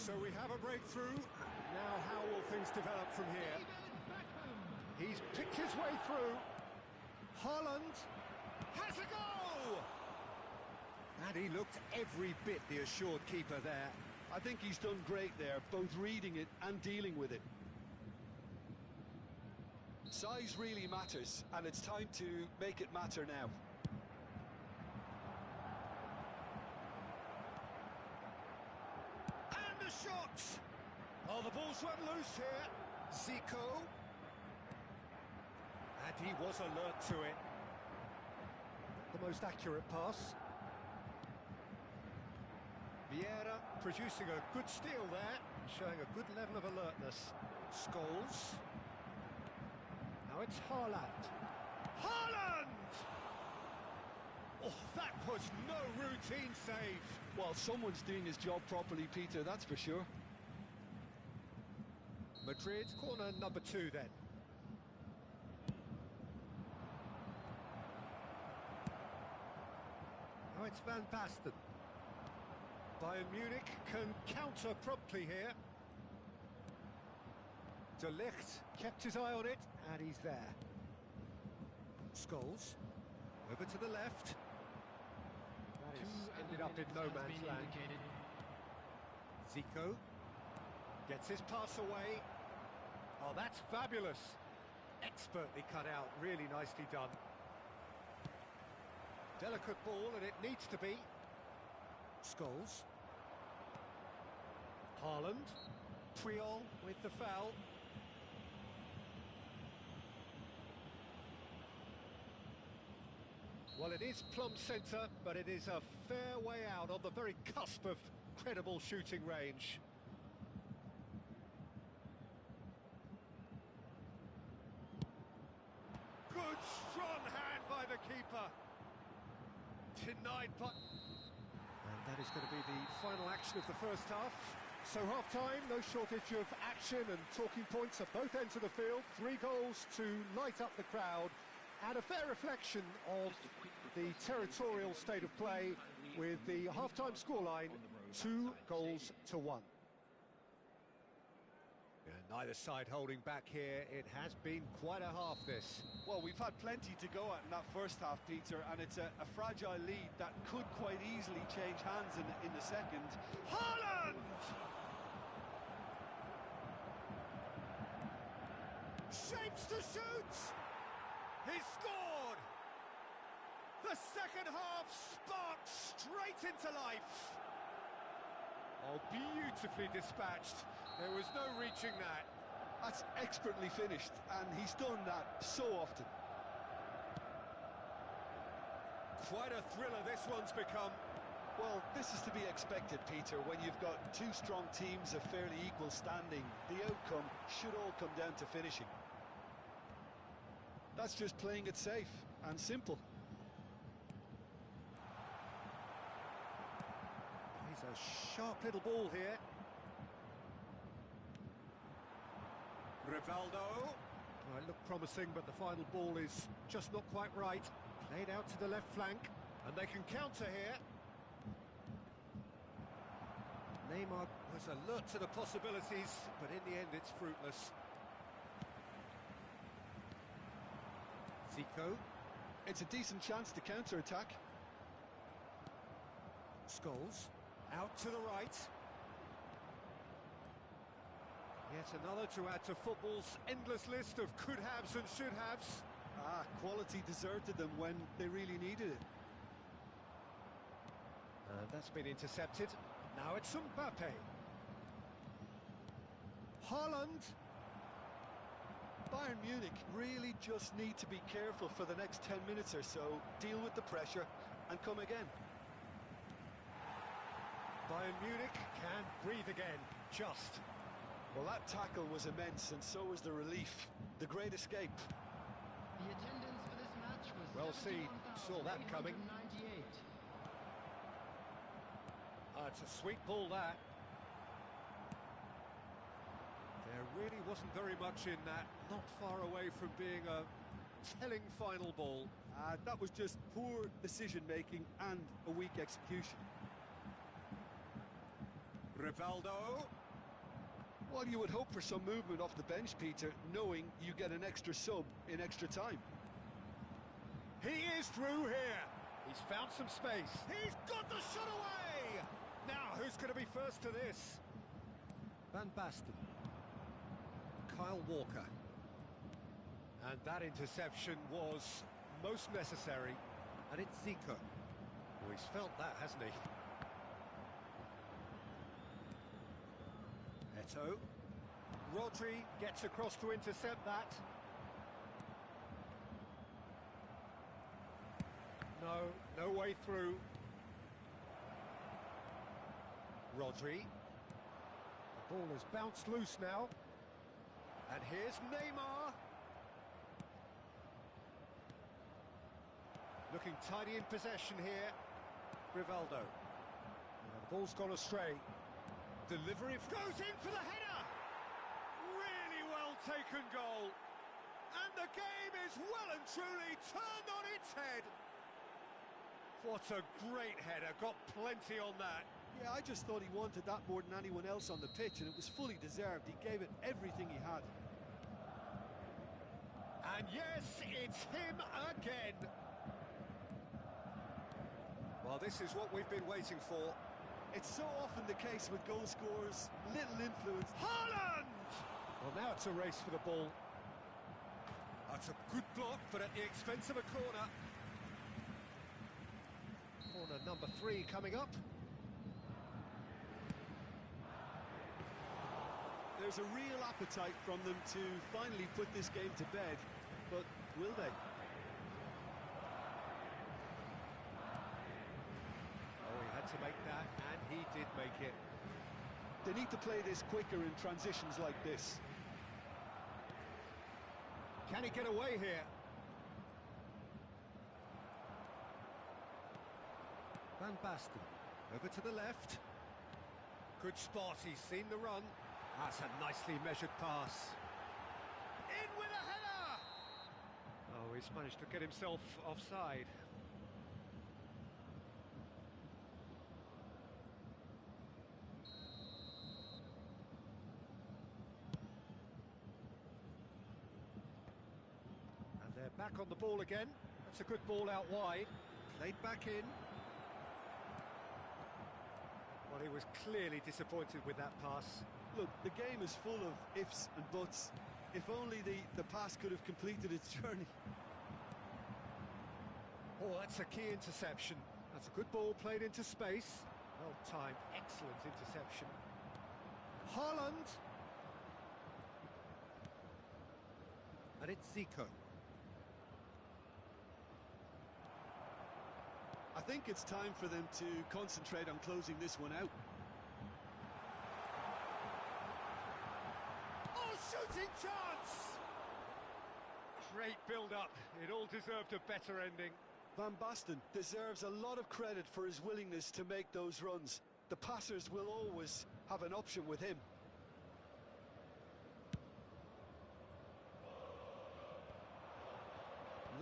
So we have a breakthrough. Now how will things develop from here? He's picked his way through. Haaland has a goal! And he looked every bit the assured keeper there. I think he's done great there, both reading it and dealing with it. Size really matters, and it's time to make it matter now. And the shot! Oh, the ball's run loose here. Zico. And he was alert to it. The most accurate pass. Vieira producing a good steal there, showing a good level of alertness. Scholes. Now it's Haaland. Haaland! Oh, that was no routine save. Well, someone's doing his job properly, Peter, that's for sure. Madrid, corner number 2 then. Now it's Van Basten. Bayern Munich can counter promptly here. De Ligt kept his eye on it, and he's there. Scholes, over to the left. That is ended up in no man's land. Zico gets his pass away. Oh, that's fabulous. Expertly cut out, really nicely done. Delicate ball, and it needs to be. Scholes. Haaland. Puyol with the foul. Well, it is plumb centre, but it is a fair way out on the very cusp of credible shooting range. Good, strong hand by the keeper. Denied, but... And that is going to be the final action of the first half. So half-time, no shortage of action and talking points at both ends of the field. 3 goals to light up the crowd. And a fair reflection of the territorial state of play with the half-time scoreline, 2-1. Neither side holding back here. It has been quite a half, this. Well, we've had plenty to go at in that first half, Peter, and it's a fragile lead that could quite easily change hands in the second. Haaland! Shapes to shoot! He's scored! The second half sparked straight into life. Oh, beautifully dispatched. There was no reaching that. That's expertly finished, and he's done that so often. Quite a thriller this one's become. Well, this is to be expected, Peter, when you've got 2 strong teams of fairly equal standing. The outcome should all come down to finishing. That's just playing it safe and simple. He's a sharp little ball here. Rivaldo. Oh, it looked promising, but the final ball is just not quite right. Played out to the left flank, and they can counter here. Neymar was alert to the possibilities, but in the end it's fruitless. Zico. It's a decent chance to counter-attack. Scholes. Out to the right. Yet another to add to football's endless list of could-haves and should-haves. Quality deserted them when they really needed it. And that's been intercepted. Now it's Mbappe. Haaland. Bayern Munich really just need to be careful for the next 10 minutes or so, deal with the pressure and come again. Bayern Munich can breathe again, just. Well, that tackle was immense, and so was the relief. The great escape. The attendance for this match was well seen, saw that coming. It's a sweet ball, that. There really wasn't very much in that, not far away from being a telling final ball. That was just poor decision-making and a weak execution. Rivaldo. Well, you would hope for some movement off the bench, Peter, knowing you get an extra sub in extra time. He is through here. He's found some space. He's got the shot away! Now, who's going to be first to this? Van Basten. Kyle Walker. And that interception was most necessary. And it's Zico. Oh, he's felt that, hasn't he? Eto'o. Rodri gets across to intercept that. No way through. Rodri. The ball has bounced loose now. And here's Neymar. Looking tidy in possession here. Rivaldo. The ball's gone astray. Delivery goes in for the header! Really well taken goal. And the game is well and truly turned on its head. What a great header, got plenty on that. Yeah, I just thought he wanted that more than anyone else on the pitch, and it was fully deserved. He gave it everything he had. And yes, it's him again. Well, this is what we've been waiting for. It's so often the case with goal scorers, little influence. Haaland! Well, now it's a race for the ball. That's a good block, but at the expense of a corner. Corner number 3 coming up. There's a real appetite from them to finally put this game to bed, but will they? Oh, he had to make that, and he did make it. They need to play this quicker in transitions like this. Can he get away here? Van Basten, over to the left. Good spot, he's seen the run. That's a nicely measured pass. In with a header! Oh, he's managed to get himself offside. And they're back on the ball again. That's a good ball out wide. Played back in. Well, he was clearly disappointed with that pass. Look, the game is full of ifs and buts. If only the pass could have completed its journey. Oh, that's a key interception. That's a good ball played into space. Well timed, excellent interception. Haaland. And it's Zico. I think it's time for them to concentrate on closing this one out. Oh, shooting chance! Great build-up. It all deserved a better ending. Van Basten deserves a lot of credit for his willingness to make those runs. The passers will always have an option with him.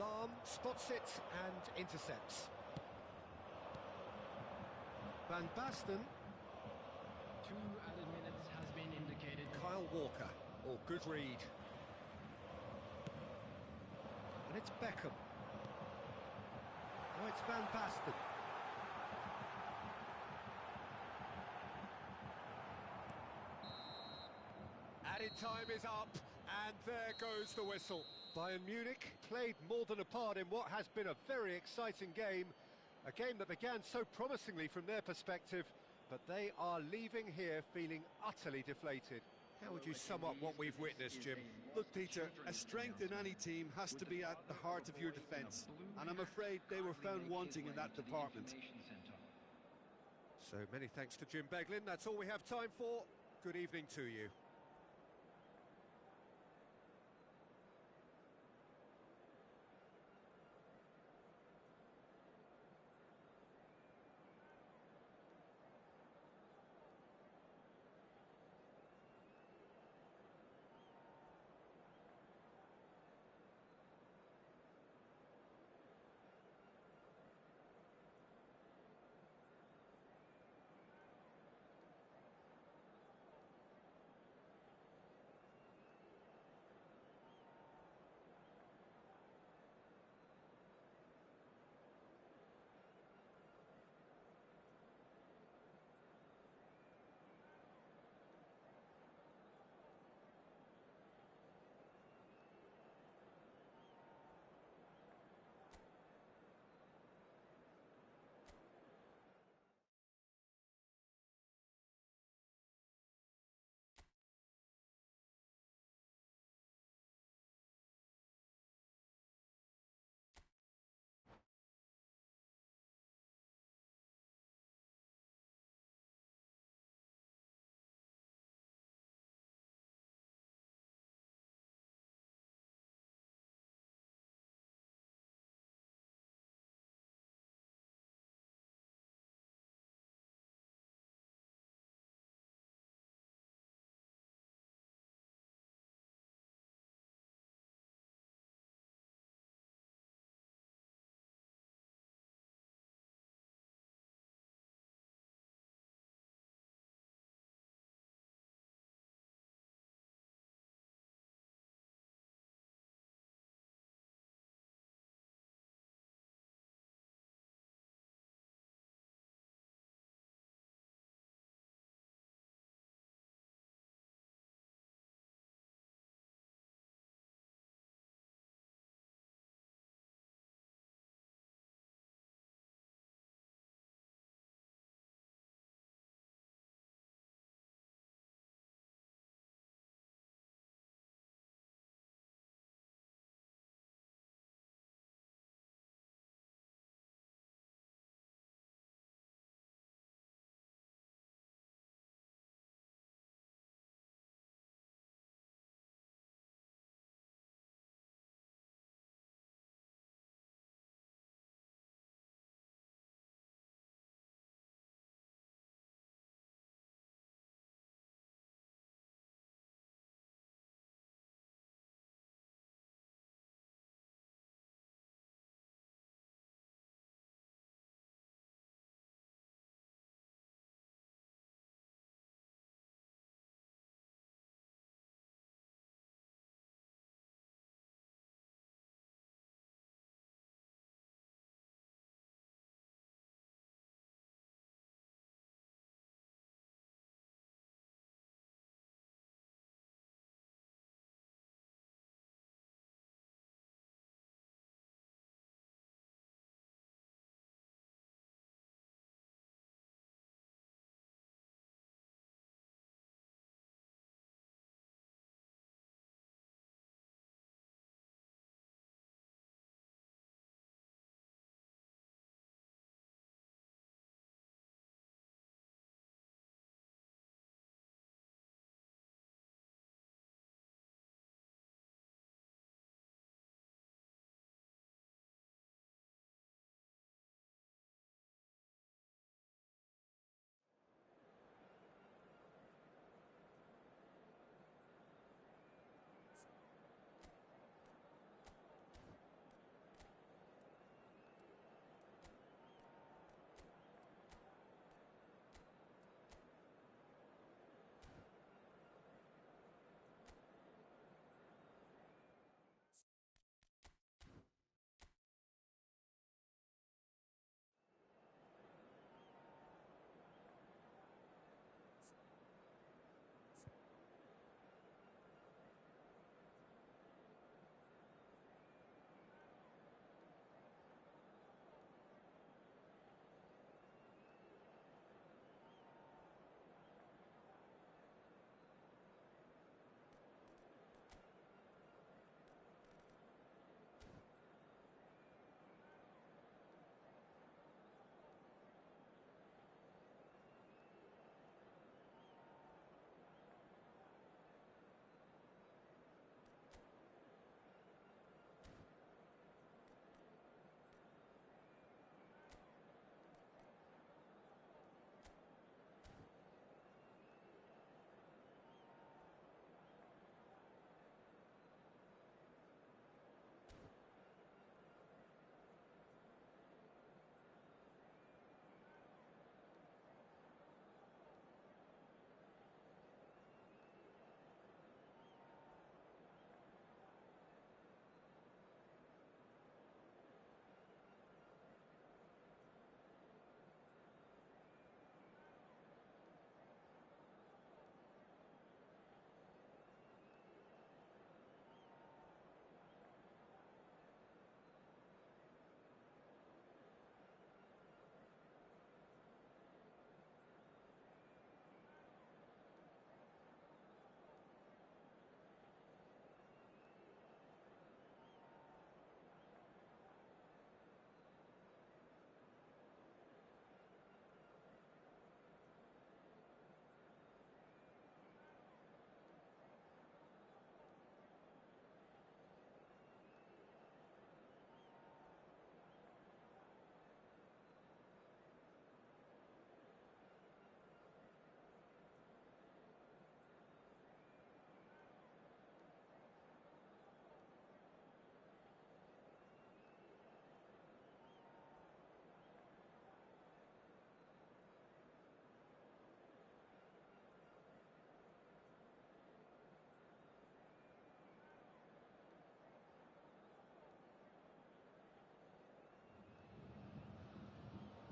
Lahm spots it and intercepts. Van Basten. 2 added minutes has been indicated. Kyle Walker. Oh, good read. And it's Beckham. Oh, it's Van Basten. Added time is up, and there goes the whistle. Bayern Munich played more than a part in what has been a very exciting game. A game that began so promisingly from their perspective, but they are leaving here feeling utterly deflated. How would you sum up what we've witnessed, Jim? Look, Peter, a strength in any team has to be at the heart of your defence, and I'm afraid they were found wanting in that department. So many thanks to Jim Beglin. That's all we have time for. Good evening to you.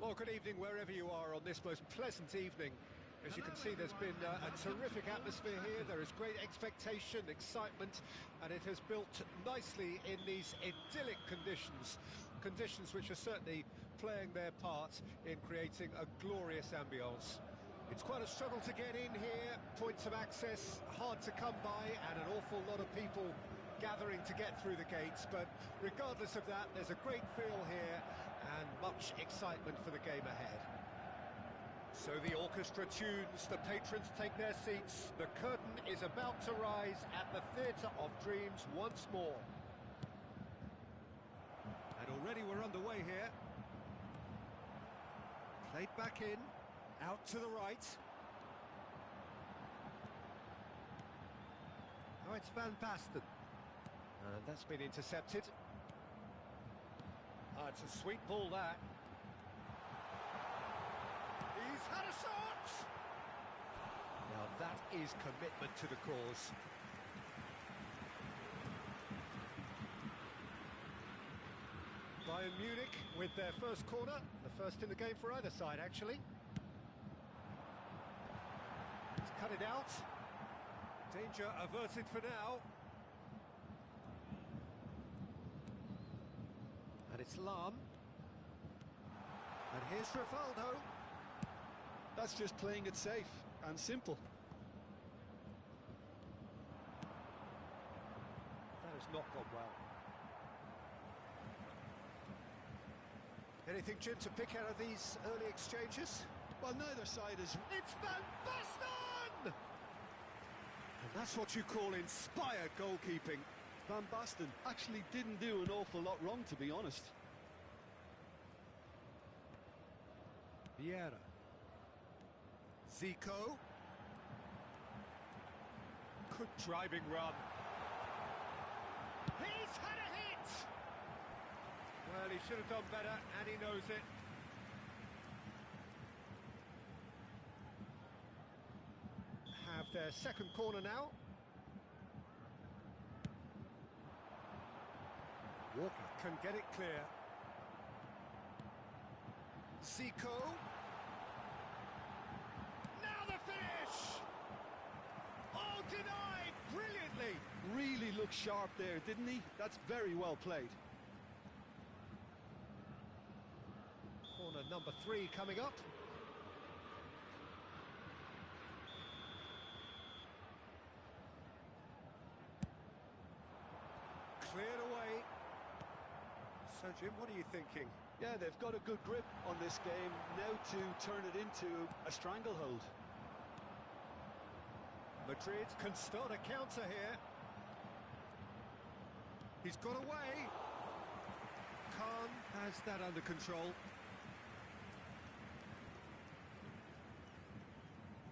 Well, good evening wherever you are on this most pleasant evening. As you can see, there's been a terrific atmosphere here. There is great expectation, excitement, and it has built nicely in these idyllic conditions. Conditions which are certainly playing their part in creating a glorious ambience. It's quite a struggle to get in here, points of access hard to come by, and an awful lot of people gathering to get through the gates, but regardless of that, there's a great feel here and much excitement for the game ahead. So the orchestra tunes, the patrons take their seats, the curtain is about to rise at the Theatre of Dreams once more. And already we're underway here. Played back in, out to the right. Oh, it's Van Basten. And that's been intercepted. It's a sweet ball, that. He's had a shot! Now that is commitment to the cause. Bayern Munich with their first corner, the first in the game for either side, actually. He's cut it out. Danger averted for now. And it's Lahm. And here's Rivaldo. That's just playing it safe and simple. That has not gone well. Anything, Jim, to pick out of these early exchanges? Well, neither side is... It's Van Basten! And that's what you call inspired goalkeeping. Van Basten actually didn't do an awful lot wrong, to be honest. Vieira. Zico. Good driving run. He's had a hit! Well, he should have done better, and he knows it. Have their second corner now. Walker can get it clear. Zico. Now the finish! Oh, denied! Brilliantly! Really looked sharp there, didn't he? That's very well played. Corner number 3 coming up. Cleared away. So, Jim, what are you thinking? Yeah, they've got a good grip on this game, now to turn it into a stranglehold. Madrid can start a counter here. He's got away. Khan has that under control.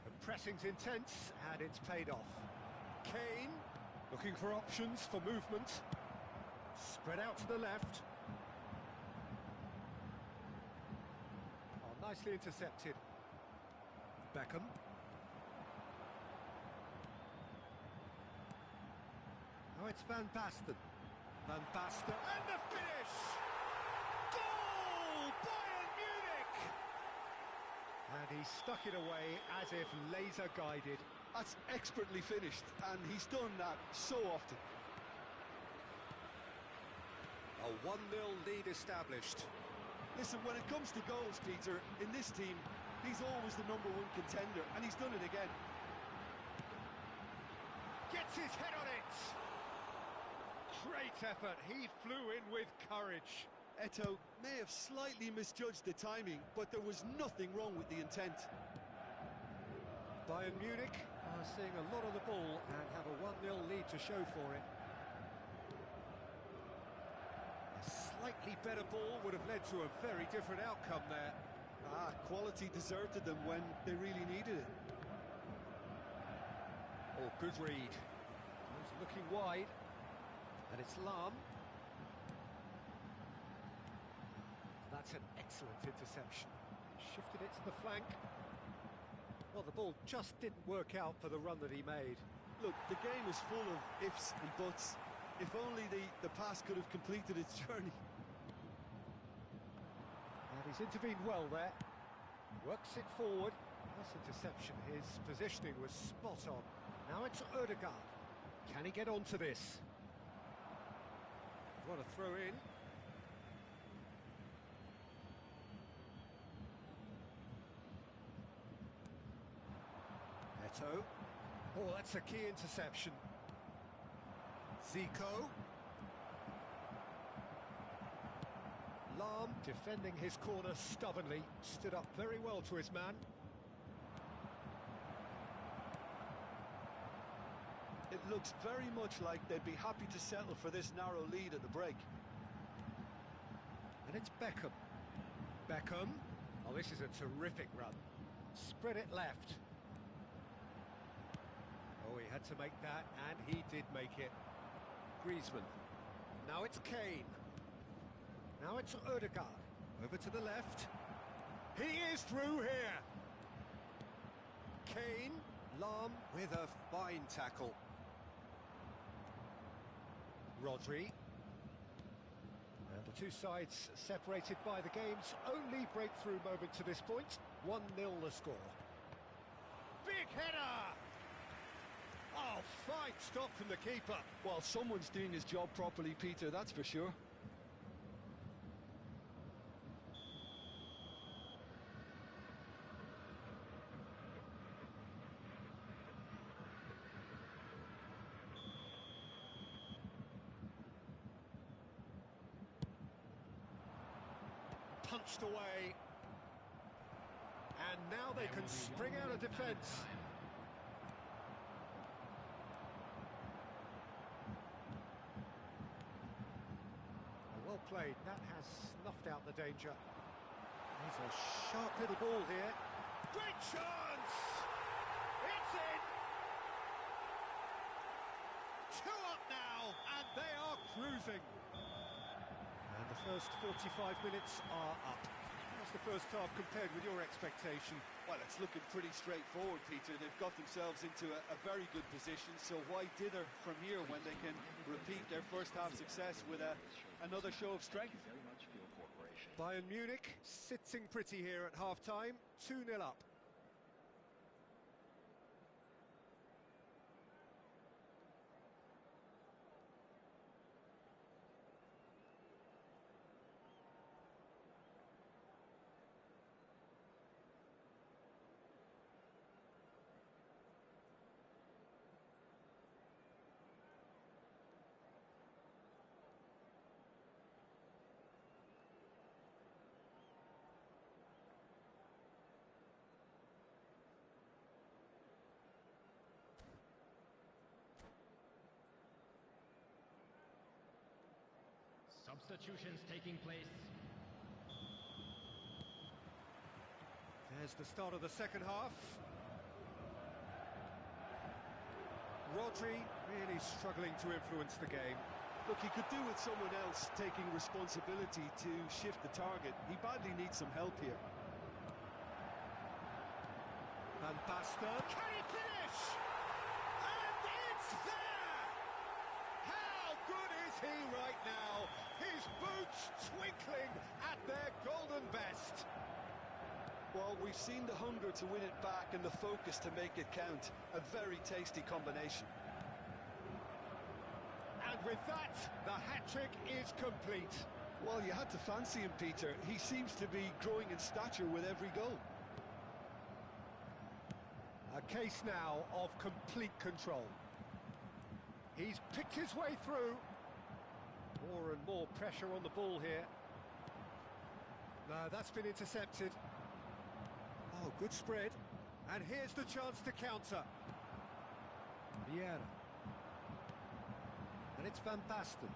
The pressing's intense, and it's paid off. Kane, looking for options for movement. Spread out to the left. Oh, nicely intercepted. Beckham. Oh, it's Van Basten. Van Basten, and the finish! Goal! Bayern Munich! And he stuck it away as if laser-guided. That's expertly finished, and he's done that so often. A 1-0 lead established. Listen, when it comes to goals, Peter, in this team, he's always the #1 contender, and he's done it again. Gets his head on it! Great effort, he flew in with courage. Eto'o may have slightly misjudged the timing, but there was nothing wrong with the intent. Bayern Munich are seeing a lot of the ball and have a 1-0 lead to show for it. A slightly better ball would have led to a very different outcome there. Quality deserted them when they really needed it. Oh, good read. He's looking wide. And it's Lahm. That's an excellent interception. Shifted it to the flank. Well, the ball just didn't work out for the run that he made. Look, the game is full of ifs and buts. If only the pass could have completed its journey. And he's He's intervened well there. Works it forward. Nice interception. His positioning was spot on. Now it's Ødegaard. Can he get onto this? What a throw in. Neto. Oh, that's a key interception. Zico. Lahm defending his corner stubbornly. Stood up very well to his man. It looks very much like they'd be happy to settle for this narrow lead at the break. And it's Beckham. Beckham. Oh, this is a terrific run. Spread it left. Oh, he had to make that, and he did make it. Griezmann. Now it's Kane. Now it's Ødegaard. Over to the left. He is through here. Kane. Lahm with a fine tackle. Rodri. And the two sides separated by the game's only breakthrough moment to this point. 1-0 the score. Big header! Oh, fine stop from the keeper. Well, someone's doing his job properly, Peter, that's for sure. Punched away. And now they can spring out of defence. Well played, that has snuffed out the danger. There's a sharp little ball here. Great chance! It's in! 2 up now, and they are cruising. And the first 45 minutes are up. How's the first half compared with your expectation? Well, it's looking pretty straightforward, Peter. They've got themselves into a very good position, so why dither from here when they can repeat their first half success with another show of strength? Bayern Munich sitting pretty here at half-time, 2-0 up. Substitutions taking place. There's the start of the second half. Rodri really struggling to influence the game. Look, he could do with someone else taking responsibility to shift the target. He badly needs some help here. Van Basten. Can he finish? And it's there! How good is he right now? His boots twinkling at their golden best. Well, we've seen the hunger to win it back and the focus to make it count. A very tasty combination. And with that, the hat-trick is complete. Well, you had to fancy him, Peter. He seems to be growing in stature with every goal. A case now of complete control. He's picked his way through. More and more pressure on the ball here. No, that's been intercepted. Oh, good spread. And here's the chance to counter. Vieira. And it's Van Basten.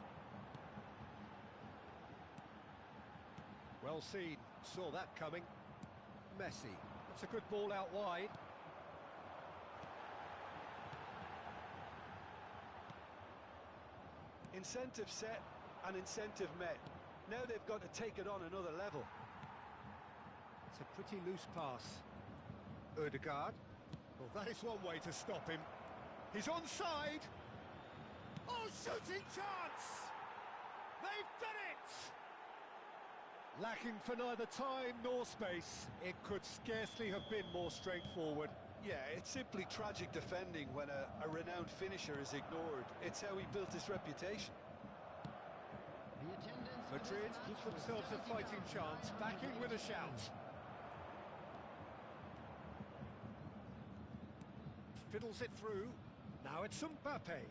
Well seen. Saw that coming. Messi. That's a good ball out wide. Incentive set and incentive met. Now they've got to take it on another level. It's a pretty loose pass. Ødegaard. Well, that is one way to stop him. He's onside. Oh, shooting chance! They've done it! Lacking for neither time nor space. It could scarcely have been more straightforward. Yeah, it's simply tragic defending when a renowned finisher is ignored. It's how he built his reputation. The attendance for this Madrid match give was themselves a fighting 30,000 chance, back in with a shout. Fiddles it through. Now it's Mbappe.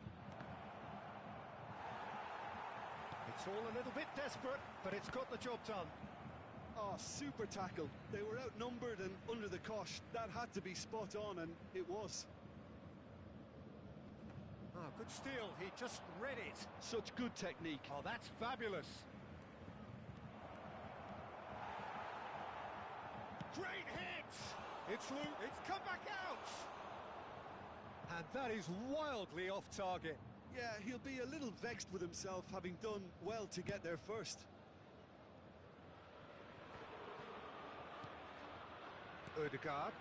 It's all a little bit desperate, but it's got the job done. Oh, super tackle. They were outnumbered and under the cosh. That had to be spot on, and it was. Ah, good steal. He just read it. Such good technique. Oh, that's fabulous. Great hit! It's loose. It's come back out! And that is wildly off target. Yeah, he'll be a little vexed with himself, having done well to get there first. Ødegaard.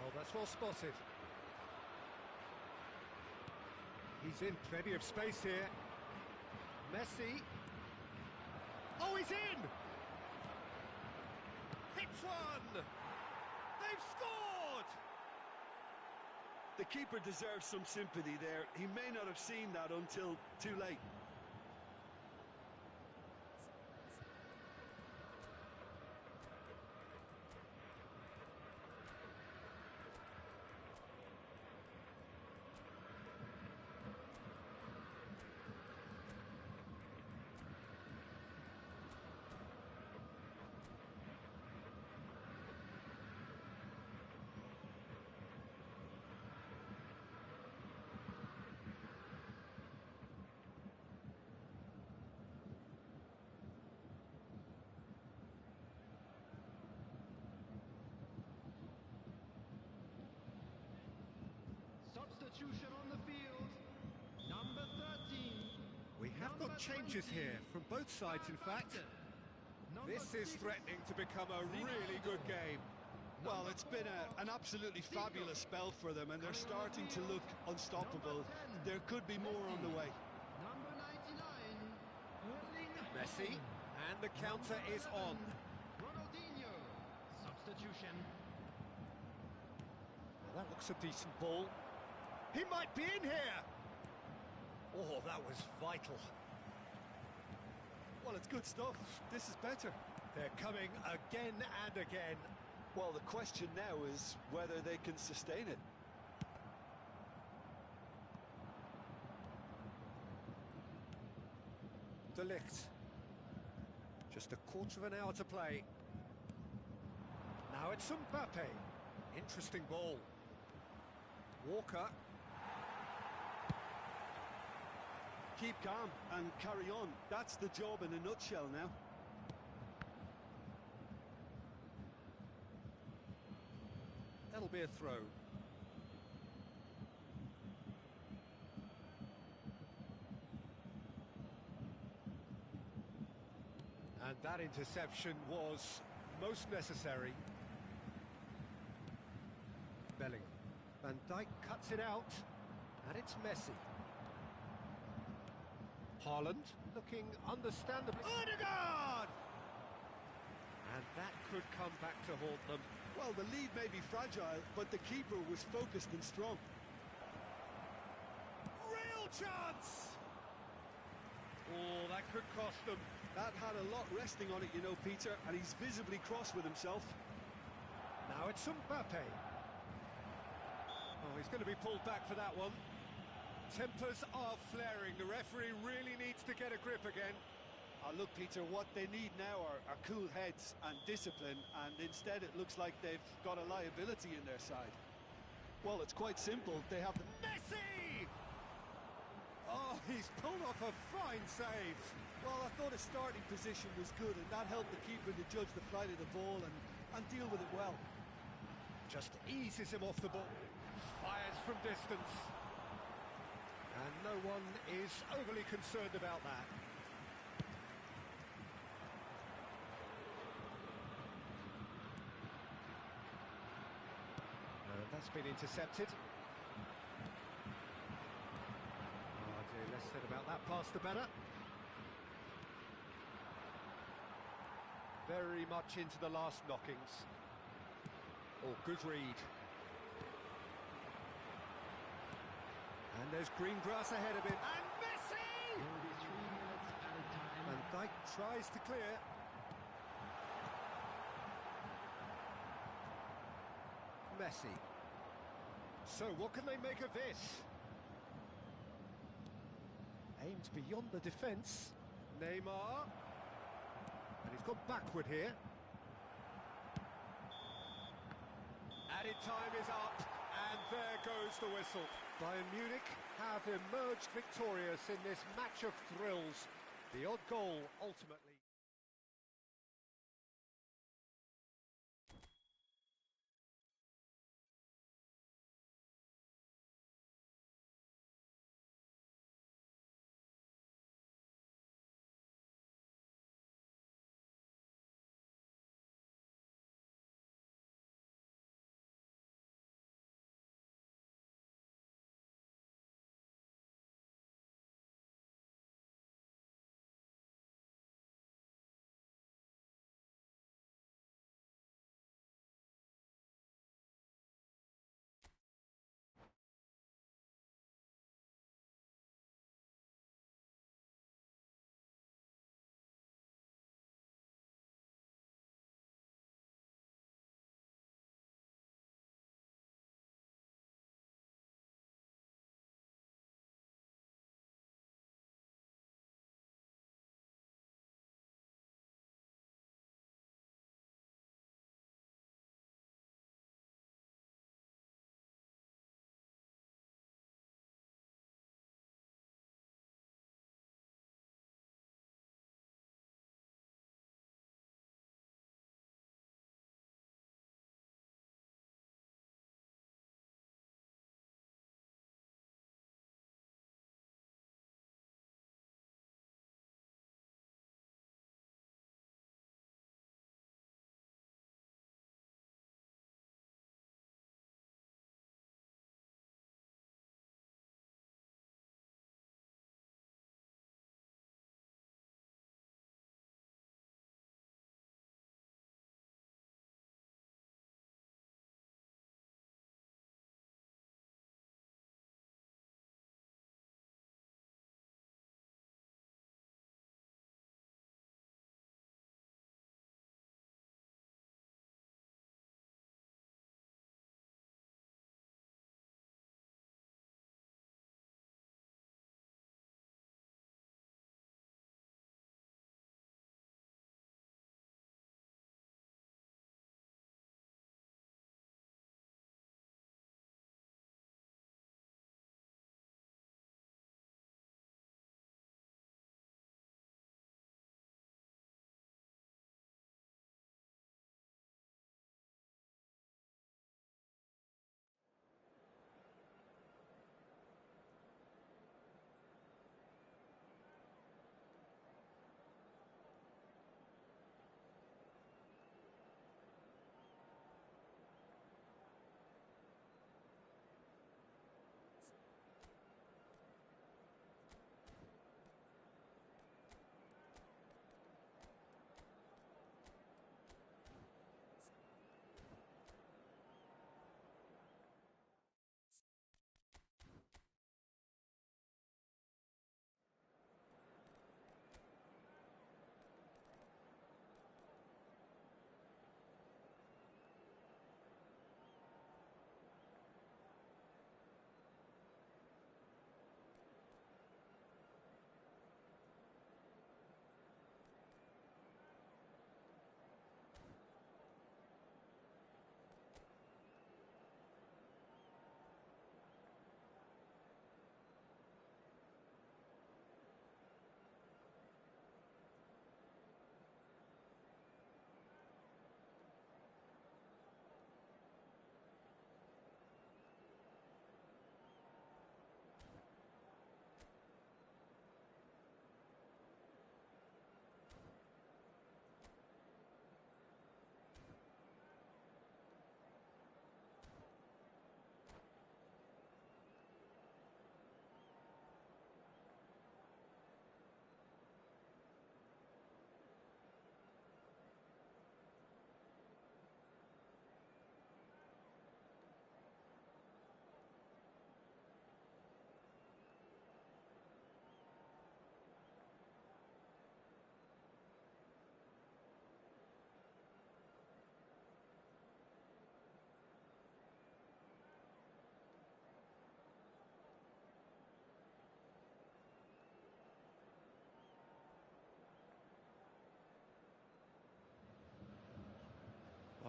Oh, that's well spotted. He's in plenty of space here. Messi. Oh, he's in! Hits one! They've scored! The keeper deserves some sympathy there. He may not have seen that until too late. Substitution on the field. Number 13. We have got changes here, from both sides in fact. This is threatening to become a really good game. Well, it's been an absolutely fabulous spell for them, and they're starting to look unstoppable. There could be more on the way. Number 99. Erling Messi, and the counter is on. Ronaldinho. Substitution. Well, that looks a decent ball. He might be in here! Oh, that was vital. Well, it's good stuff. This is better. They're coming again and again. Well, the question now is whether they can sustain it. De Ligt. Just a quarter of an hour to play. Now it's Mbappe. Interesting ball. Walker. Keep calm and carry on. That's the job in a nutshell now. That'll be a throw. And that interception was most necessary. Bellingham. Van Dijk cuts it out, and it's Messi. Haaland looking understandably. Ødegaard! And that could come back to haunt them. Well, the lead may be fragile, but the keeper was focused and strong. Real chance! Oh, that could cost them. That had a lot resting on it, you know, Peter, and he's visibly cross with himself. Now it's Mbappe. Oh, he's going to be pulled back for that one. Tempers are flaring. The referee really needs to get a grip again. Look, Peter, what they need now are cool heads and discipline, and instead it looks like they've got a liability in their side. Well, it's quite simple. They have the... Messi! Oh, he's pulled off a fine save. Well, I thought his starting position was good, and that helped the keeper to judge the flight of the ball and deal with it well. Just eases him off the ball. Fires from distance. And no one is overly concerned about that. That's been intercepted. Oh dear, less said about that pass the better. Very much into the last knockings. Oh, good read. And there's green grass ahead of him. And Messi! There will be 3 minutes added time. Van Dijk tries to clear. Messi. So what can they make of this? Aimed beyond the defence. Neymar. And he's gone backward here. Added time is up, and there goes the whistle. Bayern Munich have emerged victorious in this match of thrills. The odd goal ultimately.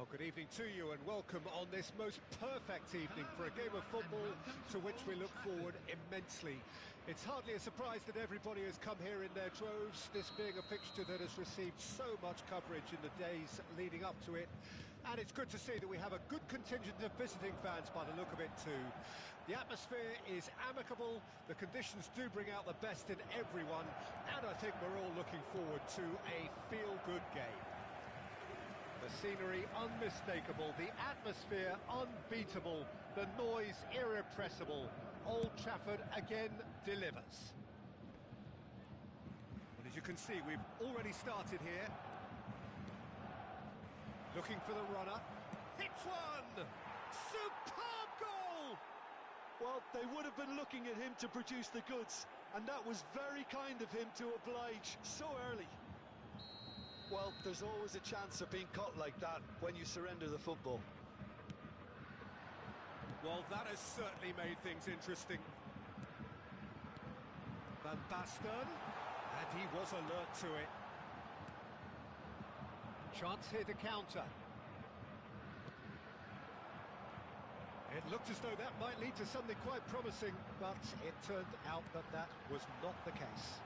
Well, good evening to you and welcome on this most perfect evening for a game of football to which we look forward immensely. It's hardly a surprise that everybody has come here in their droves, this being a fixture that has received so much coverage in the days leading up to it. And it's good to see that we have a good contingent of visiting fans by the look of it too. The atmosphere is amicable, the conditions do bring out the best in everyone, and I think we're all looking forward to a feel-good game. The scenery unmistakable, the atmosphere unbeatable, the noise irrepressible. Old Trafford again delivers. And as you can see, we've already started here. Looking for the runner. Hits one! Superb goal! Well, they would have been looking at him to produce the goods, and that was very kind of him to oblige so early. Well, there's always a chance of being caught like that when you surrender the football. Well, that has certainly made things interesting. Van Basten, and he was alert to it. Chance here to counter. It looked as though that might lead to something quite promising, but it turned out that that was not the case.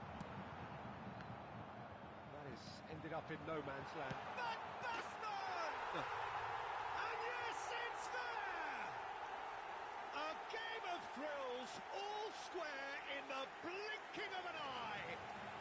Ended up in no man's land. Van Basten! And yes, it's there! A game of thrills, all square in the blinking of an eye.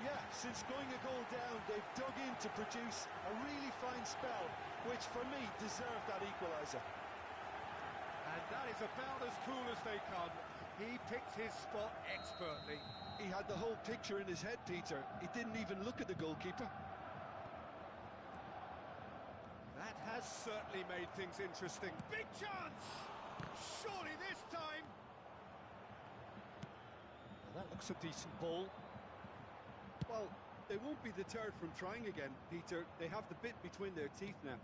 Yeah, since going a goal down, they've dug in to produce a really fine spell, which for me deserved that equaliser. And that is about as cool as they come. He picked his spot expertly. He had the whole picture in his head, Peter. He didn't even look at the goalkeeper. That has certainly made things interesting. Big chance! Surely this time! Well, that looks a decent ball. Well, they won't be deterred from trying again, Peter. They have the bit between their teeth now.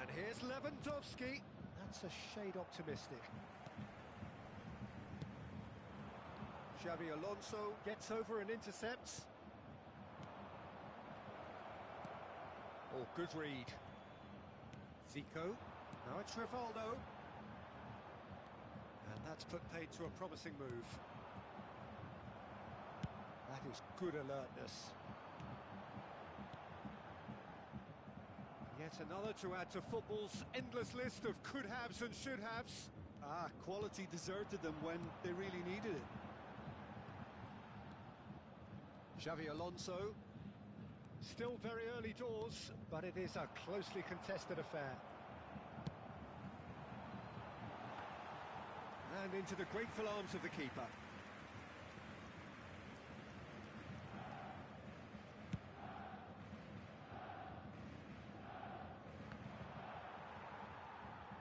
And here's Lewandowski. That's a shade optimistic. Xabi Alonso gets over and intercepts. Oh, good read. Zico. Now it's Rivaldo. And that's put paid to a promising move. That is good alertness. Yet another to add to football's endless list of could-haves and should-haves. Quality deserted them when they really needed it. Xabi Alonso. Still very early doors, but it is a closely contested affair. And into the grateful arms of the keeper.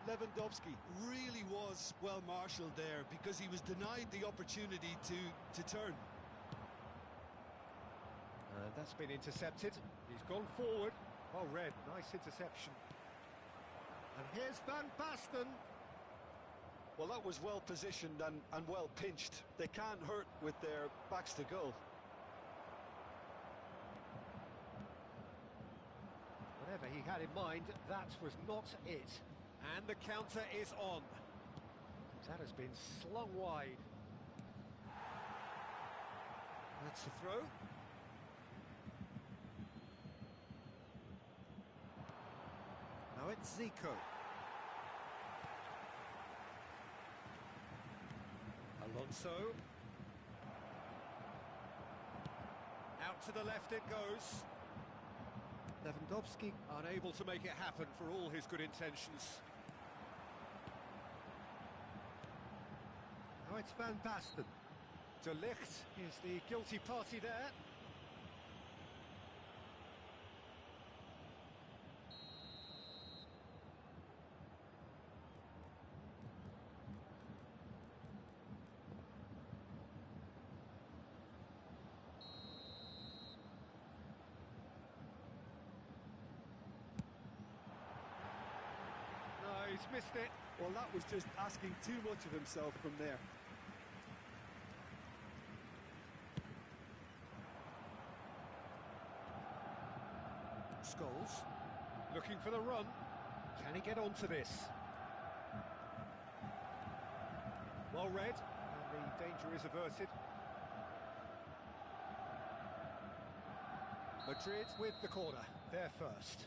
Lewandowski really was well marshalled there because he was denied the opportunity to turn. And that's been intercepted. He's gone forward. Oh, Red, nice interception. And here's Van Basten. Well, that was well positioned and well pinched. They can't hurt with their backs to goal. Whatever he had in mind, that was not it. And the counter is on. That has been slung wide. That's the throw. Now it's Zico. Alonso. Out to the left it goes. Lewandowski unable to make it happen for all his good intentions. Now it's Van Basten. De Ligt is the guilty party there. He's missed it. Well, that was just asking too much of himself from there. Scholes, looking for the run. Can he get onto this? Well read, and the danger is averted. Madrid with the corner, there first.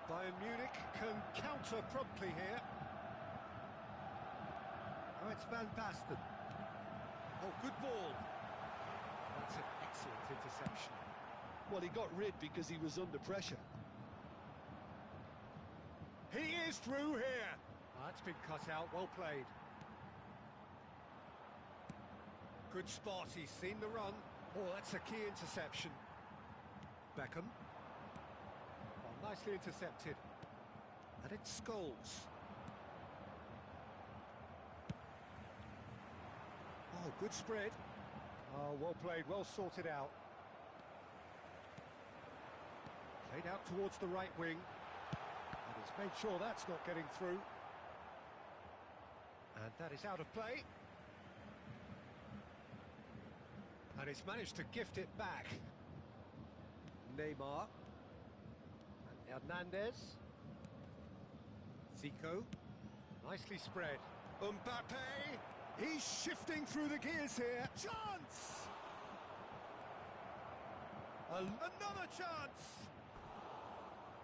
Bayern Munich can counter promptly here. Oh, it's Van Basten. Oh, good ball. That's an excellent interception. Well, he got rid because he was under pressure. He is through here. That's been cut out, well played. Good spot, he's seen the run. Oh, that's a key interception. Beckham. Oh, nicely intercepted. And it's Scholes. Oh, good spread. Oh, well played, well sorted out. Played out towards the right wing. And he's made sure that's not getting through. And that is out of play. And he's managed to gift it back. Neymar. And Hernandez. Zico. Nicely spread. Mbappe. He's shifting through the gears here. Chance! Another chance!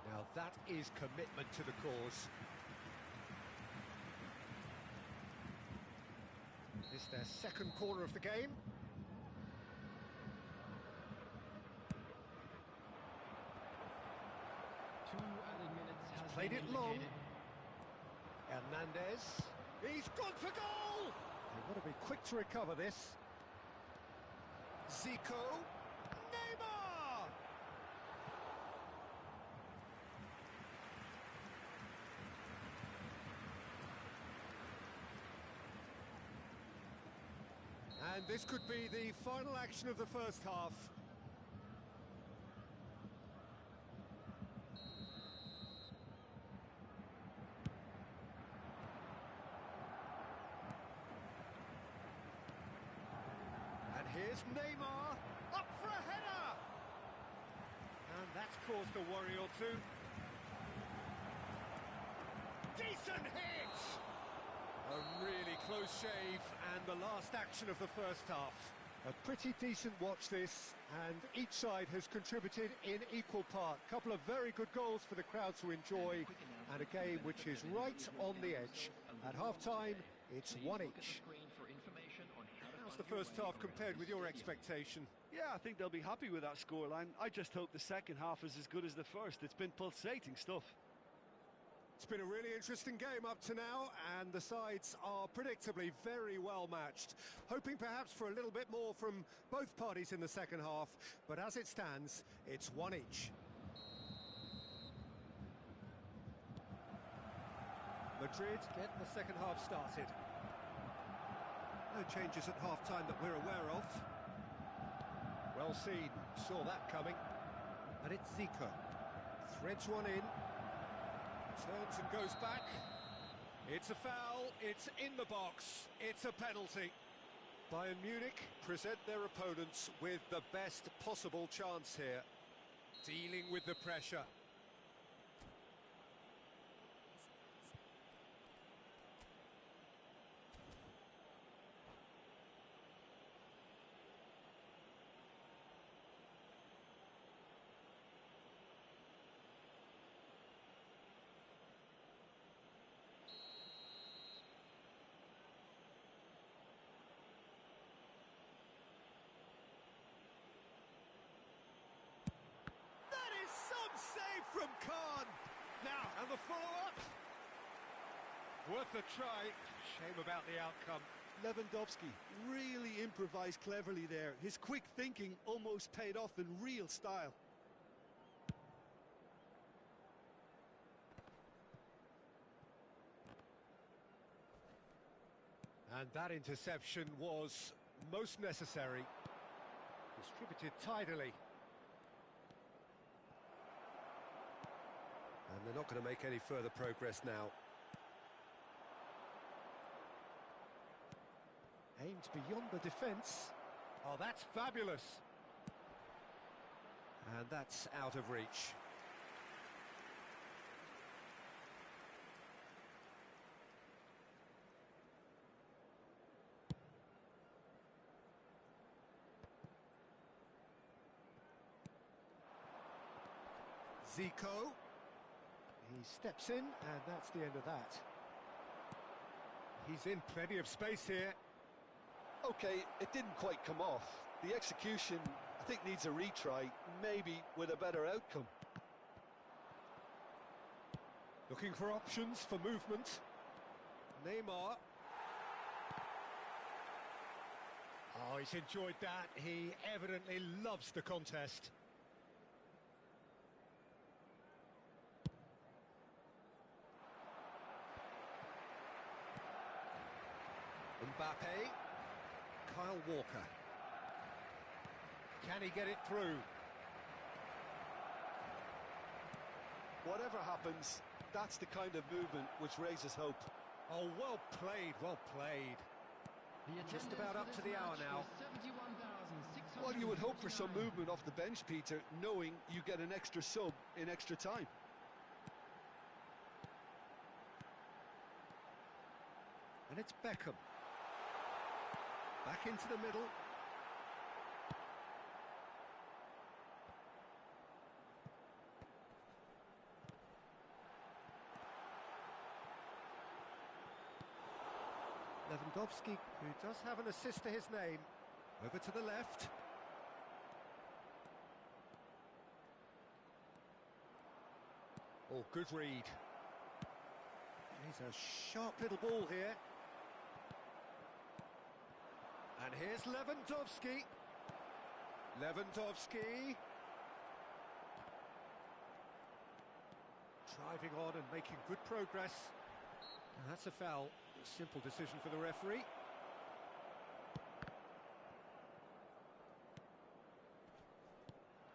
Now that is commitment to the cause. It's their second corner of the game. Played it long. Hernandez. He's gone for goal! They've got to be quick to recover this. Zico. Neymar! And this could be the final action of the first half. Here's Neymar, up for a header! And that's caused a worry or two. Decent hit! A really close shave, and the last action of the first half. A pretty decent watch this, and each side has contributed in equal part. A couple of very good goals for the crowd to enjoy, and a game which is right on the edge. At half-time, it's one each. How's the first half compared with your expectation? Yeah, I think they'll be happy with that scoreline. I just hope the second half is as good as the first. It's been pulsating stuff. It's been a really interesting game up to now, and the sides are predictably very well matched. Hoping perhaps for a little bit more from both parties in the second half, but as it stands, it's one each. Madrid get the second half started. No changes at half-time that we're aware of. Well seen, saw that coming. And it's Zico. Threads one in. Turns and goes back. It's a foul, it's in the box, it's a penalty. Bayern Munich present their opponents with the best possible chance here. Dealing with the pressure. Save from Kahn. Now, and the follow-up. Worth a try. Shame about the outcome. Lewandowski really improvised cleverly there. His quick thinking almost paid off in real style. And that interception was most necessary. Distributed tidily. And they're not going to make any further progress now. Aimed beyond the defence. Oh, that's fabulous. And that's out of reach. Zico. He steps in, and that's the end of that. He's in plenty of space here. Okay, it didn't quite come off. The execution, I think, needs a retry, maybe with a better outcome. Looking for options for movement. Neymar. Oh, he's enjoyed that. He evidently loves the contest. Mbappe. Kyle Walker. Can he get it through? Whatever happens, that's the kind of movement which raises hope. Oh, well played, well played. Just about up to the hour now. Well, you would hope for some movement off the bench, Peter, knowing you get an extra sub in extra time. And it's Beckham. Back into the middle. Lewandowski, who does have an assist to his name. Over to the left. Oh, good read. He's a sharp little ball here. And here's Lewandowski. Lewandowski. Driving on and making good progress. And that's a foul. A simple decision for the referee.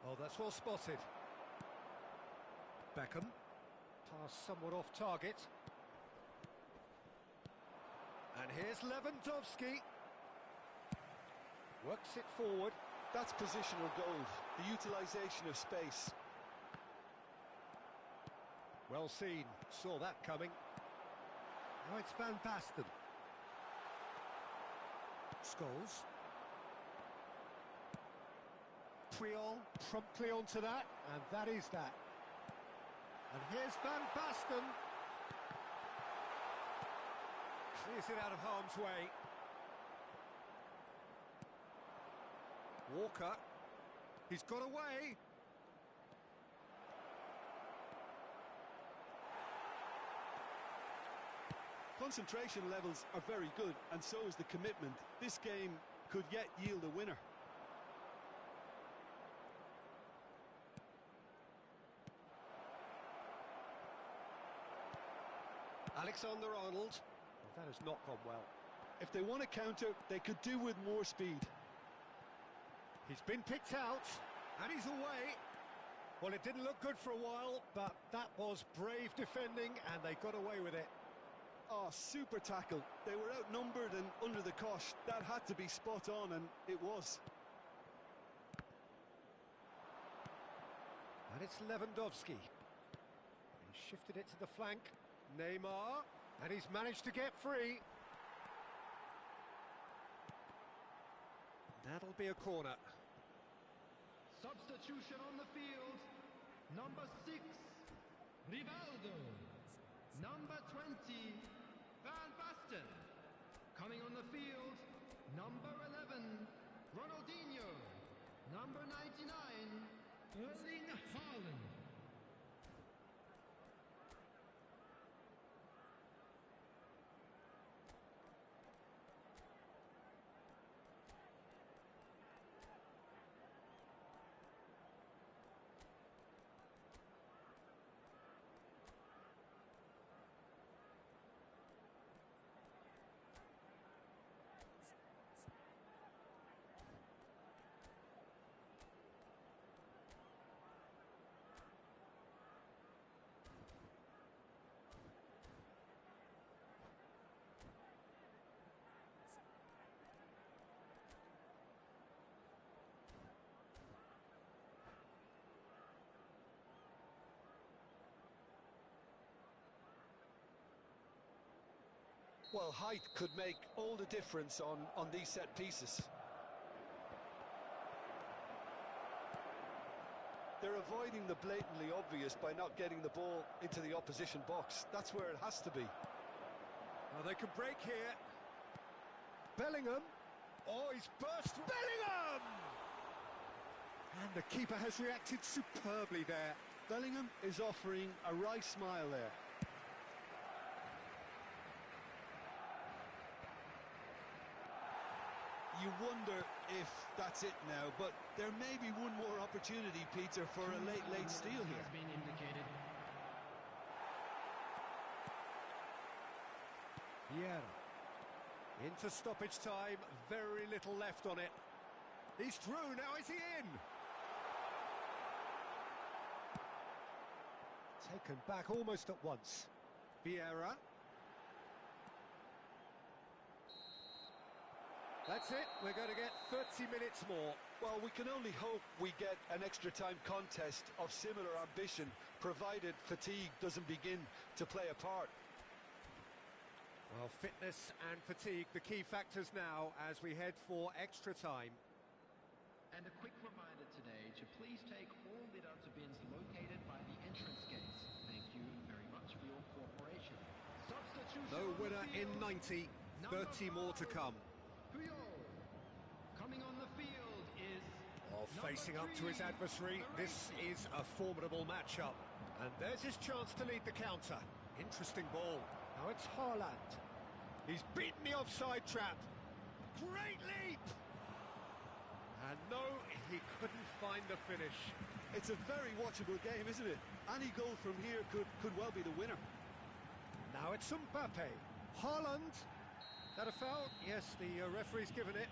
Oh, that's well spotted. Beckham. Pass somewhat off target. And here's Lewandowski. Works it forward. That's positional gold, the utilisation of space. Well seen, saw that coming. Now it's Van Basten. Scholes. Puyol promptly onto that, and that is that. And here's Van Basten. Clears it out of harm's way. Walker. He's got away. Concentration levels are very good, and so is the commitment. This game could yet yield a winner. Alexander-Arnold. Well, that has not gone well. If they want to counter, they could do with more speed. He's been picked out, and he's away. Well, it didn't look good for a while, but that was brave defending, and they got away with it. Oh, super tackle. They were outnumbered and under the cosh. That had to be spot on, and it was. And it's Lewandowski. He shifted it to the flank. Neymar, and he's managed to get free. That'll be a corner. Substitution on the field. Number 6, Rivaldo. Number 20, Van Basten. Coming on the field, number 11, Ronaldinho. Number 99, Erling Haaland. Well, height could make all the difference on these set pieces. They're avoiding the blatantly obvious by not getting the ball into the opposition box. That's where it has to be. Oh, they can break here. Bellingham. Oh, he's burst. Bellingham! And the keeper has reacted superbly there. Bellingham is offering a wry smile there. You wonder if that's it now, but there may be one more opportunity, Peter, for a late steal here. Has been indicated. Vieira. Into stoppage time, very little left on it. He's through, now is he in? Taken back almost at once. Vieira. That's it, we're going to get 30 minutes more. Well, we can only hope we get an extra time contest of similar ambition, provided fatigue doesn't begin to play a part. Well, fitness and fatigue, the key factors now as we head for extra time. And a quick reminder today to please take all litter bins located by the entrance gates. Thank you very much for your cooperation. Substitution No on the winner in field. 90, 30 more to come. Puyol. Coming on the field is Facing up to his adversary, this is a formidable matchup. And there's his chance to lead the counter. Interesting ball. Now it's Haaland. He's beaten the offside trap. Great leap! And no, he couldn't find the finish. It's a very watchable game, isn't it? Any goal from here could well be the winner. Now it's Mbappe. Haaland. That a foul? Yes, the referee's given it.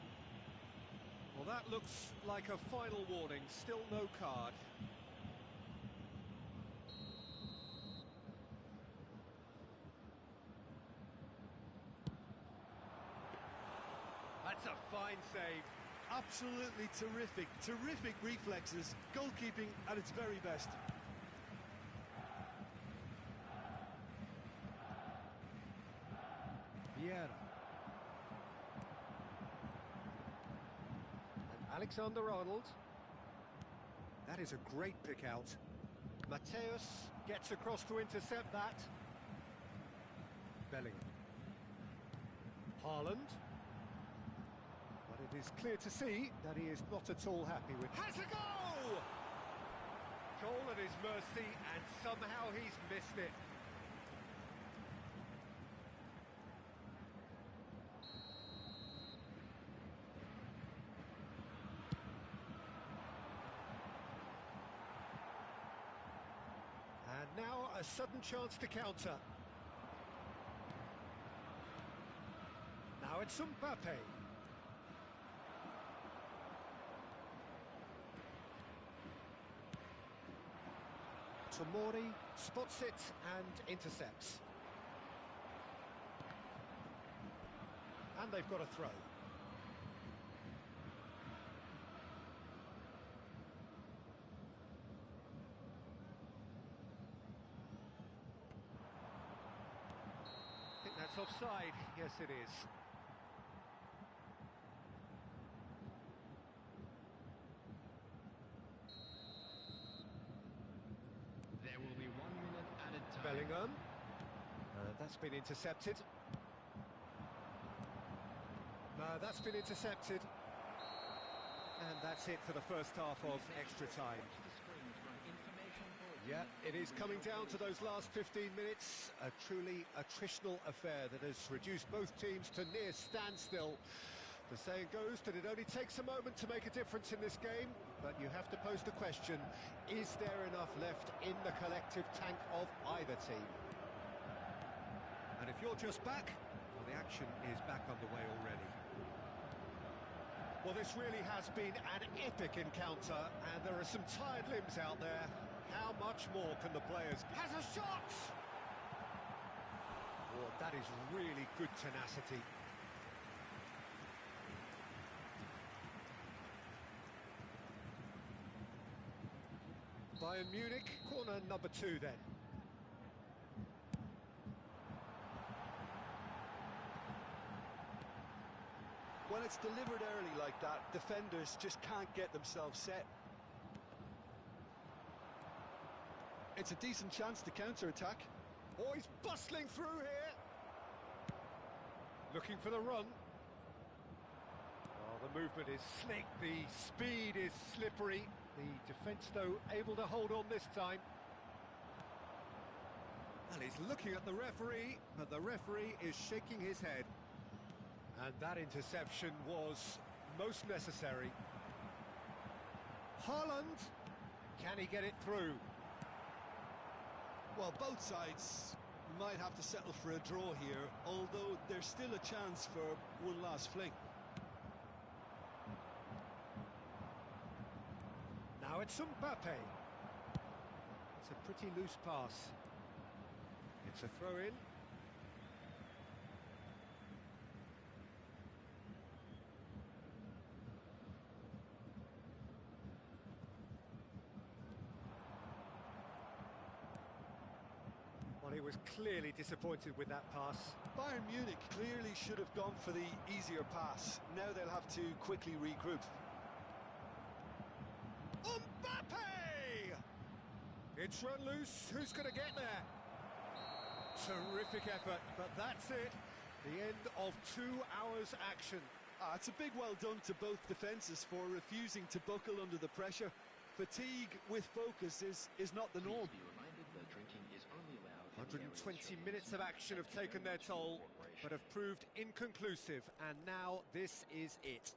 Well, that looks like a final warning. Still no card. That's a fine save. Absolutely terrific. Terrific reflexes. Goalkeeping at its very best. Vieira. And Alexander-Arnold. That is a great pick out. Mateus gets across to intercept that. Bellingham. Haaland. But it is clear to see that he is not at all happy with... Has a goal! Goal at his mercy, and somehow he's missed it. And now a sudden chance to counter. Now it's Mbappe. Tomori spots it and intercepts. And they've got a throw. I think that's offside. Yes, it is. There will be 1 minute added time. Bellingham. That's been intercepted. That's been intercepted. And that's it for the first half of extra time. Yeah, it is coming down to those last 15 minutes. A truly attritional affair that has reduced both teams to near standstill. The saying goes that it only takes a moment to make a difference in this game, but you have to pose the question, is there enough left in the collective tank of either team? And if you're just back, well, the action is back underway already. Well, this really has been an epic encounter, and there are some tired limbs out there. How much more can the players... Has a shot! Oh, that is really good tenacity. Bayern Munich, corner number 2 then. it's delivered early like that, defenders just can't get themselves set. It's a decent chance to counter-attack. Oh, he's bustling through here. Looking for the run. Oh, the movement is slick, the speed is slippery. The defence, though, able to hold on this time. And he's looking at the referee, but the referee is shaking his head. And that interception was most necessary. Haaland, can he get it through? Well, both sides might have to settle for a draw here, although there's still a chance for one last fling. Now it's Mbappe. It's a pretty loose pass. It's a throw-in. Well, he was clearly disappointed with that pass. Bayern Munich clearly should have gone for the easier pass. Now they'll have to quickly regroup. Mbappe! It's run loose. Who's going to get there? Terrific effort, but that's it. The end of 2 hours action. It's a big well done to both defences for refusing to buckle under the pressure. Fatigue with focus is not the norm. 120 minutes of action have taken their toll, but have proved inconclusive, and now this is it.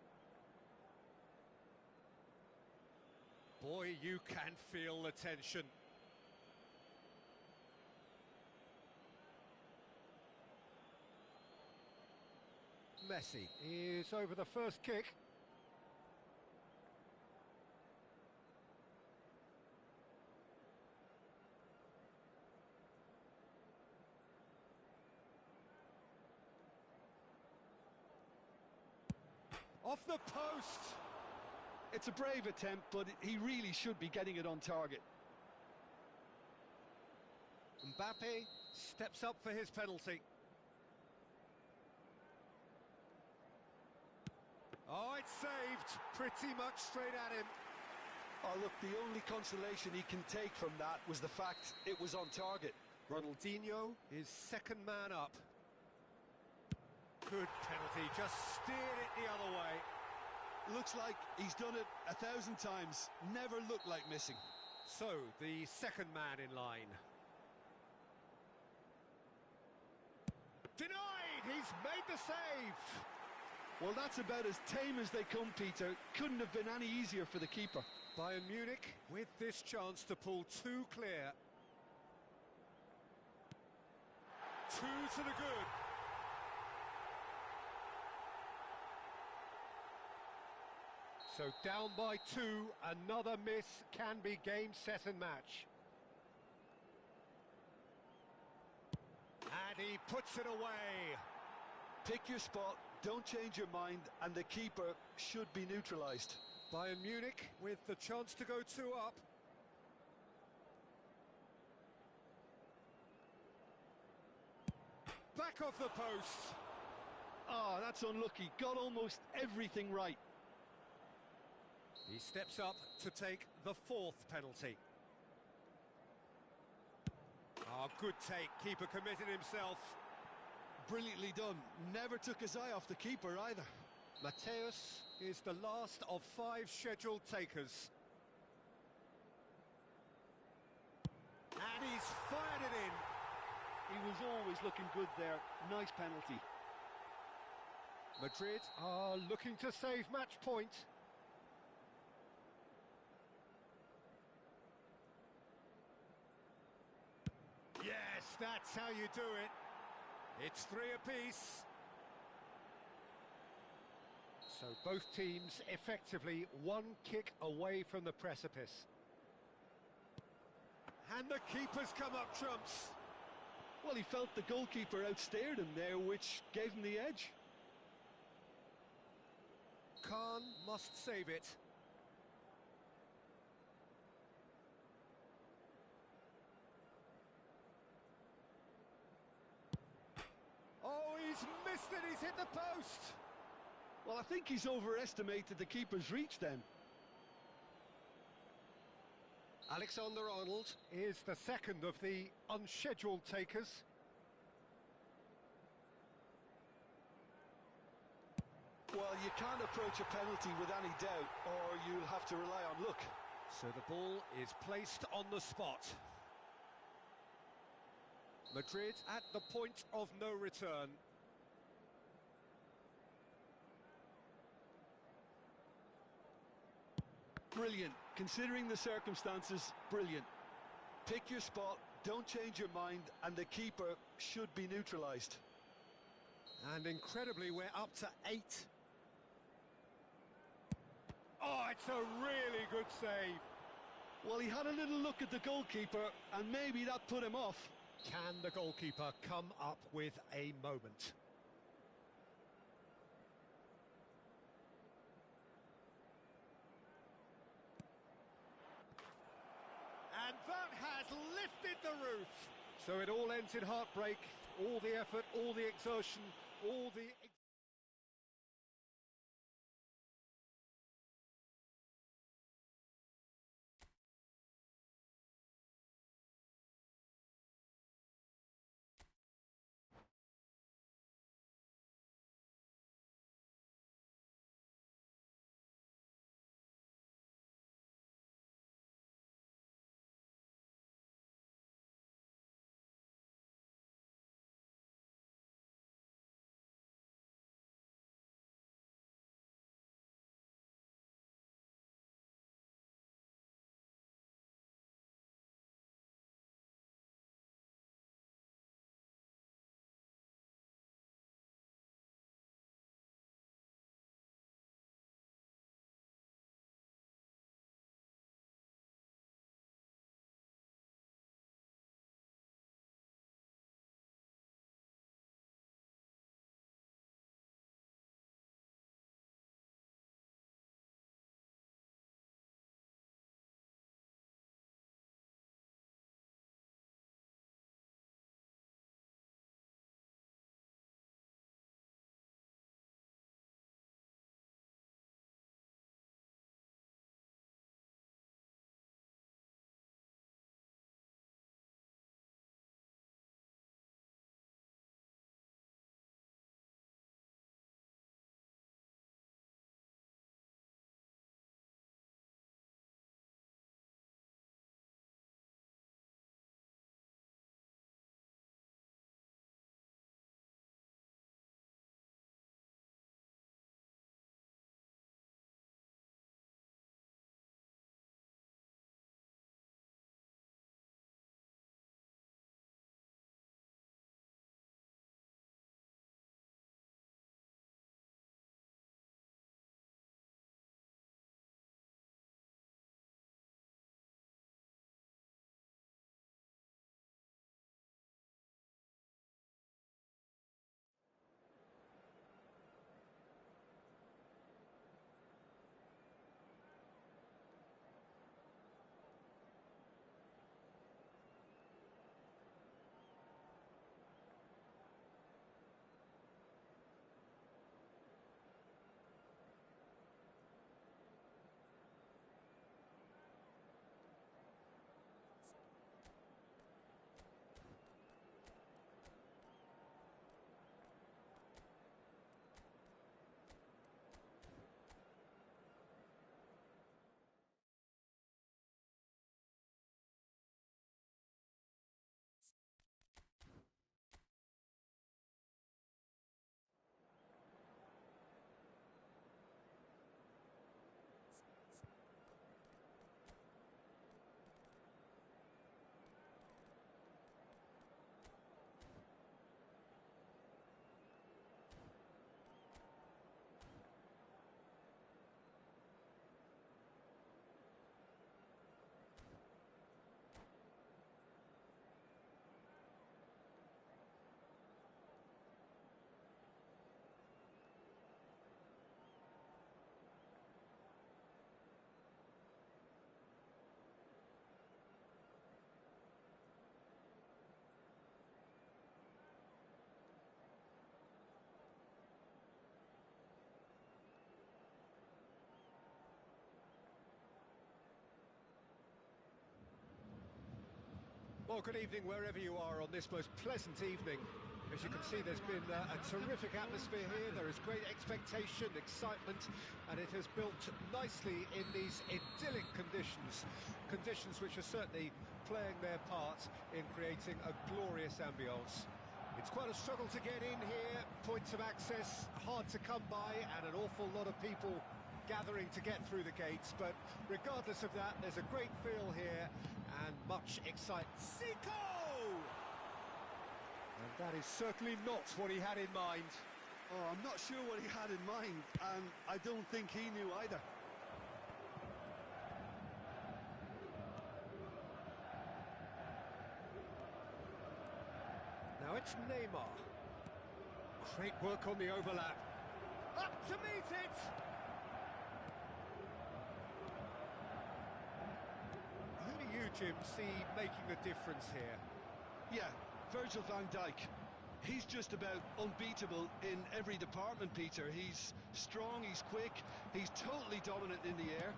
Boy, you can feel the tension. Messi is over the first kick. Off the post! It's a brave attempt, but he really should be getting it on target. Mbappe steps up for his penalty. Oh, it's saved, pretty much straight at him. Oh, look, the only consolation he can take from that was the fact it was on target. Ronaldinho is second man up. Good penalty, just steered it the other way. Looks like he's done it 1,000 times, never looked like missing. So, the second man in line. Denied! He's made the save! Well, that's about as tame as they come, Peter. Couldn't have been any easier for the keeper. Bayern Munich with this chance to pull two clear. Two to the good. So down by two, another miss can be game, set and match. And he puts it away. Pick your spot, don't change your mind, and the keeper should be neutralised. Bayern Munich with the chance to go two up. Back off the post. Oh, that's unlucky. Got almost everything right. He steps up to take the fourth penalty. Oh, good take. Keeper committed himself. Brilliantly done. Never took his eye off the keeper either. Matthäus is the last of 5 scheduled takers. And he's fired it in. He was always looking good there. Nice penalty. Madrid are looking to save match point. Yes, that's how you do it. It's 3 apiece. So both teams effectively 1 kick away from the precipice. And the keeper's come up trumps. Well, he felt the goalkeeper outstared him there, which gave him the edge. Khan must save it. Oh, he's missed it, he's hit the post. Well, I think he's overestimated the keeper's reach then. Alexander-Arnold is the second of the unscheduled takers. Well, you can't approach a penalty with any doubt, or you'll have to rely on luck. So the ball is placed on the spot. Madrid at the point of no return. Brilliant. Considering the circumstances, brilliant. Pick your spot, don't change your mind, and the keeper should be neutralised. And incredibly, we're up to 8. Oh, it's a really good save. Well, he had a little look at the goalkeeper, and maybe that put him off. Can the goalkeeper come up with a moment? And that has lifted the roof. So it all ends in heartbreak. All the effort, all the exertion, all the... Well, good evening wherever you are on this most pleasant evening. As you can see, there's been a terrific atmosphere here. There is great expectation, excitement, and it has built nicely in these idyllic conditions. Conditions which are certainly playing their part in creating a glorious ambience. It's quite a struggle to get in here, points of access hard to come by, and an awful lot of people gathering to get through the gates, but regardless of that, there's a great feel here and much excitement. Zico! And that is certainly not what he had in mind. Oh, I'm not sure what he had in mind, and I don't think he knew either. Now it's Neymar. Great work on the overlap. Up to meet it! Who do you, Jim, see making the difference here? Yeah, Virgil van Dijk. He's just about unbeatable in every department, Peter. He's strong, he's quick, he's totally dominant in the air,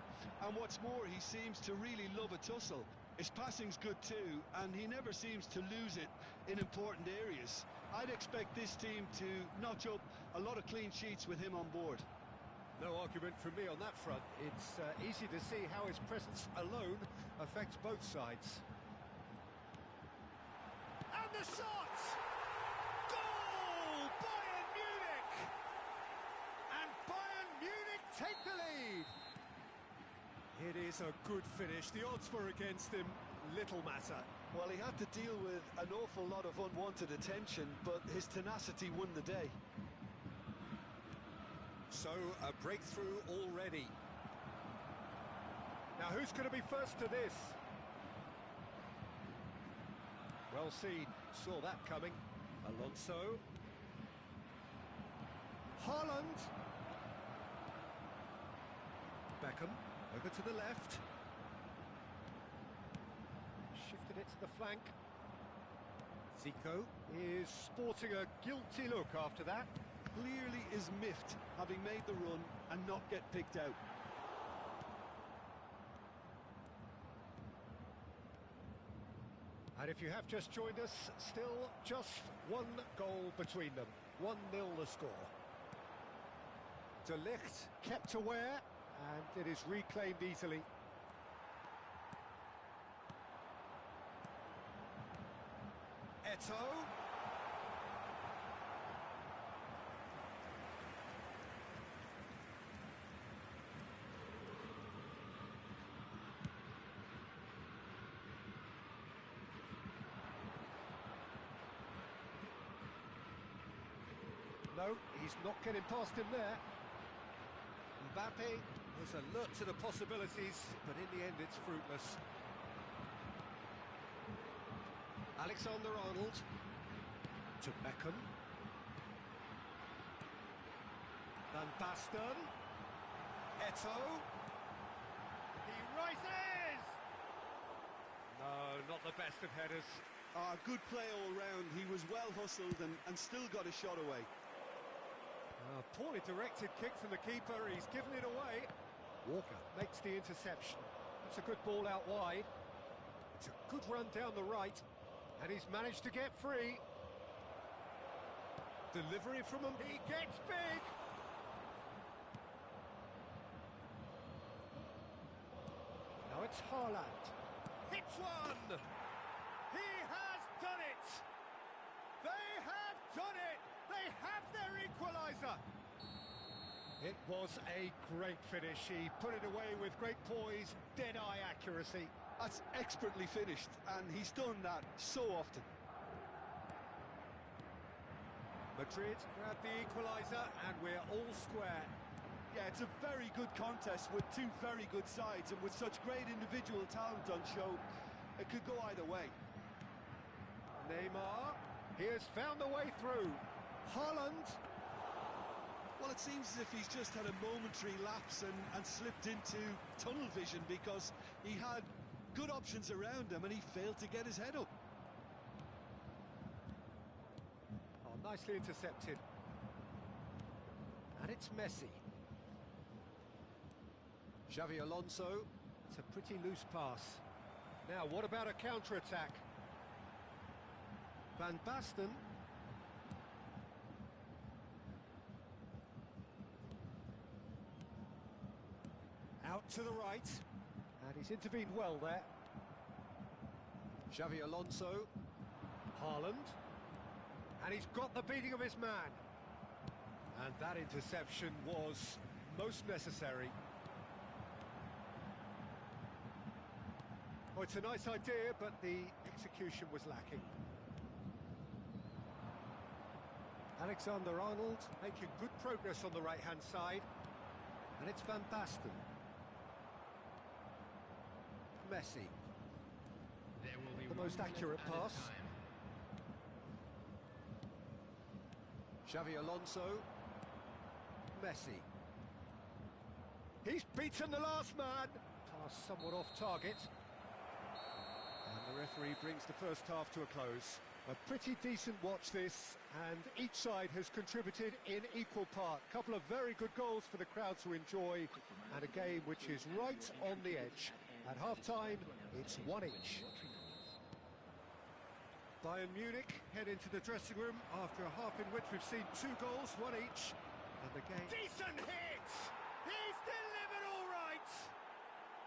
and what's more, he seems to really love a tussle. His passing's good too, and he never seems to lose it in important areas. I'd expect this team to notch up a lot of clean sheets with him on board. No argument from me on that front. It's easy to see how his presence alone affects both sides. And the shot! Goal! Bayern Munich! And Bayern Munich take the lead! It is a good finish. The odds were against him. Little matter. Well, he had to deal with an awful lot of unwanted attention, but his tenacity won the day. So, a breakthrough already. Now, who's going to be first to this? Well seen. Saw that coming. Alonso. Haaland. Beckham. Over to the left. Shifted it to the flank. Zico is sporting a guilty look after that. Clearly is miffed, having made the run and not get picked out. And if you have just joined us, still just one goal between them. 1-0 the score. De Ligt kept aware, and it is reclaimed easily. Eto'o. No, he's not getting past him there. Mbappe was alert to the possibilities, but in the end it's fruitless. Alexander-Arnold to Beckham. Van Basten. Eto'o. He rises! No, not the best of headers. Good play all round. He was well hustled and still got a shot away. Poorly directed kick from the keeper, he's given it away. Walker makes the interception. It's a good ball out wide. It's a good run down the right, and he's managed to get free. Delivery from him, he gets big! Now it's Haaland. Hits one! He has done it! They have done it! They have their equaliser! It was a great finish. He put it away with great poise, dead-eye accuracy. That's expertly finished, and he's done that so often. Madrid grab the equaliser, and we're all square. Yeah, it's a very good contest with two very good sides, and with such great individual talent on show, it could go either way. Neymar, he has found the way through. Haaland. Well, it seems as if he's just had a momentary lapse and slipped into tunnel vision, because he had good options around him and he failed to get his head up. Oh, nicely intercepted. And it's Messi. Xavi Alonso. It's a pretty loose pass. Now, what about a counter-attack? Van Basten. Out to the right. And he's intervened well there. Xavi Alonso. Haaland. And he's got the beating of his man. And that interception was most necessary. Oh, it's a nice idea, but the execution was lacking. Alexander-Arnold making good progress on the right-hand side. And it's Van Basten. Messi. There will be The most accurate pass. Xavi Alonso. Messi. He's beaten the last man. Pass somewhat off target. And the referee brings the first half to a close. A pretty decent watch this, and each side has contributed in equal part. Couple of very good goals for the crowd to enjoy, and a game which is right on the edge. At half-time, it's one each. Bayern Munich head into the dressing room after a half in which we've seen 2 goals, one each. And the game... Decent hit! He's delivered all right!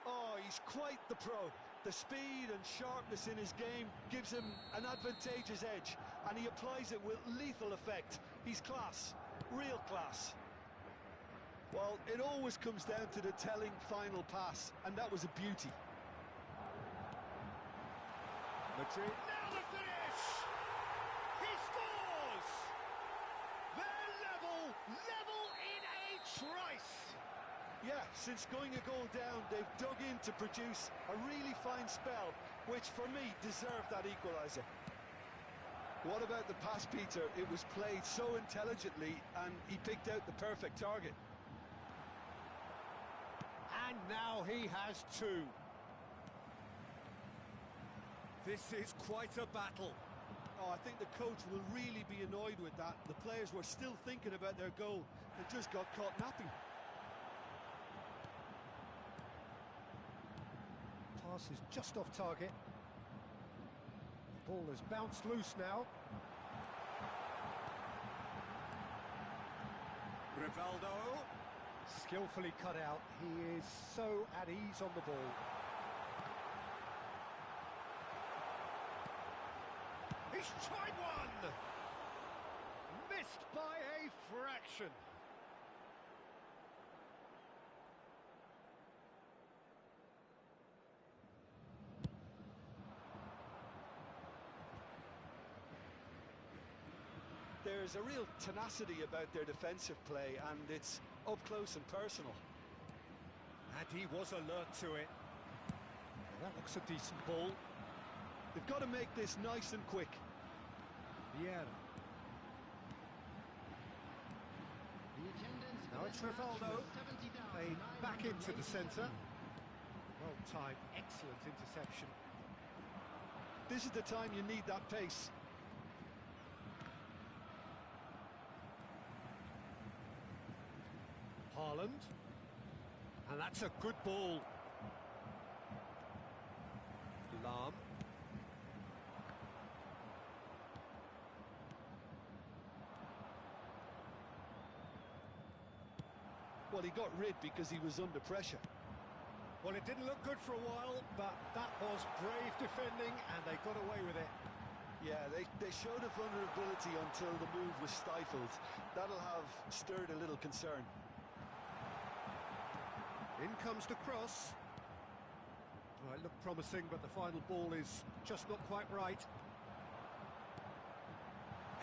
Oh, he's quite the pro. The speed and sharpness in his game gives him an advantageous edge, and he applies it with lethal effect. He's class, real class. Well, it always comes down to the telling final pass, and that was a beauty. Madrid. Now the finish! He scores! They're level in a trice! Yeah, since going a goal down, they've dug in to produce a really fine spell, which for me deserved that equaliser. What about the pass, Peter? It was played so intelligently, and he picked out the perfect target. And now he has 2. This is quite a battle. Oh, I think the coach will really be annoyed with that. The players were still thinking about their goal and just got caught napping. Pass is just off target. Ball has bounced loose now. Rivaldo. Skillfully cut out. He is so at ease on the ball. He's tried one! Missed by a fraction. There's a real tenacity about their defensive play, and it's up close and personal. And he was alert to it. Well, that looks a decent ball. They've got to make this nice and quick. Yeah. Now it's Rivaldo. Played back into the centre. Well-timed, excellent interception. This is the time you need that pace. Haaland. And that's a good ball. Lahm. Well, he got rid because he was under pressure. Well, it didn't look good for a while, but that was brave defending, and they got away with it. Yeah, they showed a vulnerability until the move was stifled. That'll have stirred a little concern. In comes the cross. Well, it looked promising, but the final ball is just not quite right.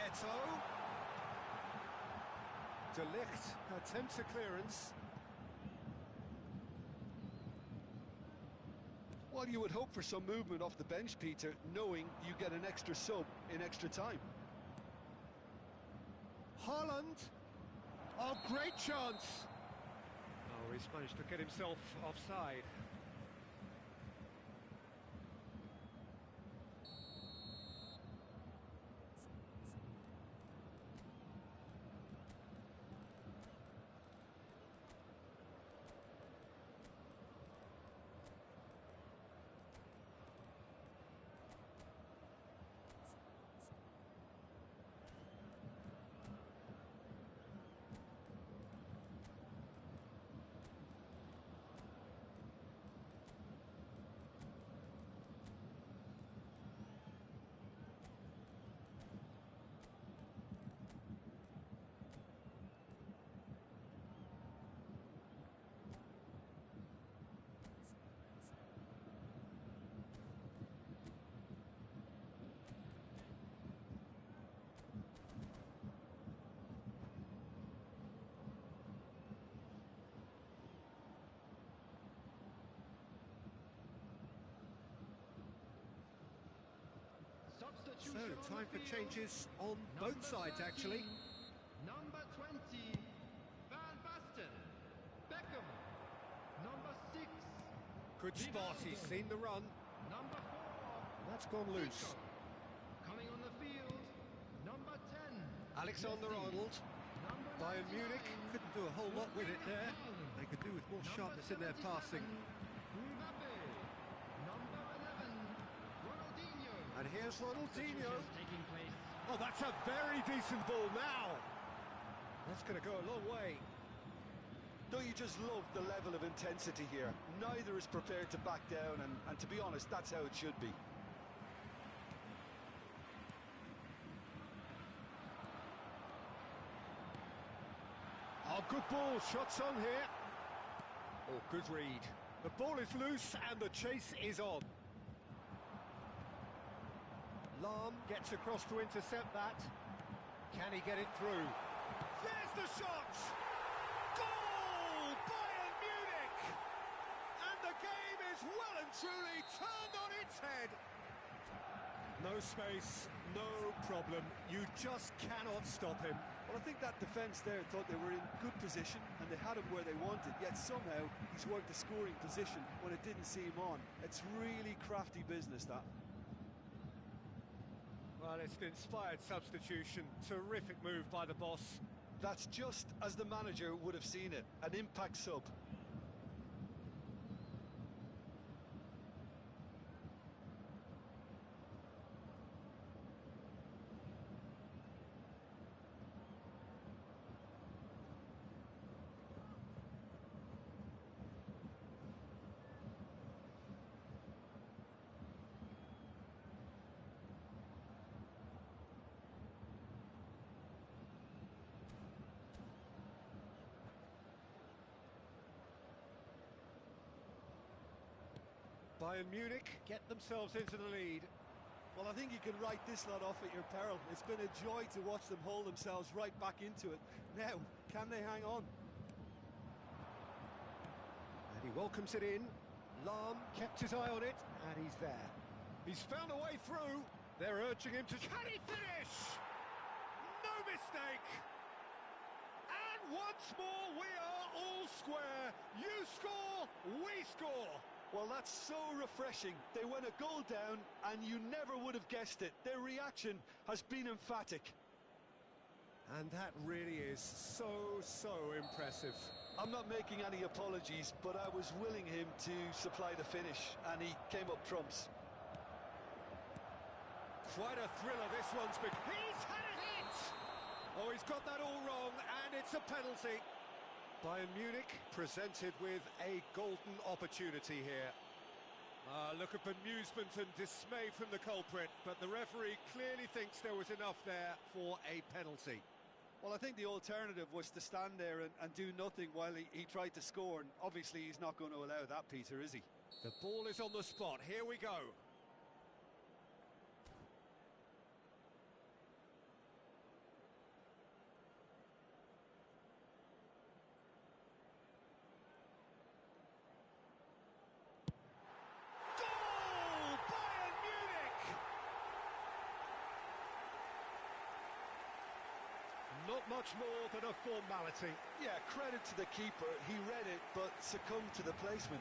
Eto'o. De Ligt attempts a clearance. Well, you would hope for some movement off the bench, Peter, knowing you get an extra sub in extra time. Haaland. Oh, great chance. Oh, he's managed to get himself offside. So, time for changes on both sides, actually. Number 20, Van Basten. Beckham. Number 6. Good spot, he's seen the run. Number 4. That's gone loose. Zico. Coming on the field, number 10. Alexander-Arnold. Number Bayern 99, Munich couldn't do a whole lot with it there. They could do with more sharpness in their passing. Mbappe. Number 11, Ronaldinho. And here's Ronaldinho. Substitutions taking place. Oh, that's a very decent ball now. That's going to go a long way. Don't you just love the level of intensity here? Neither is prepared to back down, and to be honest, that's how it should be. Oh, good ball, shots on here. Oh, good read. The ball is loose and the chase is on. Lahm gets across to intercept that. Can he get it through? There's the shot! Goal! Bayern Munich! And the game is well and truly turned on its head. No space, no problem. You just cannot stop him. Well, I think that defence there thought they were in good position and they had him where they wanted, yet somehow he's worked a scoring position when it didn't see him on. It's really crafty business, that. Well, it's an inspired substitution. Terrific move by the boss. That's just as the manager would have seen it, an impact sub. Bayern Munich get themselves into the lead. Well, I think you can write this lot off at your peril. It's been a joy to watch them hold themselves right back into it. Now, can they hang on? And he welcomes it in. Lahm kept his eye on it, and he's there. He's found a way through. They're urging him to... Can he finish? No mistake! And once more, we are all square. You score, we score. Well, that's so refreshing. They went a goal down, and you never would have guessed it. Their reaction has been emphatic. And that really is so impressive. I'm not making any apologies, but I was willing him to supply the finish, and he came up trumps. Quite a thriller this one's been. He's had a hit! Oh, he's got that all wrong, and it's a penalty. Bayern Munich presented with a golden opportunity here. Look of bemusement and dismay from the culprit, but the referee clearly thinks there was enough there for a penalty. Well, I think the alternative was to stand there and do nothing while he tried to score, and obviously he's not going to allow that, Peter, is he? The ball is on the spot. Here we go. Not much more than a formality. Yeah, credit to the keeper. He read it, but succumbed to the placement.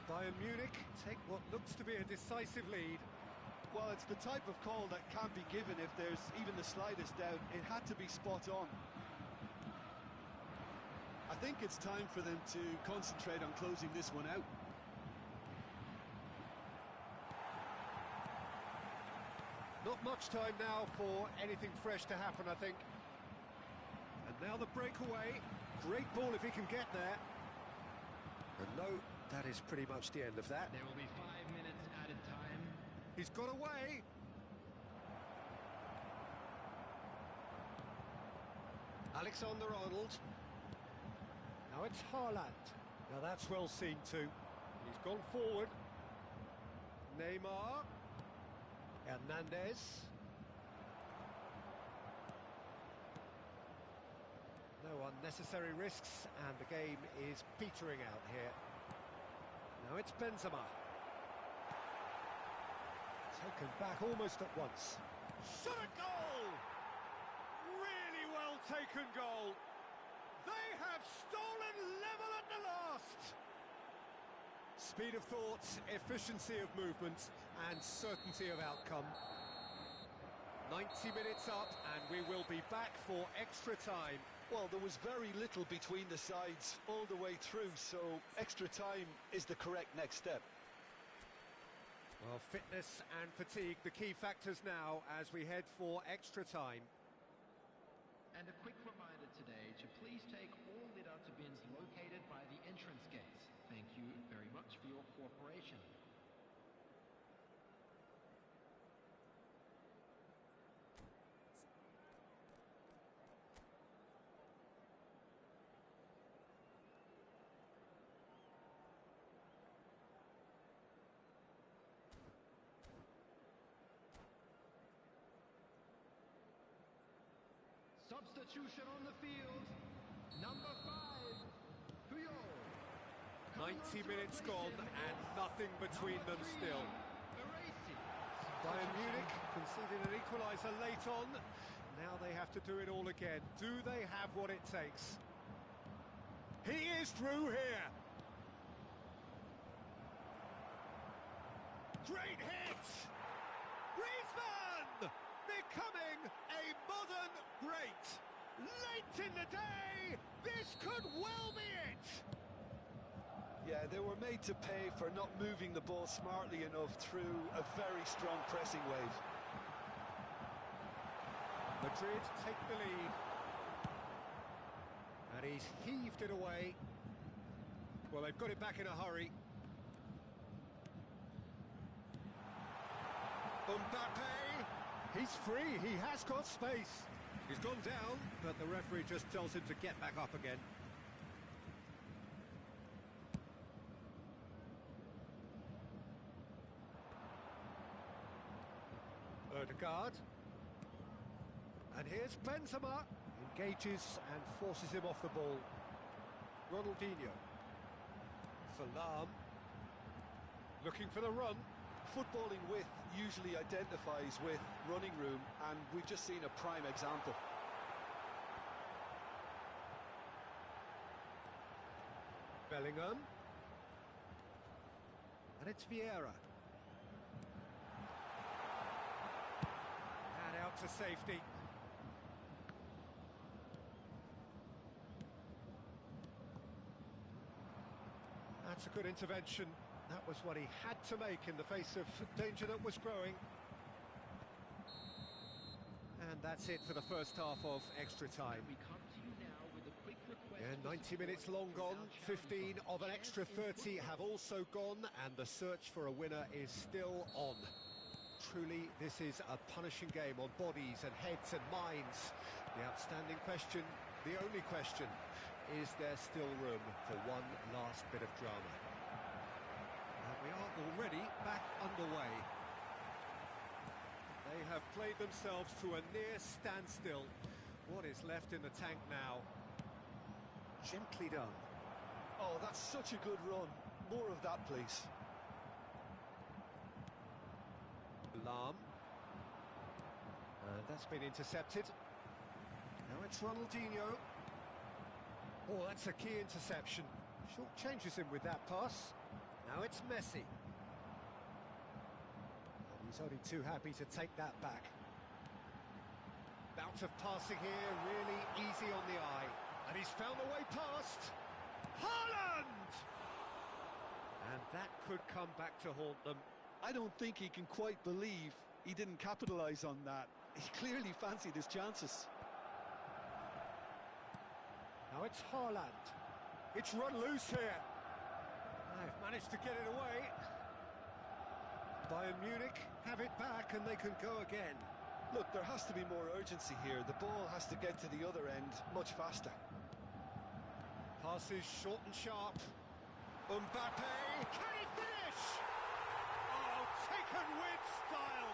Bayern Munich take what looks to be a decisive lead. Well, it's the type of call that can't be given if there's even the slightest doubt. It had to be spot on. I think it's time for them to concentrate on closing this one out. Not much time now for anything fresh to happen, I think. And now the breakaway. Great ball if he can get there. And no, that is pretty much the end of that. There will be 5 minutes added time. He's got away. Alexander-Arnold. Now it's Haaland. Now that's well seen too. He's gone forward. Neymar. Hernandez. No unnecessary risks, and the game is petering out here. Now it's Benzema. Taken back almost at once. Shot a goal! Really well taken goal. They have stolen level at the last. Speed of thought, efficiency of movement, and certainty of outcome. 90 minutes up, and we will be back for extra time. Well, there was very little between the sides all the way through, so extra time is the correct next step. Well, fitness and fatigue, the key factors now as we head for extra time. And a quick reminder today to please take all lit-out bins located by the entrance gates. Thank you very much for your cooperation. Substitution on the field, number 5, Puyol. 90 minutes gone and nothing between them still. Bayern Munich conceded an equaliser late on. Now they have to do it all again. Do they have what it takes? He is through here. Great hit! Griezmann! Becoming a modern great. Late in the day, this could well be it. Yeah, they were made to pay for not moving the ball smartly enough through a very strong pressing wave. Madrid take the lead. And he's heaved it away. Well, they've got it back in a hurry. Mbappe, he's free, he has got space. He's gone down, but the referee just tells him to get back up again. Odegaard. And here's Benzema. Engages and forces him off the ball. Ronaldinho. Salam. Looking for the run. Footballing width usually identifies with running room, and we've just seen a prime example. Bellingham. And it's Vieira. And out to safety. That's a good intervention. That was what he had to make in the face of danger that was growing. And that's it for the first half of extra time. We come to you now with a quick request. Yeah, 90 minutes long gone, 15 of an extra 30 have also gone, and the search for a winner is still on. Truly, this is a punishing game on bodies and heads and minds. The outstanding question, the only question, is there still room for one last bit of drama? And we are already back underway. They have played themselves to a near standstill. What is left in the tank now? Gently done. Oh, that's such a good run. More of that, please. Lam. And that's been intercepted. Now it's Ronaldinho. Oh, that's a key interception. Short changes him with that pass. Now it's Messi. And he's only too happy to take that back. Bout of passing here, really easy on the eye. And he's found the way past. Haaland! And that could come back to haunt them. I don't think he can quite believe he didn't capitalise on that. He clearly fancied his chances. Now it's Haaland. It's run loose here. They've managed to get it away. Bayern Munich have it back and they can go again. Look, there has to be more urgency here. The ball has to get to the other end much faster. Passes short and sharp. Mbappe, can he finish? Oh, taken with style.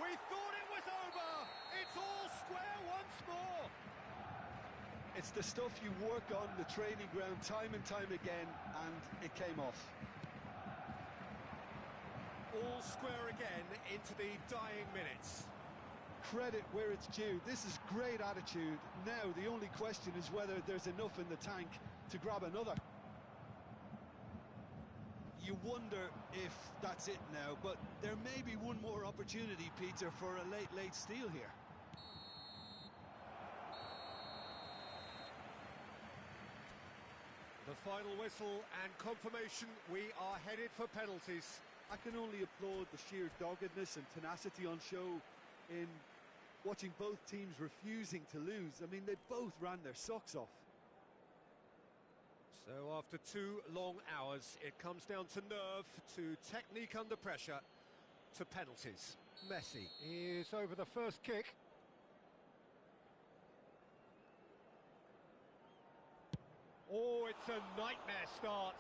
We thought it was over. It's all square once more. It's the stuff you work on the training ground time and time again, and it came off. all square again into the dying minutes. Credit where it's due. This is great attitude. Now the only question is whether there's enough in the tank to grab another. You wonder if that's it now, but there may be one more opportunity, Peter, for a late steal here. The final whistle and confirmation we are headed for penalties. I can only applaud the sheer doggedness and tenacity on show in watching both teams refusing to lose. I mean, they both ran their socks off. So after 2 long hours, it comes down to nerve, to technique under pressure, to penalties. Messi is over the first kick. Oh, it's a nightmare start.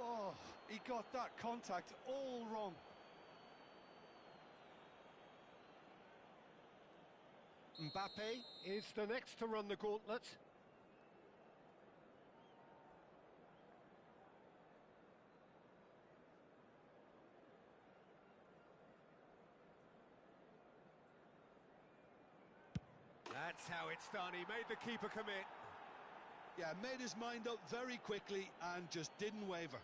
Oh, he got that contact all wrong. Mbappe is the next to run the gauntlet. That's how it's done. He made the keeper commit. Yeah, made his mind up very quickly and just didn't waver.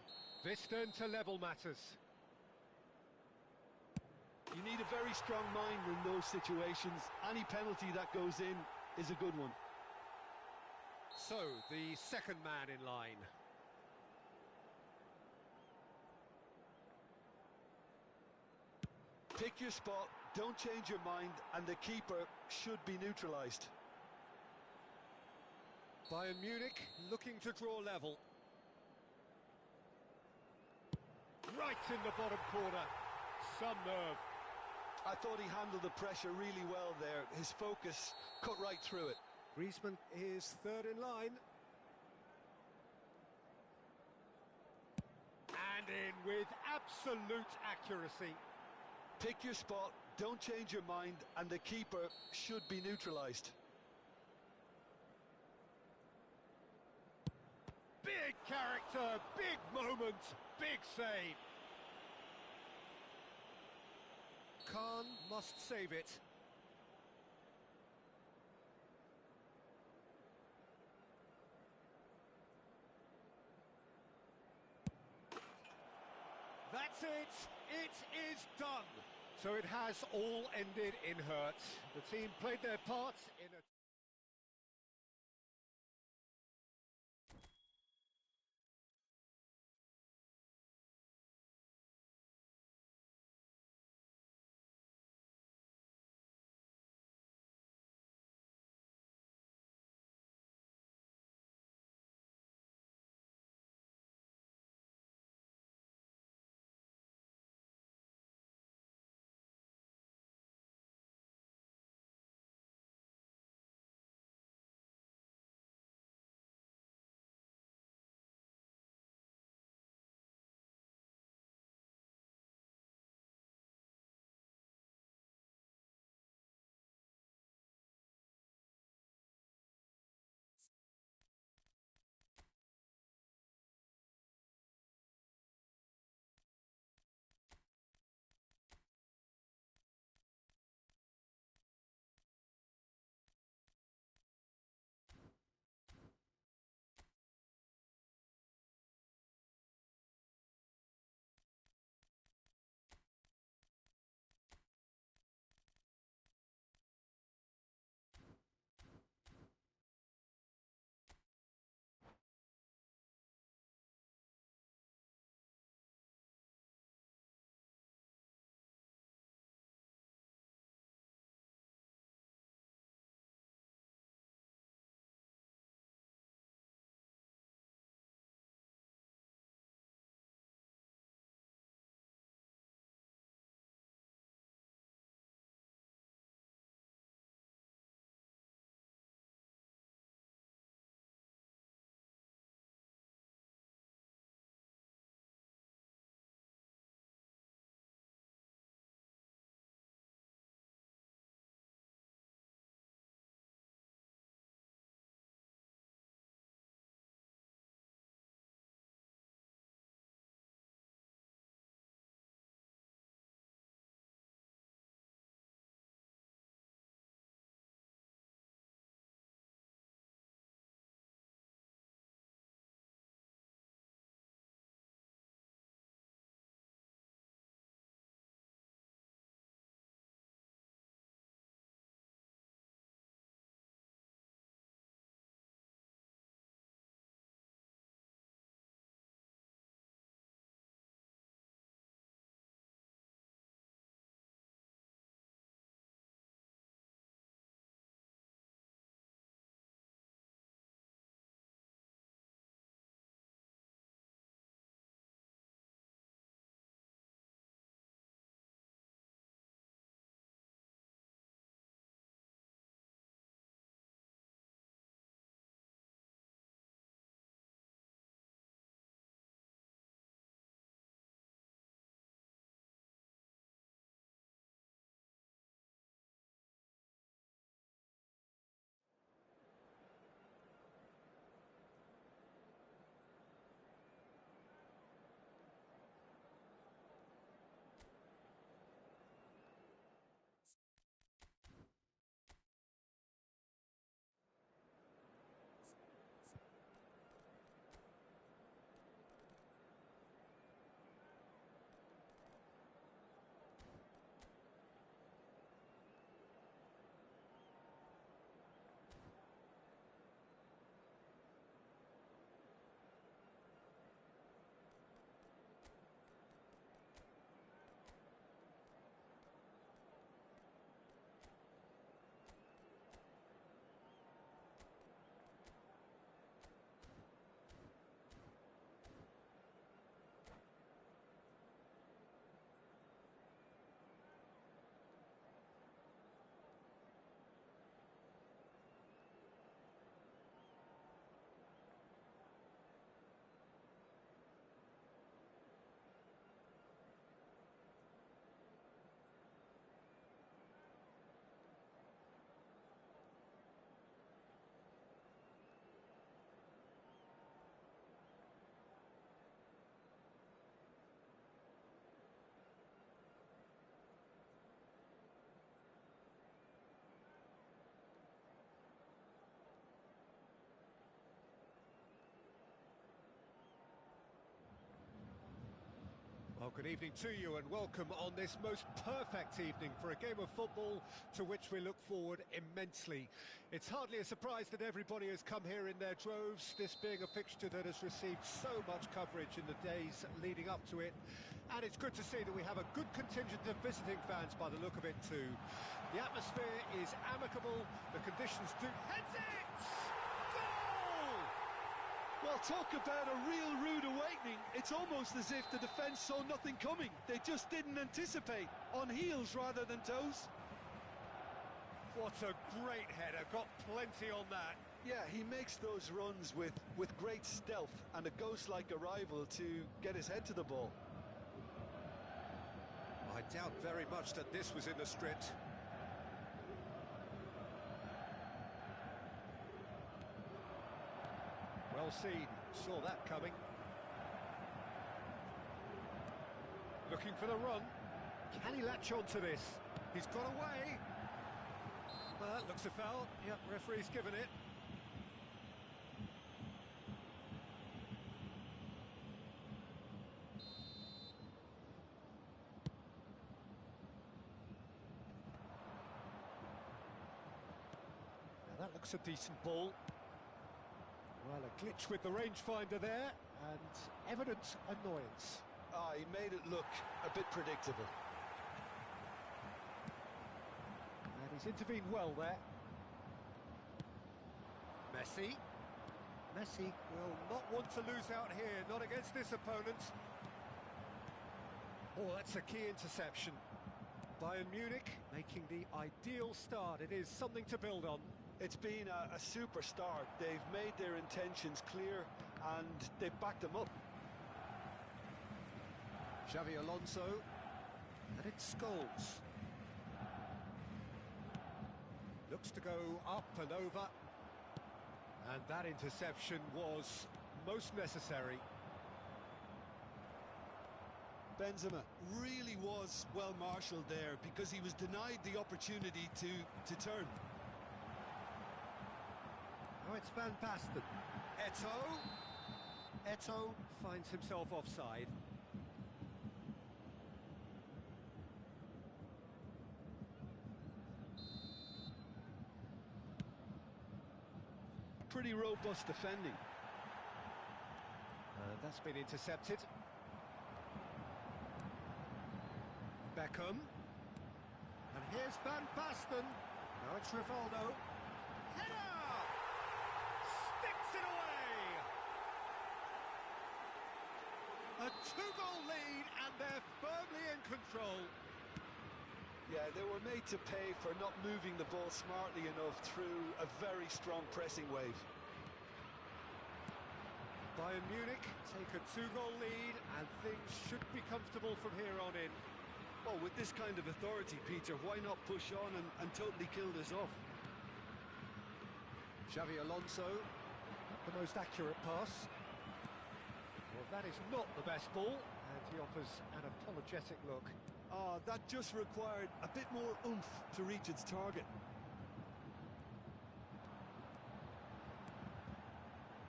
This then to level matters. You need a very strong mind in those situations. Any penalty that goes in is a good one. So, the second man in line. Pick your spot, don't change your mind, and the keeper should be neutralised. Bayern Munich looking to draw level. Right in the bottom corner. Some nerve. I thought he handled the pressure really well there. His focus cut right through it. Griezmann is third in line. And in with absolute accuracy. Pick your spot, don't change your mind, and the keeper should be neutralised. Big character, big moment, big save. Khan must save it. That's it. It is done. So it has all ended in hurt. The team played their part in a... Well, good evening to you and welcome on this most perfect evening for a game of football to which we look forward immensely. It's hardly a surprise that everybody has come here in their droves, this being a fixture that has received so much coverage in the days leading up to it. And it's good to see that we have a good contingent of visiting fans by the look of it too. The atmosphere is amicable, the conditions do... Heads it! Goal! Well, talk about a real rude awakening. It's almost as if the defence saw nothing coming. They just didn't anticipate. On heels rather than toes. What a great header, got plenty on that. Yeah, he makes those runs with great stealth and a ghost-like arrival to get his head to the ball. I doubt very much that this was in the script. Well seen, saw that coming. Looking for the run. Can he latch on to this? He's got away. Well, that looks a foul. Yep, referee's given it. Now that looks a decent ball. Well, a glitch with the rangefinder there, and evident annoyance. He made it look a bit predictable. And he's intervened well there. Messi. Messi will not want to lose out here, not against this opponent. Oh, that's a key interception. Bayern Munich making the ideal start. It is something to build on. It's been a super start. They've made their intentions clear and they've backed them up. Xavi Alonso, and it's Scholes. Looks to go up and over, and that interception was most necessary. Benzema really was well marshalled there because he was denied the opportunity to turn. Oh, it's Van Basten. Eto'o finds himself offside. Pretty robust defending. That's been intercepted. Beckham. And here's Van Basten. Now it's Rivaldo. Header! Sticks it away! A two-goal lead, and they're firmly in control. Yeah, they were made to pay for not moving the ball smartly enough through a very strong pressing wave. Bayern Munich take a two-goal lead, and things should be comfortable from here on in. Well, with this kind of authority, Peter, why not push on and totally kill this off? Xavi Alonso, the most accurate pass. Well, that is not the best ball, and he offers an apologetic look. That just required a bit more oomph to reach its target.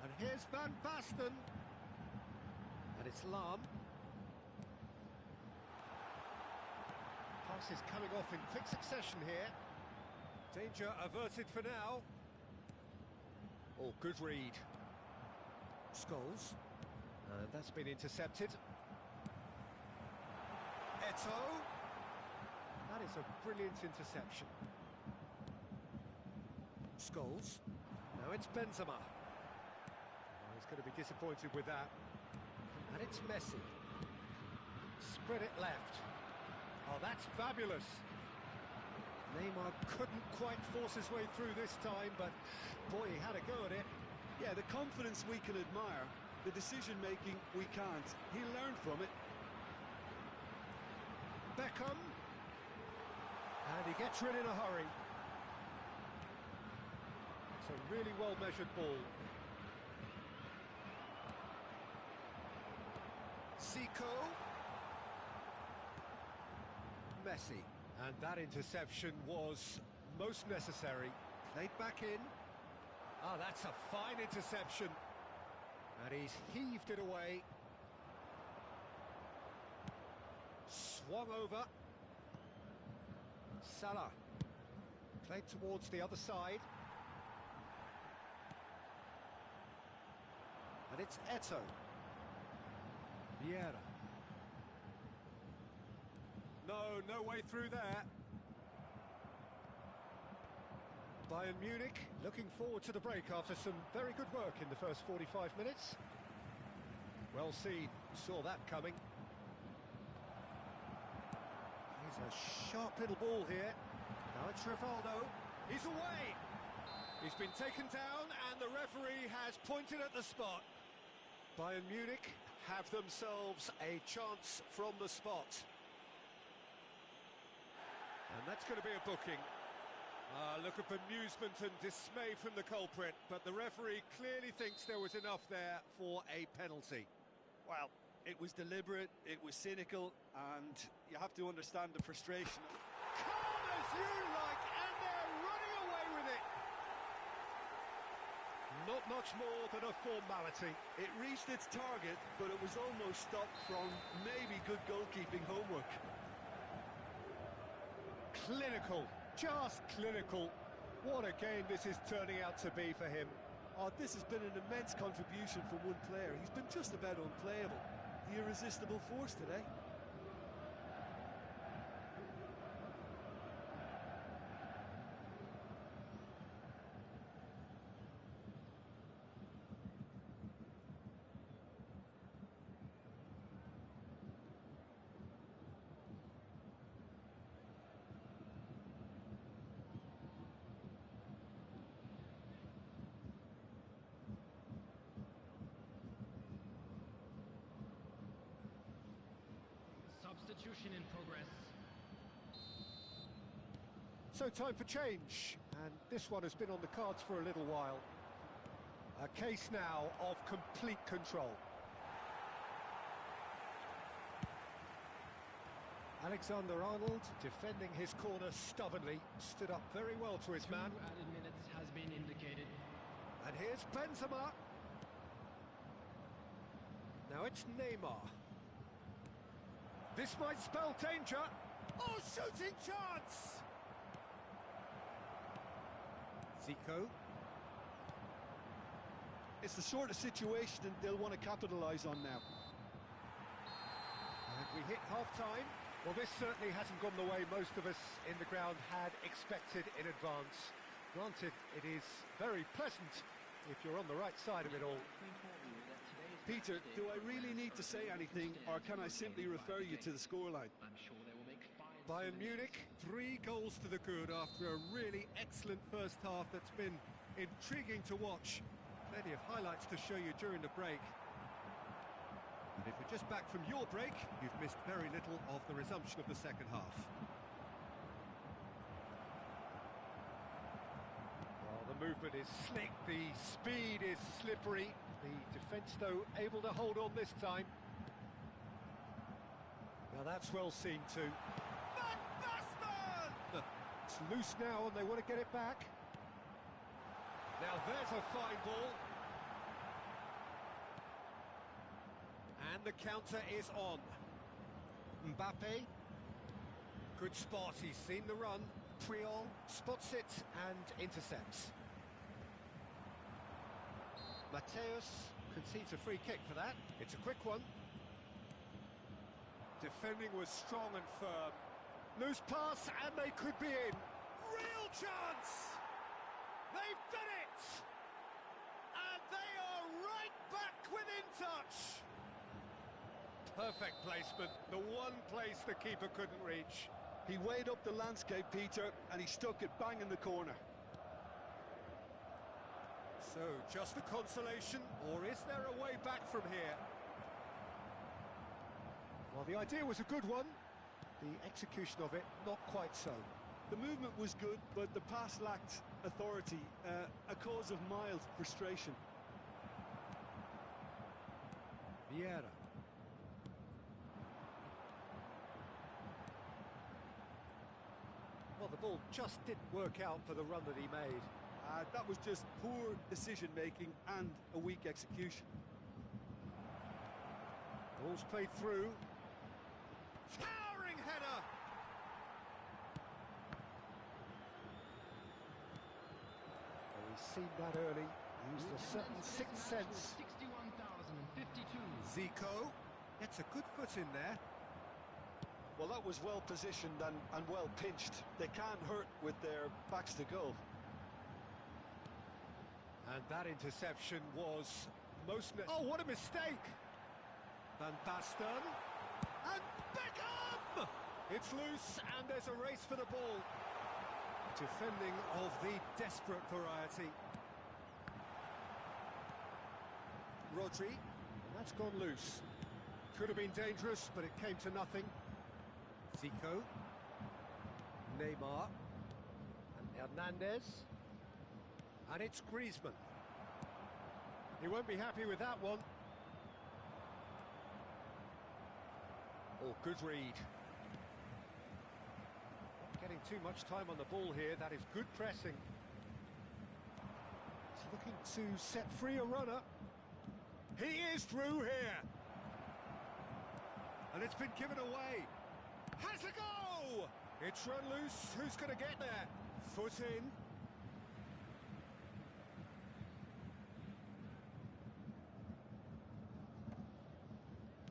And here's Van Basten. And it's Lahm. Pass is coming off in quick succession here. Danger averted for now. Oh, good read. Scholes. That's been intercepted. Eto'o. That is a brilliant interception. Scholes. Now it's Benzema. Oh, he's going to be disappointed with that. And it's Messi. Spread it left. Oh, that's fabulous. Neymar couldn't quite force his way through this time, but boy, he had a go at it. Yeah, the confidence we can admire, the decision-making we can't. He learned from it. Beckham. And he gets rid in a hurry. It's a really well-measured ball. Zico. Messi. And that interception was most necessary. Played back in. Ah, that's a fine interception. And he's heaved it away. Swung over. Salah. Played towards the other side. And it's Eto'o. Vieira. No way through there. Bayern Munich looking forward to the break after some very good work in the first 45 minutes. Well seen, saw that coming. Here's a sharp little ball here. Now it's Rivaldo. He's away. He's been taken down and the referee has pointed at the spot. Bayern Munich have themselves a chance from the spot. And that's going to be a booking. Look of bemusement and dismay from the culprit, but the referee clearly thinks there was enough there for a penalty. Well, it was deliberate, it was cynical, and you have to understand the frustration. Calm as you like, and they're running away with it. Not much more than a formality. It reached its target, but it was almost stopped from maybe good goalkeeping homework. Clinical, just clinical. What a game this is turning out to be for him. Oh, this has been an immense contribution from one player. He's been just about unplayable. The irresistible force today. Substitution in progress. So time for change, and this one has been on the cards for a little while. A case now of complete control. Alexander-Arnold defending his corner stubbornly, stood up very well to his man. 2 added minutes has been indicated. And here's Benzema. Now it's Neymar. This might spell danger. Oh, shooting chance! Zico. It's the sort of situation they'll want to capitalise on now. And we hit half-time. Well, this certainly hasn't gone the way most of us in the ground had expected in advance. Granted, it is very pleasant if you're on the right side of it all. Peter, do I really need to say anything, or can I simply refer you to the scoreline? I'm sure they will make fine. Bayern Munich, 3 goals to the good after a really excellent first half that's been intriguing to watch. Plenty of highlights to show you during the break. And if you're just back from your break, you've missed very little of the resumption of the second half. Well, the movement is slick, the speed is slippery. The defence, though, able to hold on this time. Now that's well seen too. Van Basten! It's loose now and they want to get it back. Now there's a fine ball. And the counter is on. Mbappe. Good spot, he's seen the run. Puyol spots it and intercepts. Mateus concedes a free kick for that. It's a quick one. Defending was strong and firm. Loose pass and they could be in. Real chance! They've done it! And they are right back within touch. Perfect placement, the one place the keeper couldn't reach. He weighed up the landscape, Peter, and he stuck it bang in the corner. So, just a consolation, or is there a way back from here? Well, the idea was a good one. The execution of it, not quite so. The movement was good, but the pass lacked authority, a cause of mild frustration. Vieira. Well, the ball just didn't work out for the run that he made. That was just poor decision-making and a weak execution. Ball's played through. Towering seen that early. Used a certain sixth sense. 61,052. Zico gets a good foot in there. Well, that was well positioned and well pinched. They can't hurt with their backs to goal. And that interception was most... Oh, what a mistake! Van Basten. And Beckham! It's loose, and there's a race for the ball. Defending of the desperate variety. Rodri, and that's gone loose. Could have been dangerous, but it came to nothing. Zico. Neymar. And Hernandez. And it's Griezmann. He won't be happy with that one. Oh, good read. Not getting too much time on the ball here. That is good pressing. He's looking to set free a runner. He is through here. And it's been given away. Has a go! It's run loose. Who's going to get there? Foot in.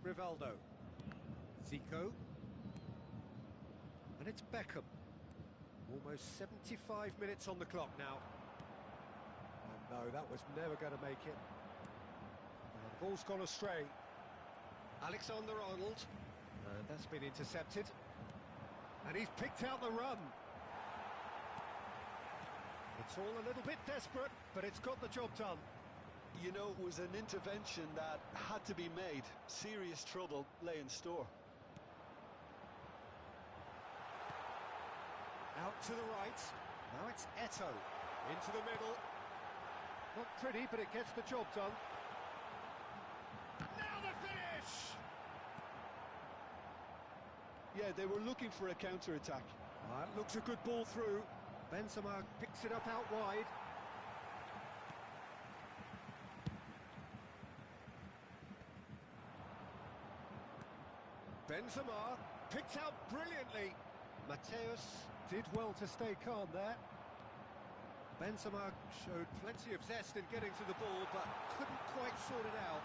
Rivaldo. Zico. And it's Beckham. Almost 75 minutes on the clock now. And no, that was never going to make it. And the ball's gone astray. Alexander-Arnold. And that's been intercepted. And he's picked out the run. It's all a little bit desperate, but it's got the job done. You know, it was an intervention that had to be made. Serious trouble lay in store. Out to the right. Now it's Eto'o. Into the middle. Not pretty, but it gets the job done. Now the finish! Yeah, they were looking for a counter-attack. It looks a good ball through. Benzema picks it up out wide. Benzema picked out brilliantly. Mateus did well to stay calm there. Benzema showed plenty of zest in getting to the ball, but couldn't quite sort it out.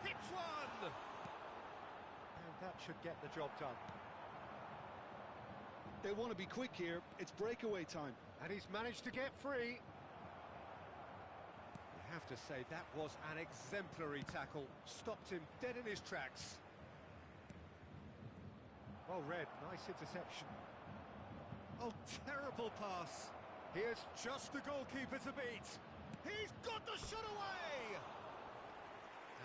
Hits one! And that should get the job done. They want to be quick here. It's breakaway time. And he's managed to get free. You have to say that was an exemplary tackle. Stopped him dead in his tracks. Well read, nice interception. Oh, terrible pass. Here's just the goalkeeper to beat. He's got the shot away!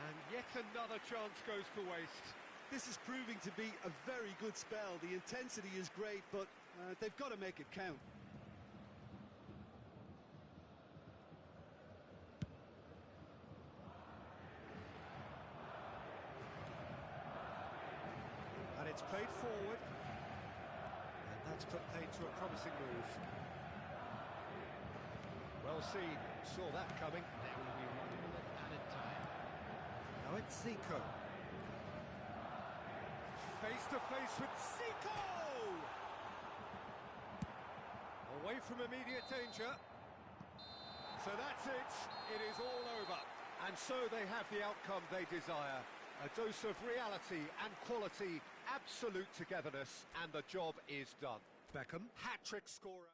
And yet another chance goes to waste. This is proving to be a very good spell. The intensity is great, but they've got to make it count. And it's played forward. And that's put paid to a promising move. Well seen. Saw that coming. There will be 1 minute added time. Now it's Zico. Face to face with Zico! Away from immediate danger. So that's it. It is all over. And so they have the outcome they desire. A dose of reality and quality, absolute togetherness, and the job is done. Beckham, hat-trick scorer.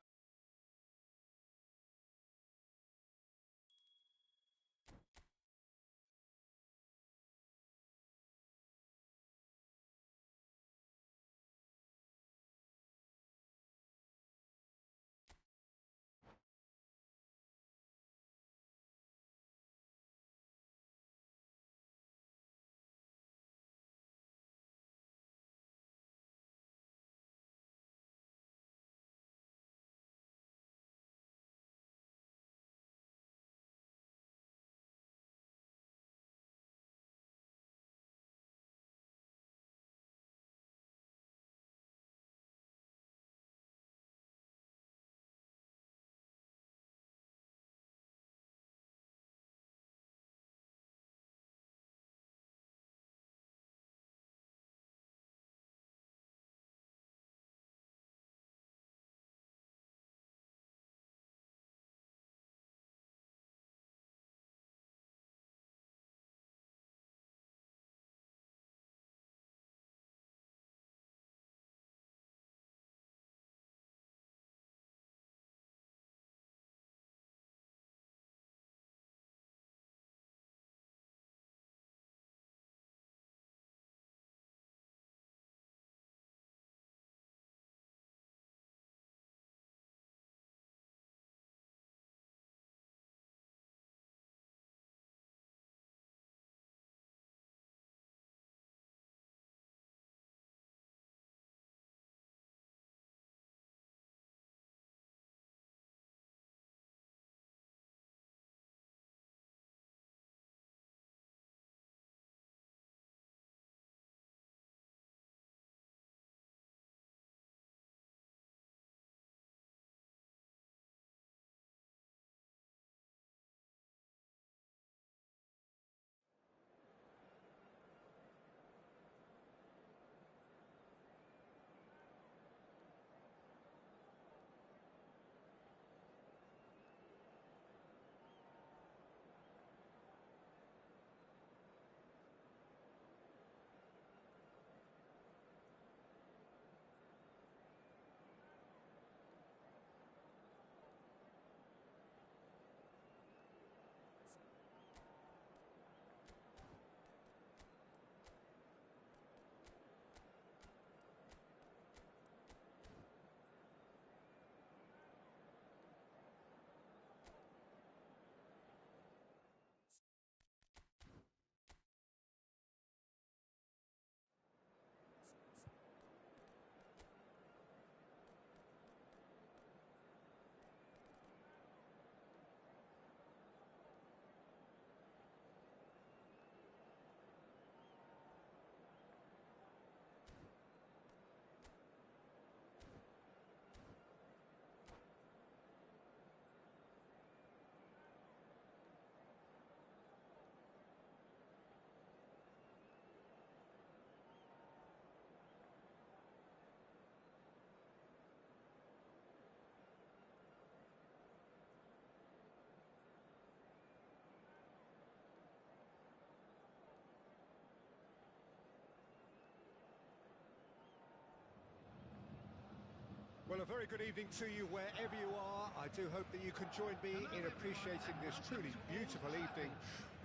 Well, a very good evening to you wherever you are. I do hope that you can join me in appreciating this truly beautiful evening.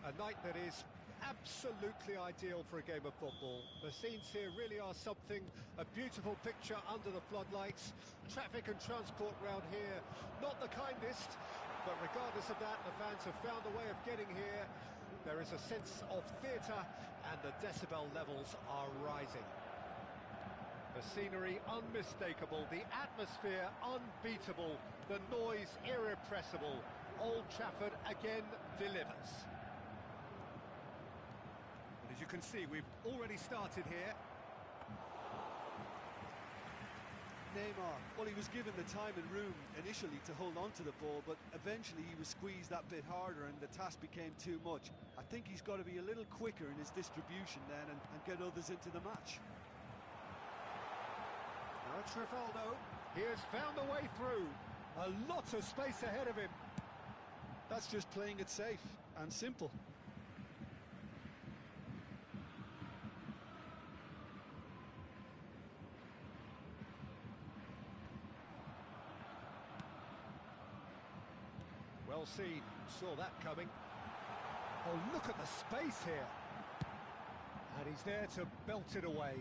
A night that is absolutely ideal for a game of football. The scenes here really are something, a beautiful picture under the floodlights. Traffic and transport round here, not the kindest, but regardless of that, the fans have found a way of getting here. There is a sense of theatre and the decibel levels are rising. The scenery unmistakable, the atmosphere unbeatable, the noise irrepressible. Old Trafford again delivers. And as you can see, we've already started here. Neymar, well, he was given the time and room initially to hold on to the ball, but eventually he was squeezed that bit harder and the task became too much. I think he's got to be a little quicker in his distribution then and get others into the match. Now it's Rivaldo. He has found a way through. A lot of space ahead of him. That's just playing it safe and simple. Well seen, saw that coming. Oh, look at the space here. And he's there to belt it away.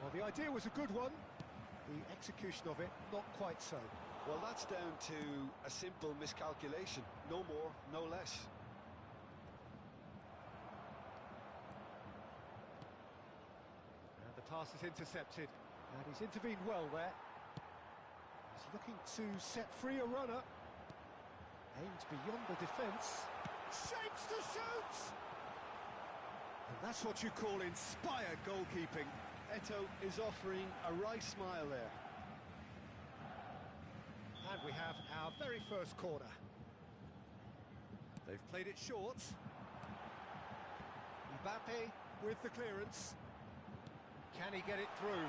Well, the idea was a good one. The execution of it, not quite so. Well, that's down to a simple miscalculation. No more, no less. And the pass is intercepted. And he's intervened well there. He's looking to set free a runner. Aims beyond the defence. Shapes to shoot! And that's what you call inspired goalkeeping. Eto'o is offering a wry smile there. And we have our very first corner. They've played it short. Mbappe with the clearance. Can he get it through?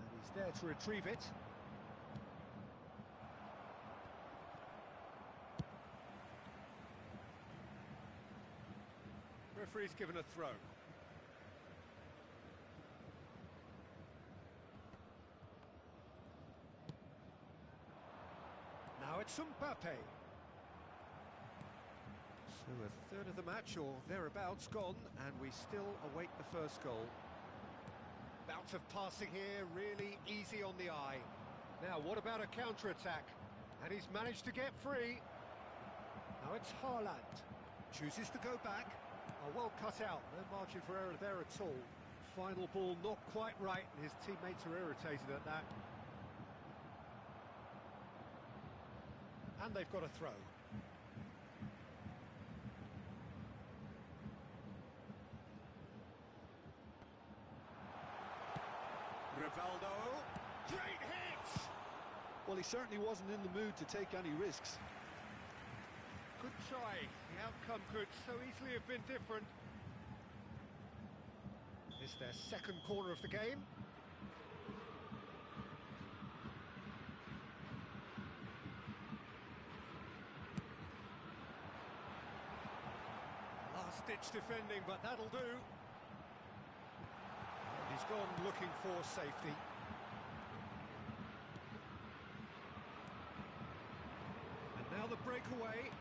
And he's there to retrieve it. Referee's given a throw. Now it's Mbappe. So a third of the match or thereabouts gone, and we still await the first goal. Bout of passing here, really easy on the eye. Now what about a counter-attack? And he's managed to get free. Now it's Haaland. Chooses to go back. Well cut out, no margin for error there at all. Final ball not quite right, and his teammates are irritated at that. And they've got a throw. Rivaldo, great hit! Well, he certainly wasn't in the mood to take any risks. Good try. The outcome could so easily have been different. It's their second corner of the game. Last-ditch defending, but that'll do. And he's gone looking for safety. And now the breakaway.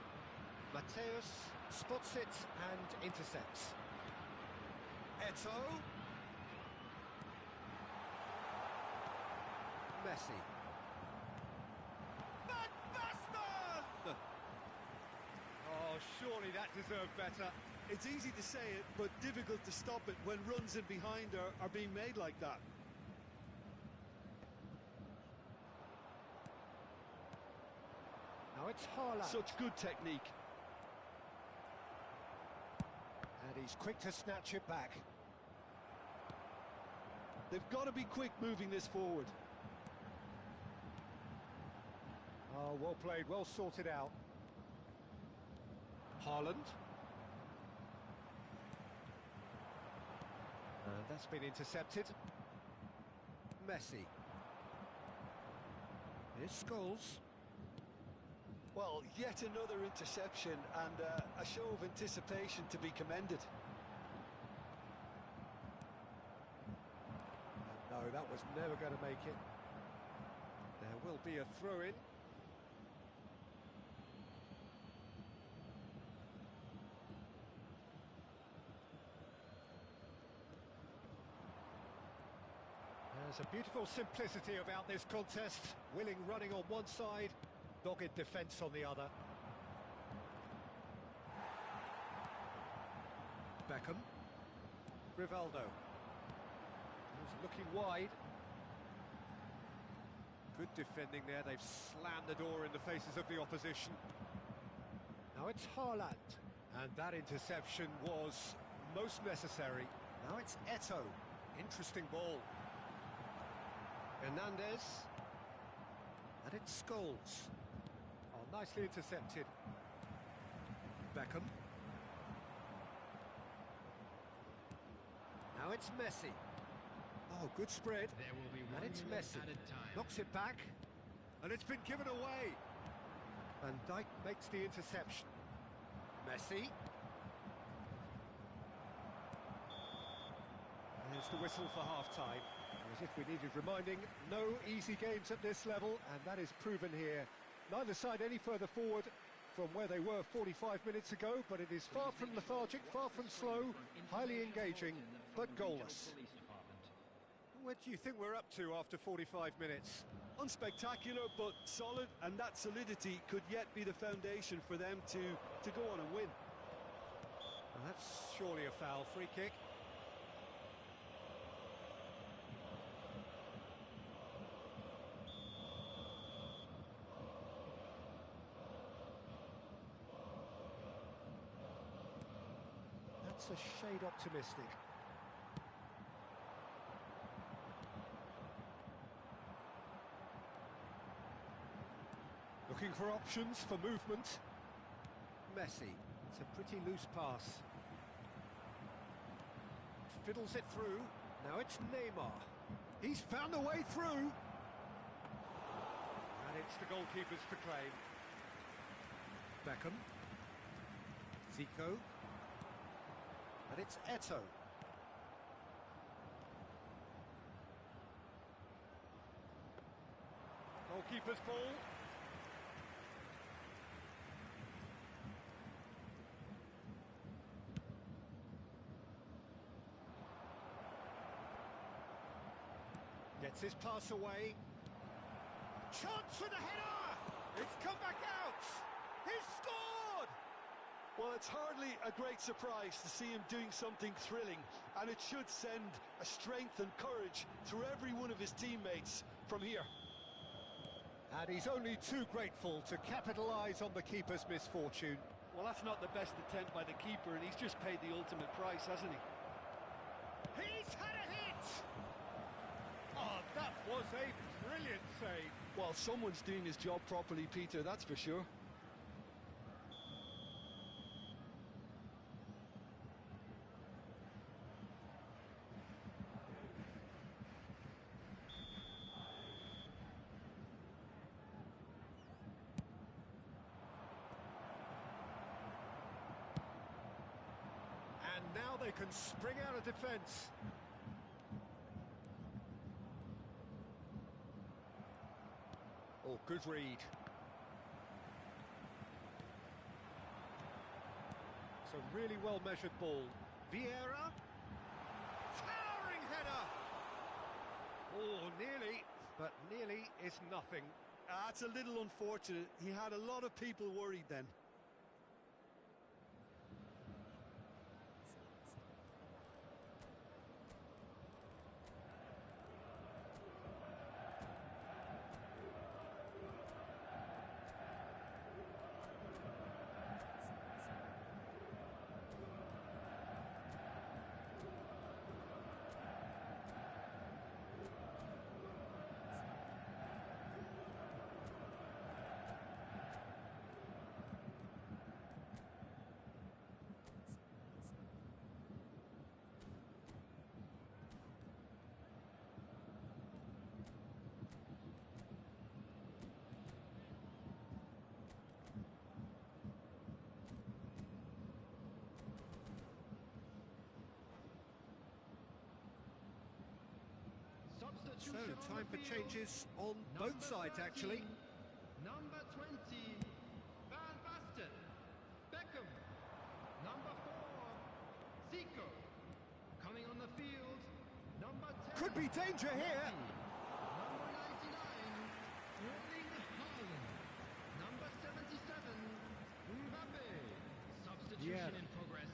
Mateus spots it and intercepts. Eto'o. Messi. Van Basten! Oh, surely that deserved better. It's easy to say it, but difficult to stop it when runs in behind are being made like that. Now it's Haaland. Such good technique. And he's quick to snatch it back. They've got to be quick moving this forward. Oh, well played, well sorted out. Haaland. And that's been intercepted. Messi. Here's Scholes. Well, yet another interception and a show of anticipation to be commended. No, that was never going to make it. There will be a throw-in. There's a beautiful simplicity about this contest. Willing running on one side, dogged defence on the other. Beckham. Rivaldo. He's looking wide. Good defending there. They've slammed the door in the faces of the opposition. Now it's Haaland. And that interception was most necessary. Now it's Eto'o. Interesting ball. Hernandez. And it's Scholes. Oh, nicely intercepted. Beckham. Now it's Messi. Oh, good spread. There will be And it's Messi. added time. Knocks it back. And it's been given away. Van Dijk makes the interception. Messi. There's the whistle for half-time. As if we needed reminding, no easy games at this level, and that is proven here. Neither side any further forward from where they were 45 minutes ago, but it is far from lethargic, far from slow, highly engaging, but goalless. What do you think we're up to after 45 minutes? Unspectacular, but solid, and that solidity could yet be the foundation for them to go on and win. Well, that's surely a foul. Free kick. That's a shade optimistic. Looking for options for movement. Messi. It's a pretty loose pass. Fiddles it through. Now it's Neymar. He's found a way through. And it's the goalkeepers to claim. Beckham. Zico. And it's Eto'o. Goalkeeper's ball. Gets his pass away. Chance for the header! It's come back out! He's scored! Well, it's hardly a great surprise to see him doing something thrilling, and it should send a strength and courage through every one of his teammates from here. And he's only too grateful to capitalise on the keeper's misfortune. Well, that's not the best attempt by the keeper, and he's just paid the ultimate price, hasn't he? He's had a hit! Oh, that was a brilliant save. Well, someone's doing his job properly, Peter, that's for sure. And now they can spring out of defence. Oh, good read. It's a really well-measured ball. Vieira. Towering header! Oh, nearly, but nearly is nothing. That's a little unfortunate. He had a lot of people worried then. So, time for changes on both sides, actually. Number 20, Van Basten. Beckham. Number 4, Zico. Coming on the field, number 10. Could be danger here. Number 99, Erling Haaland. Number 77, Mbappe. Substitution in progress.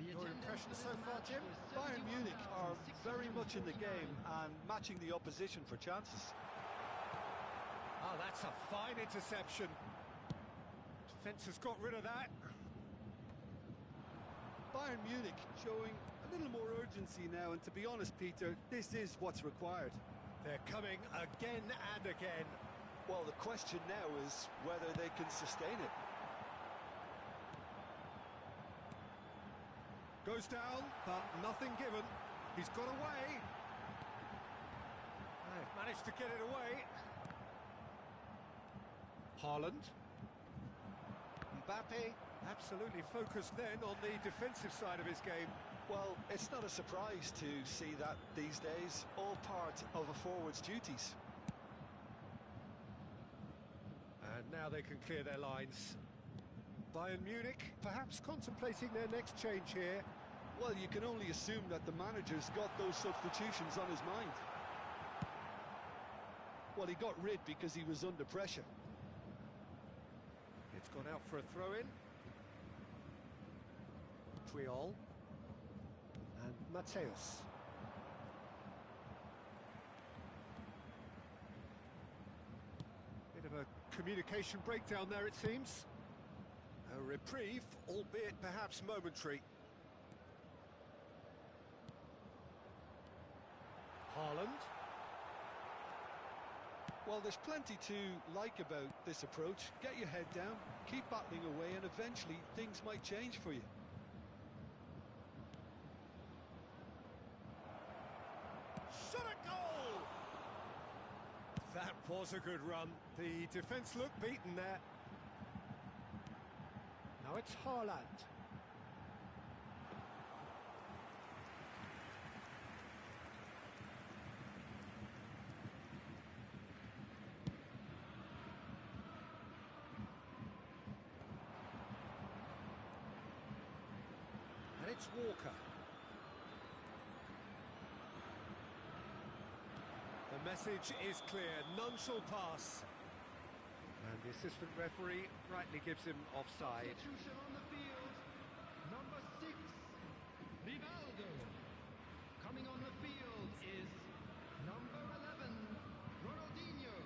Your impressions so far, Jim? Bayern Munich are very much in the game and matching the opposition for chances. Oh, that's a fine interception. Defence has got rid of that. Bayern Munich showing a little more urgency now, and to be honest, Peter, this is what's required. They're coming again and again. Well, the question now is whether they can sustain it. Goes down, but nothing given. He's got away. They've managed to get it away. Haaland. Mbappe, absolutely focused then on the defensive side of his game. Well, it's not a surprise to see that these days, all part of a forward's duties. And now they can clear their lines. Bayern Munich perhaps contemplating their next change here. Well, you can only assume that the manager's got those substitutions on his mind. Well, he got rid because he was under pressure. It's gone out for a throw-in. Triol. And Mateus. Bit of a communication breakdown there, it seems. A reprieve, albeit perhaps momentary. Haaland. Well, there's plenty to like about this approach. Get your head down, keep battling away, and eventually things might change for you. Shot a goal! That was a good run. The defence looked beaten there. Now it's Haaland. And it's Walker. The message is clear, none shall pass. And the assistant referee rightly gives him offside. Substitution on the field, number 6, Rivaldo. Coming on the field is number 11, Ronaldinho.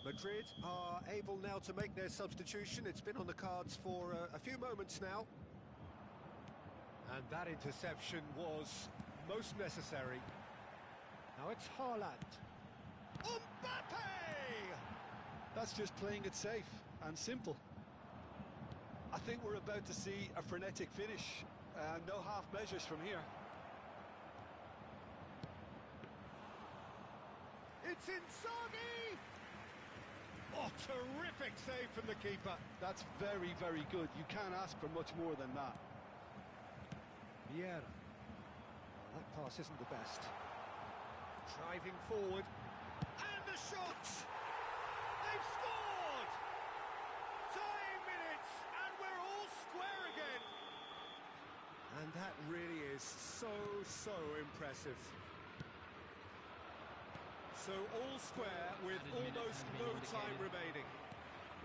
Madrid are able now to make their substitution. It's been on the cards for a few moments now. And that interception was most necessary. Now it's Haaland. Mbappe! That's just playing it safe and simple. I think we're about to see a frenetic finish. No half measures from here. It's Inzaghi! Oh, terrific save from the keeper. That's very, very good. You can't ask for much more than that. Vieira. Well, that pass isn't the best. Driving forward. And the shot! They've scored! Time minutes, and we're all square again. And that really is so impressive. So all square with almost no time remaining.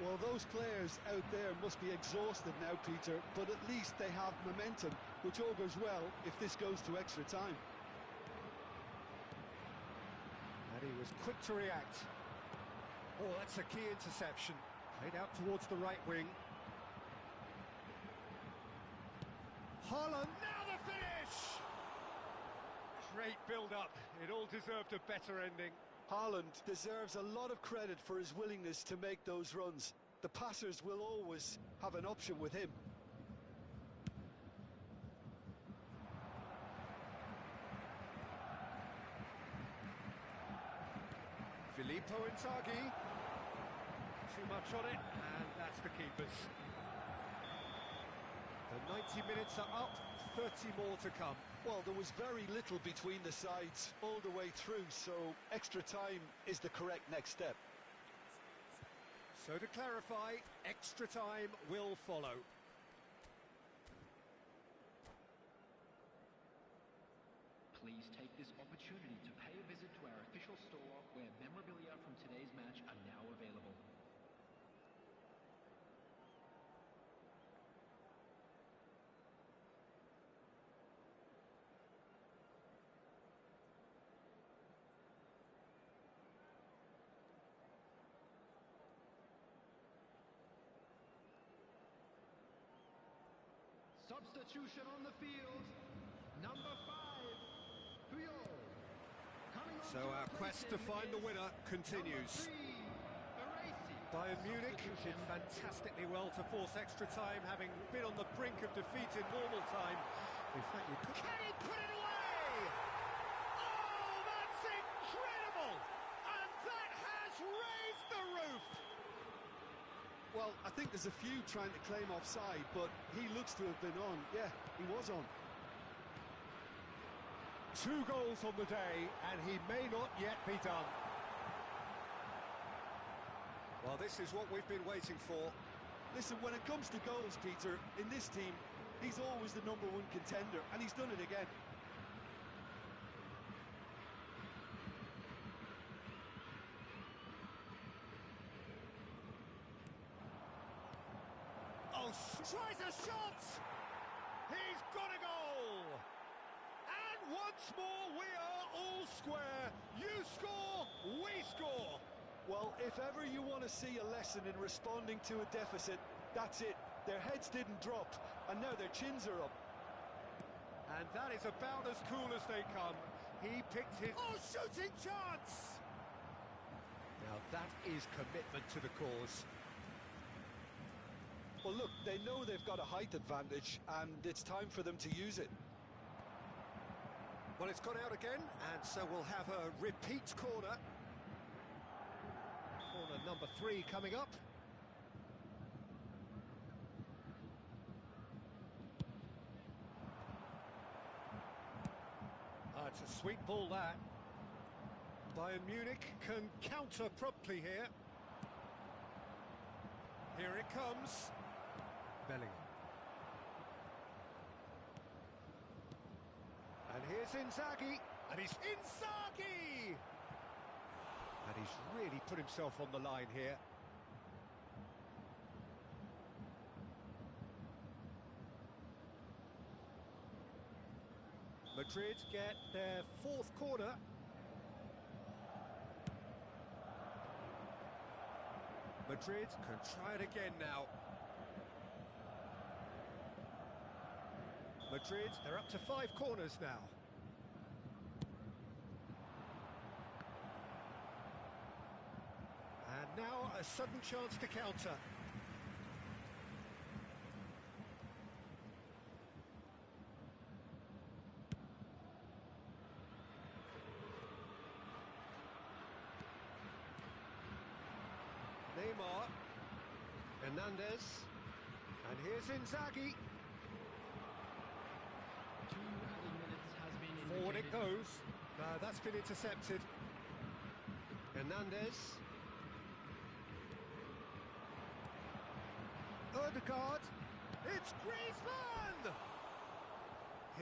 Well, those players out there must be exhausted now, Peter, but at least they have momentum. which augurs well if this goes to extra time. And he was quick to react. Oh, that's a key interception. Played out towards the right wing. Haaland, now the finish! Great build-up. It all deserved a better ending. Haaland deserves a lot of credit for his willingness to make those runs. The passers will always have an option with him. Filippo Inzaghi. Too much on it, and that's the keeper's. The 90 minutes are up, 30 more to come. Well, there was very little between the sides all the way through, so extra time is the correct next step. So to clarify, extra time will follow. Please take this opportunity to pay a visit to our official store where memorabilia from today's match are now available. Substitution on the field. Number 5, Puyol. So our quest to find the winner continues. Bayern Munich did fantastically well to force extra time, having been on the brink of defeat in normal time. In fact, you could... Can he put it away? Oh, that's incredible! And that has raised the roof! Well, I think there's a few trying to claim offside, but he looks to have been on. Yeah, he was on. 2 goals on the day, and he may not yet be done. Well, this is what we've been waiting for. Listen, when it comes to goals, Peter, in this team, he's always the #1 contender, and he's done it again. Oh, tries a shot! He's got a goal! And once more, we are all square. You score, we score. Well, if ever you want to see a lesson in responding to a deficit, that's it. Their heads didn't drop, and now their chins are up. And that is about as cool as they come. He picked his... Oh, shooting chance! Now that is commitment to the cause. Well, look, they know they've got a height advantage, and it's time for them to use it. Well, it's gone out again, and so we'll have a repeat corner. Corner number 3 coming up. It's a sweet ball, that. Bayern Munich can counter promptly here. Here it comes. Bellingham. And here's Inzaghi. And he's Inzaghi! And he's really put himself on the line here. Madrid get their 4th corner. Madrid can try it again now. Madrid, they're up to 5 corners now. And now a sudden chance to counter. Neymar, Hernandez, and here's Inzaghi. 2 added minutes has been Forward it indicated. goes. No, that's been intercepted. Hernandez. Odegaard. It's Griezmann!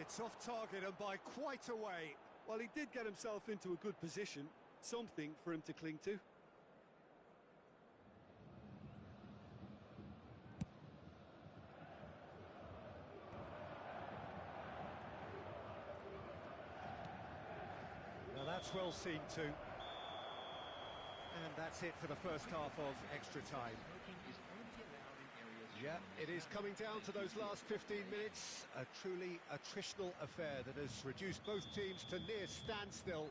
It's off target and by quite a way. Well, he did get himself into a good position, something for him to cling to. That's well seen too. And that's it for the first half of extra time. Smoking is only allowed in areas Yeah, shown it is coming down to those last 15 minutes. A truly attritional affair that has reduced both teams to near standstill.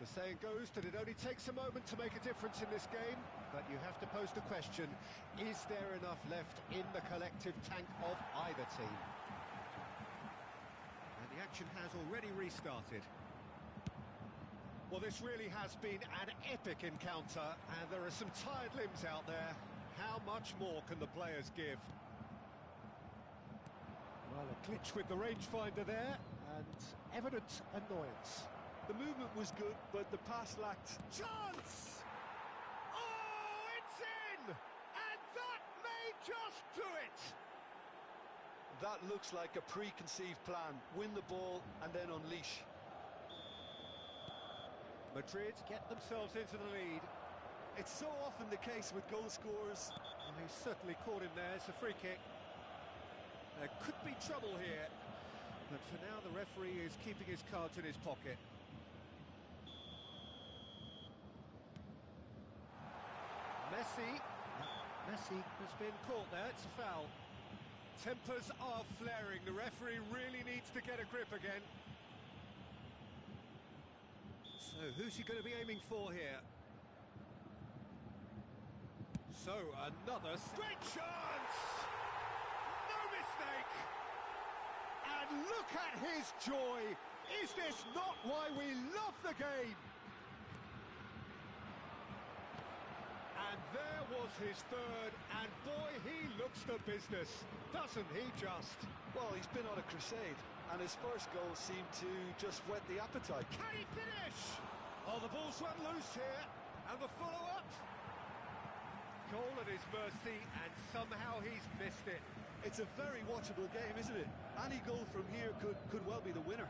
The saying goes that it only takes a moment to make a difference in this game, but you have to pose the question, is there enough left in the collective tank of either team? And the action has already restarted. Well, this really has been an epic encounter, and there are some tired limbs out there. How much more can the players give? Well, a glitch with the rangefinder there, and evident annoyance. The movement was good, but the pass lacked. Chance! Oh, it's in! And that may just do it! That looks like a preconceived plan. Win the ball and then unleash. Madrid get themselves into the lead. It's so often the case with goal scorers. And he's certainly caught him there. It's a free kick. There could be trouble here. But for now, the referee is keeping his cards in his pocket. Messi has been caught there. It's a foul. Tempers are flaring. The referee really needs to get a grip again. So, who's he going to be aiming for here? So, another great chance! No mistake! And look at his joy! Is this not why we love the game? And there was his third, and boy, he looks the business, doesn't he just? Well, he's been on a crusade, and his first goal seemed to just whet the appetite. Can he finish? Oh, the ball's run loose here, and the follow-up. Goal at his mercy, and somehow he's missed it. It's a very watchable game, isn't it? Any goal from here could well be the winner.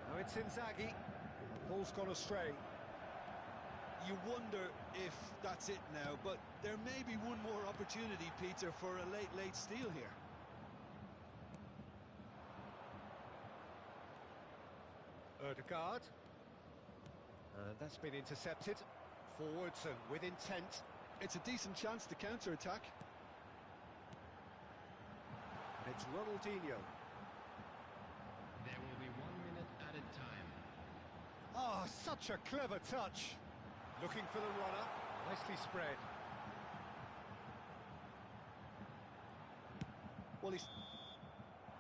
Now it's Inzaghi. Ball's gone astray. You wonder if that's it now, but there may be one more opportunity, Peter, for a late steal here. Ødegaard. And that's been intercepted. Forwards and with intent. It's a decent chance to counter-attack. And it's Ronaldinho. There will be 1 minute added time. Ah, such a clever touch. Looking for the runner. Nicely spread. Well, he's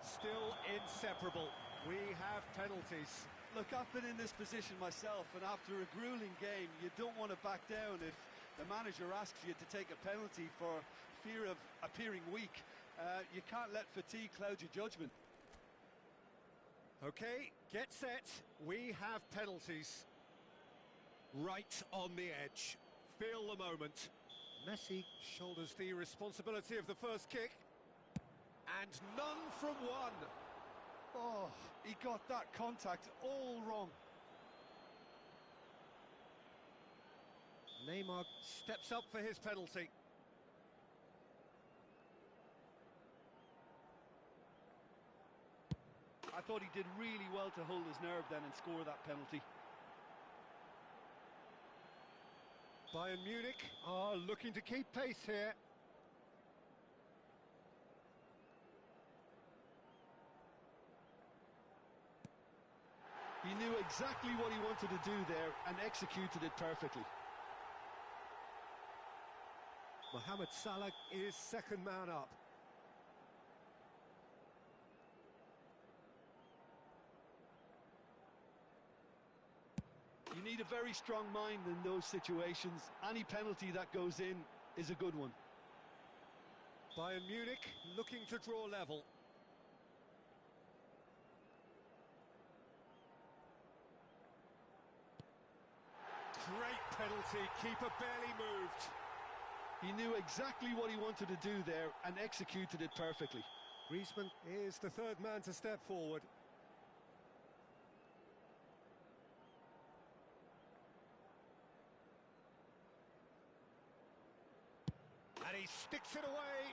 Still inseparable. We have penalties. Look, I've been in this position myself, and after a grueling game, you don't want to back down if the manager asks you to take a penalty for fear of appearing weak. You can't let fatigue cloud your judgment. Okay, get set. We have penalties. Right on the edge. Feel the moment. Messi shoulders the responsibility of the first kick. And none from one. Oh, he got that contact all wrong. Neymar steps up for his penalty. I thought he did really well to hold his nerve then and score that penalty. Bayern Munich are looking to keep pace here. He knew exactly what he wanted to do there and executed it perfectly. Mohamed Salah is second man up. You need a very strong mind in those situations. Any penalty that goes in is a good one. Bayern Munich looking to draw level. Great penalty, keeper barely moved. He knew exactly what he wanted to do there and executed it perfectly. Griezmann is the third man to step forward. And he sticks it away.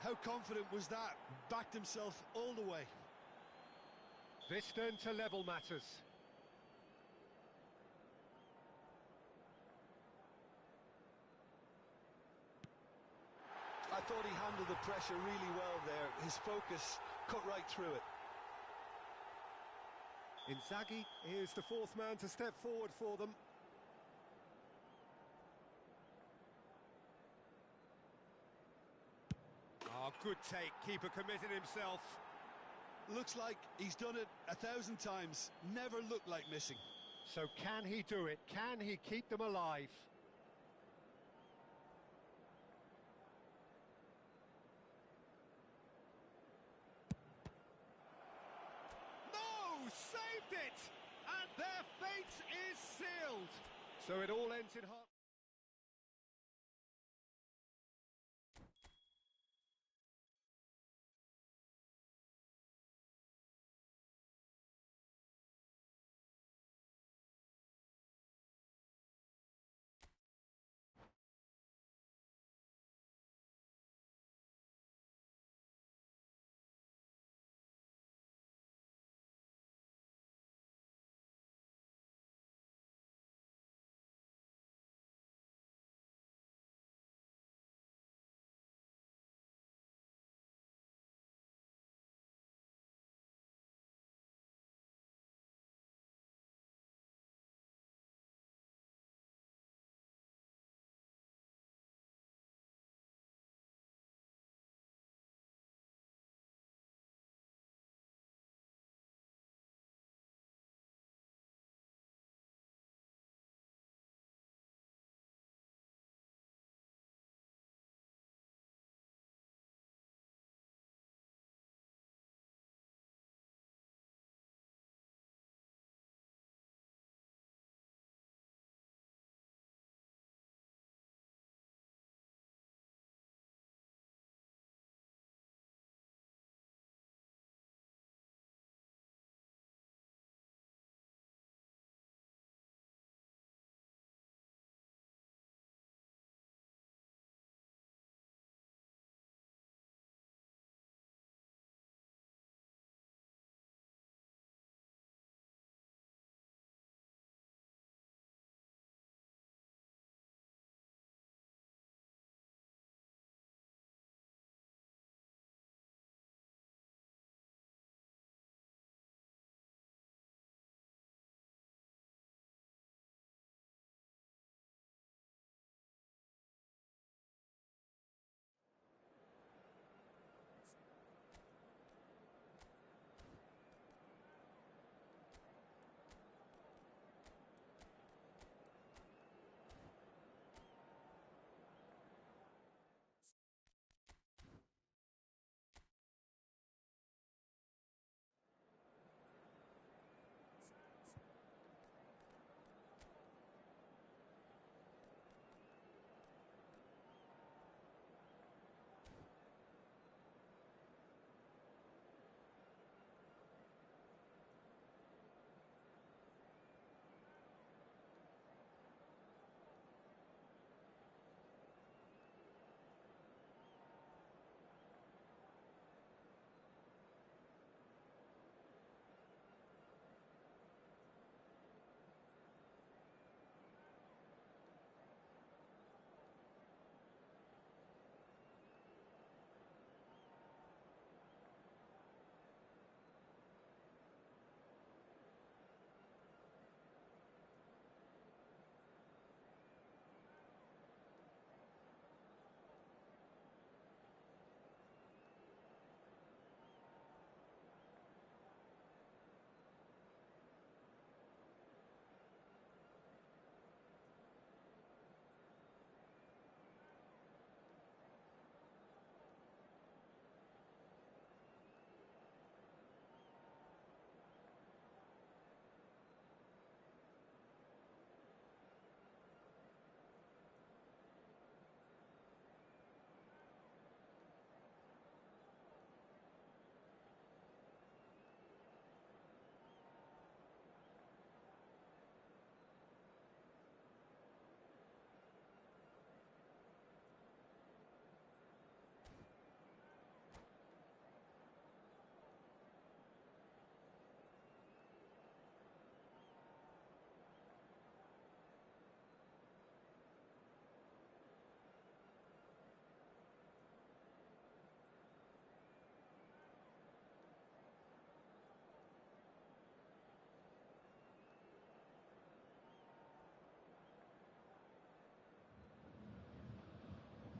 How confident was that? Backed himself all the way. This then to level matters. I thought he handled the pressure really well there. His focus cut right through it. Inzaghi is the fourth man to step forward for them. Oh, good take. Keeper committed himself. Looks like he's done it 1,000 times. Never looked like missing. So can he do it? Can he keep them alive? No! Saved it! And their fate is sealed. So it all ends in half.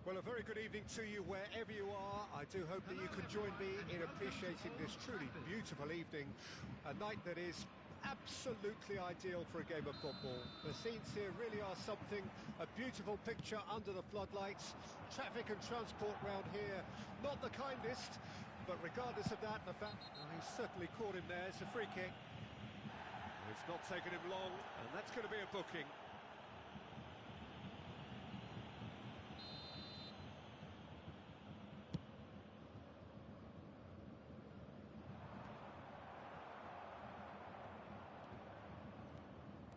Well, a very good evening to you wherever you are. I do hope that you can join me in appreciating this truly beautiful evening, a night that is absolutely ideal for a game of football. The scenes here really are something, a beautiful picture under the floodlights. Traffic and transport round here, not the kindest, but regardless of that, the fact he's certainly caught him there. It's a free kick. It's not taken him long, and that's going to be a booking.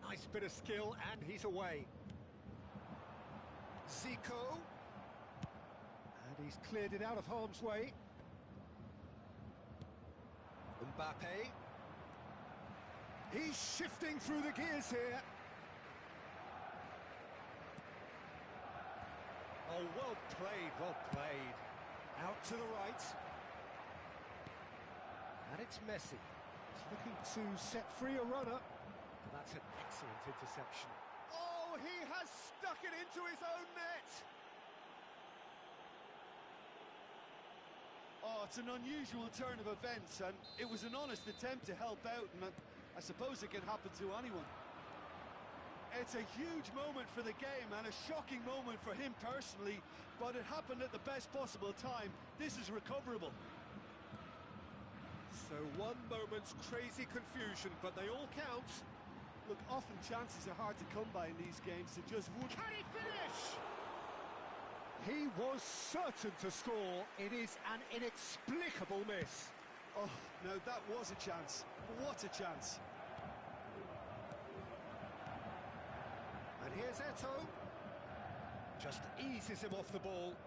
Nice bit of skill, and he's away. Zico. And he's cleared it out of harm's way. Mbappe. He's shifting through the gears here. Oh, well played, well played. Out to the right. And it's Messi. He's looking to set free a runner. That's an excellent interception. Oh, he has stuck it into his own net! Oh, it's an unusual turn of events, and it was an honest attempt to help out, and I suppose it can happen to anyone. It's a huge moment for the game, and a shocking moment for him personally, but it happened at the best possible time. This is recoverable. So one moment's crazy confusion, but they all count. Look, often chances are hard to come by in these games to just... Can he finish? He was certain to score. It is an inexplicable miss. Oh, no, that was a chance. What a chance. And here's Eto'o. Just eases him off the ball.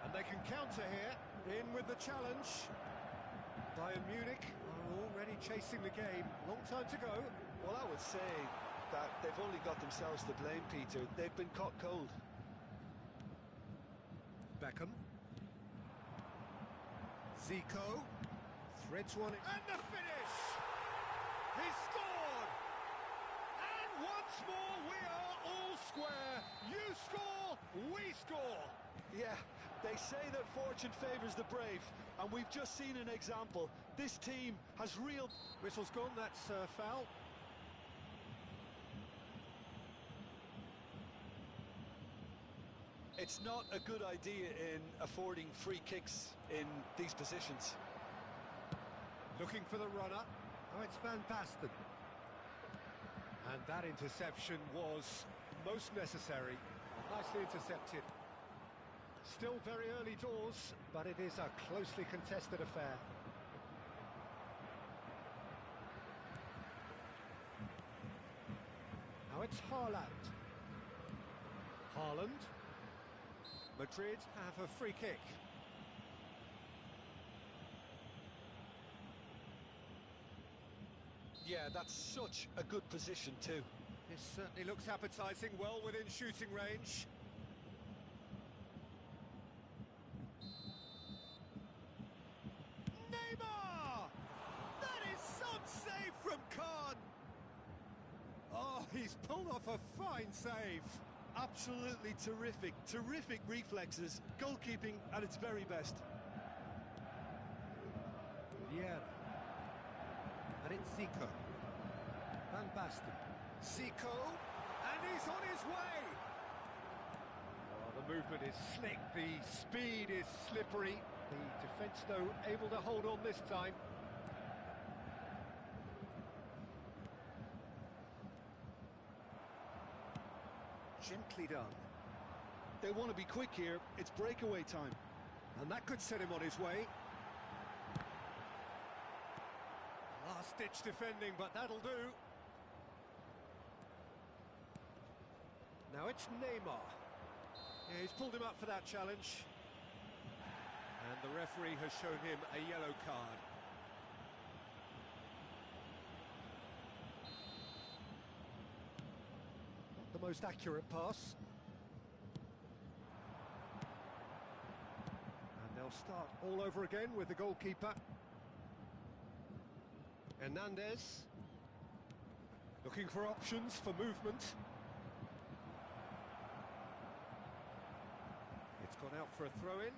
And they can counter here. In with the challenge. Bayern Munich are already chasing the game. Long time to go. Well, I would say that they've only got themselves to blame, Peter. They've been caught cold. Beckham. Zico. Threads one in. And the finish! He scored! And once more we are all square. You score, we score. Yeah, they say that fortune favours the brave, and we've just seen an example. This team has real... Whistle's gone, that's foul. It's not a good idea in affording free kicks in these positions. Looking for the runner. Oh, it's Van Basten. And that interception was most necessary. Nicely intercepted. Still very early doors, but it is a closely contested affair. Now it's Haaland. Haaland. Madrid have a free kick. Yeah, that's such a good position too. This certainly looks appetising, well within shooting range. Neymar! That is some save from Kahn! Oh, he's pulled off a fine save. Absolutely terrific, terrific reflexes, goalkeeping at its very best. Vieira. And it's Zico. Van Basten. Zico, and he's on his way! Oh, the movement is slick, the speed is slippery. The defence, though, able to hold on this time. Gently done. They want to be quick here, it's breakaway time. And that could set him on his way. Last-ditch defending, but that'll do. Now it's Neymar. Yeah, he's pulled him up for that challenge. And the referee has shown him a yellow card. Not the most accurate pass. And they'll start all over again with the goalkeeper. Hernandez. Looking for options for movement. It's gone out for a throw-in.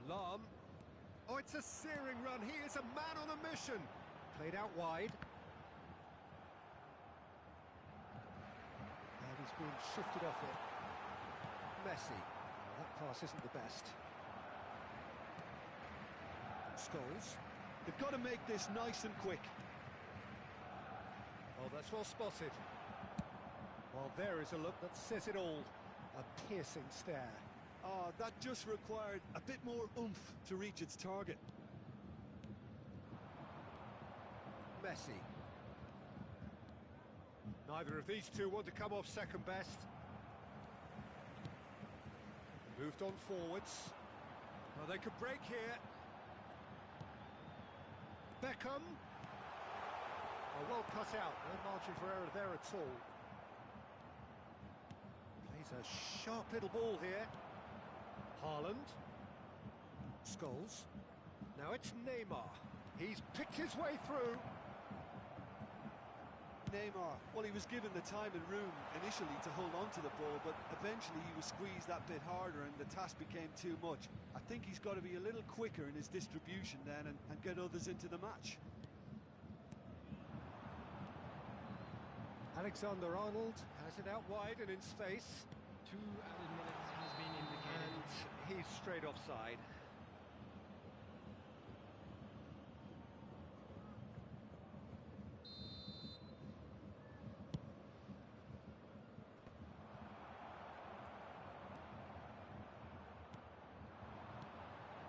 Lahm. Oh, it's a searing run. He is a man on a mission. Played out wide. And he's been shifted off it. Messi. Well, that pass isn't the best. Scholes. They've got to make this nice and quick. Oh, that's well spotted. Well, there is a look that says it all. A piercing stare. Oh, that just required a bit more oomph to reach its target. Messi. Neither of these two want to come off second best. Moved on forwards. Well, they could break here. Beckham. Oh, well cut out. No margin for error there at all. Plays a sharp little ball here. Haaland. Scholes. Now it's Neymar. He's picked his way through. Neymar, well, he was given the time and room initially to hold on to the ball, but eventually he was squeezed that bit harder and the task became too much. I think he's got to be a little quicker in his distribution then and get others into the match. Alexander-Arnold has it out wide and in space. 2 added minutes has been indicated. And he's straight offside.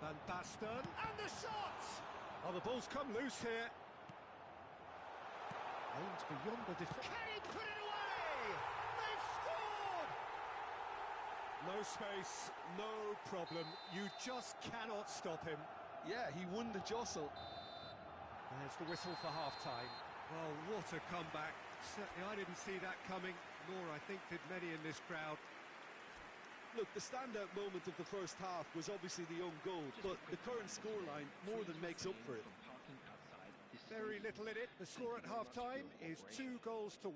Van Basten, and the shot! Oh, the ball's come loose here. Aims beyond the defence. Can he put it away? They've scored! No space, no problem. You just cannot stop him. Yeah, he won the jostle. There's the whistle for half-time. Well, what a comeback. Certainly I didn't see that coming, nor I think did many in this crowd. Look, the standout moment of the first half was obviously the own goal, but the current scoreline more than makes up for it. Very little in it. The score at half-time is 2-1.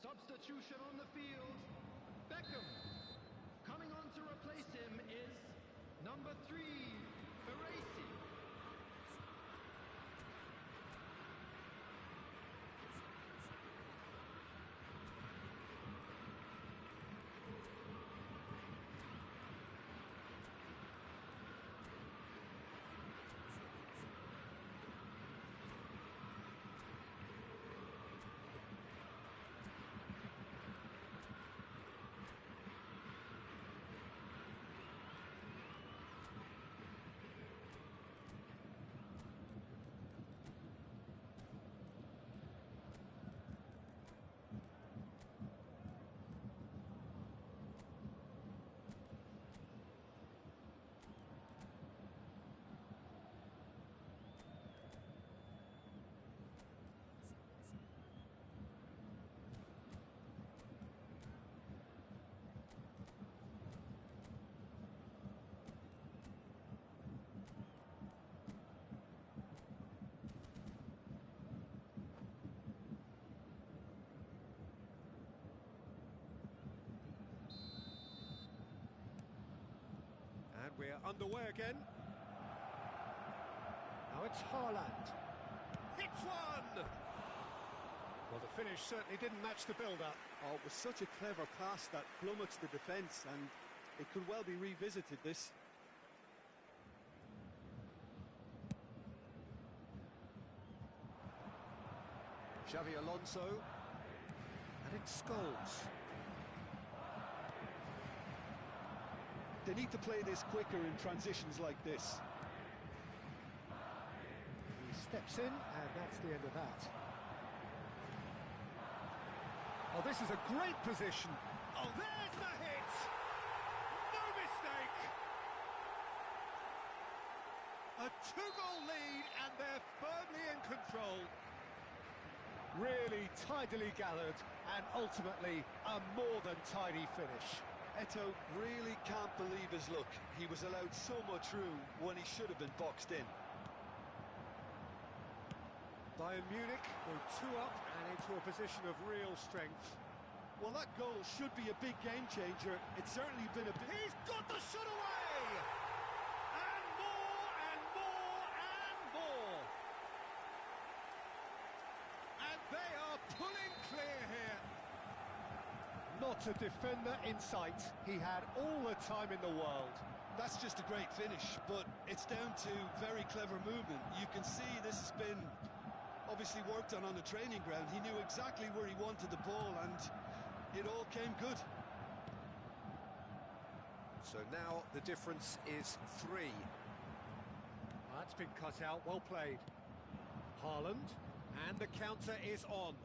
Substitution on the field. Beckham. Coming on to replace him is number 3, Baresi. We're underway again. Now it's Haaland. Hits one! Well, the finish certainly didn't match the build-up. Oh, it was such a clever pass that flummoxed the defence, and It could well be revisited, this. Xavi Alonso, and it's Scholes. They need to play this quicker in transitions like this. He steps in, and that's the end of that. Oh, this is a great position. Oh, there's the hit! No mistake! A two-goal lead, and they're firmly in control. Really tidily gathered, and ultimately a more than tidy finish. Eto'o really can't believe his luck. He was allowed so much room when he should have been boxed in. Bayern Munich go 2 up and into a position of real strength. Well, that goal should be a big game changer. It's certainly been a big... He's got the shot away! And more, and more, and more! And they are pulling clear here. Not a defender in sight. He had all the time in the world. That's just a great finish, but it's down to very clever movement. You can see this has been obviously worked on the training ground. He knew exactly where he wanted the ball, and it all came good. So now the difference is 3. That's been cut out, well played. Haaland, and the counter is on.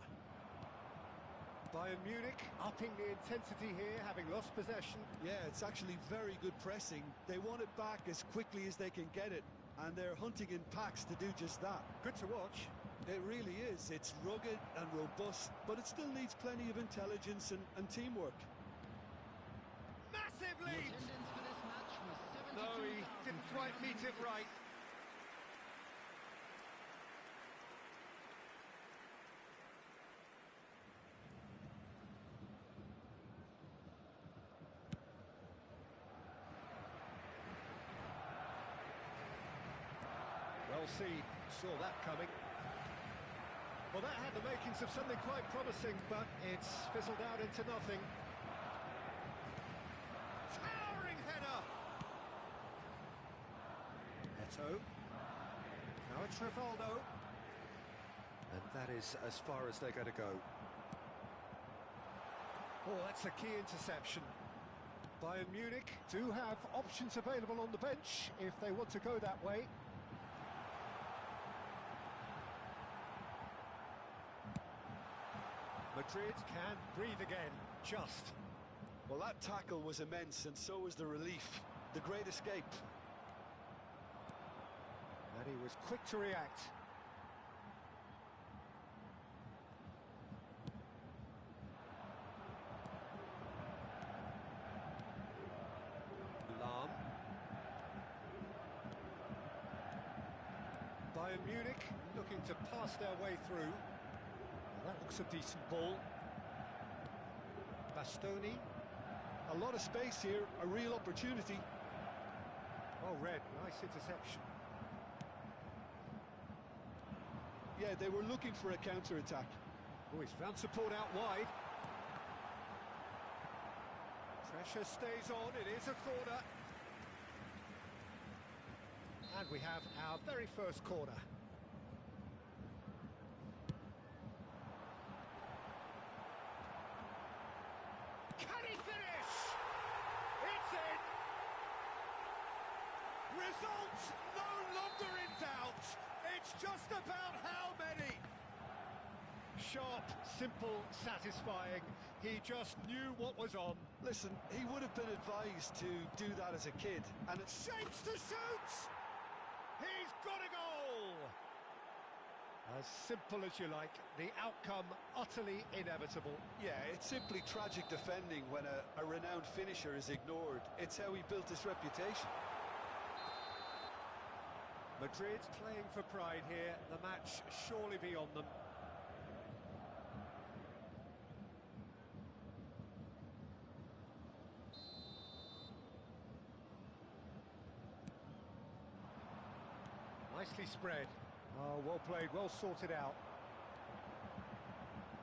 Bayern Munich upping the intensity here, having lost possession. Yeah, it's actually very good pressing. They want it back as quickly as they can get it, and they're hunting in packs to do just that. Good to watch. It really is. It's rugged and robust, but it still needs plenty of intelligence and teamwork. Massive The lead! attendance for this match was No, he didn't quite meet it right. Well seen, saw that coming. Well, that had the makings of something quite promising, but it's fizzled out into nothing. Towering header! Eto'o. Now it's Rivaldo. And that is as far as they're going to go. Oh, that's a key interception. Bayern Munich do have options available on the bench if they want to go that way. Madrid can breathe again, just. Well, that tackle was immense, and so was the relief. The great escape. And he was quick to react. Lahm. Bayern Munich looking to pass their way through. That looks a decent ball. Bastoni. A lot of space here, a real opportunity. Oh, Red, nice interception. Yeah, they were looking for a counter-attack. Oh, he's found support out wide. Pressure stays on, it is a corner. And we have our very first corner. Can he finish? It's in! Results no longer in doubt. It's just about how many. Sharp, simple, satisfying. He just knew what was on. Listen, he would have been advised to do that as a kid, and it's... Shapes to shoot! He's got a goal! As simple as you like, the outcome utterly inevitable. Yeah, it's simply tragic defending when a renowned finisher is ignored. It's how he built his reputation. Madrid playing for pride here, the match surely beyond them. Nicely spread. Oh, well played, well sorted out.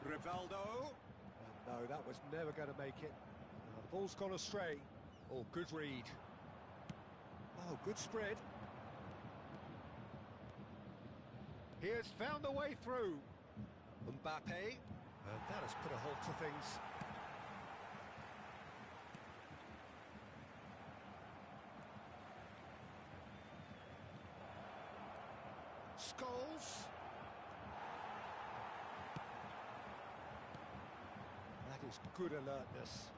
Rivaldo. And no, that was never going to make it. The ball's gone astray. Oh, good read. Oh, good spread. He has found a way through. Mbappe, and that has put a halt to things. Scholes. That is good alertness.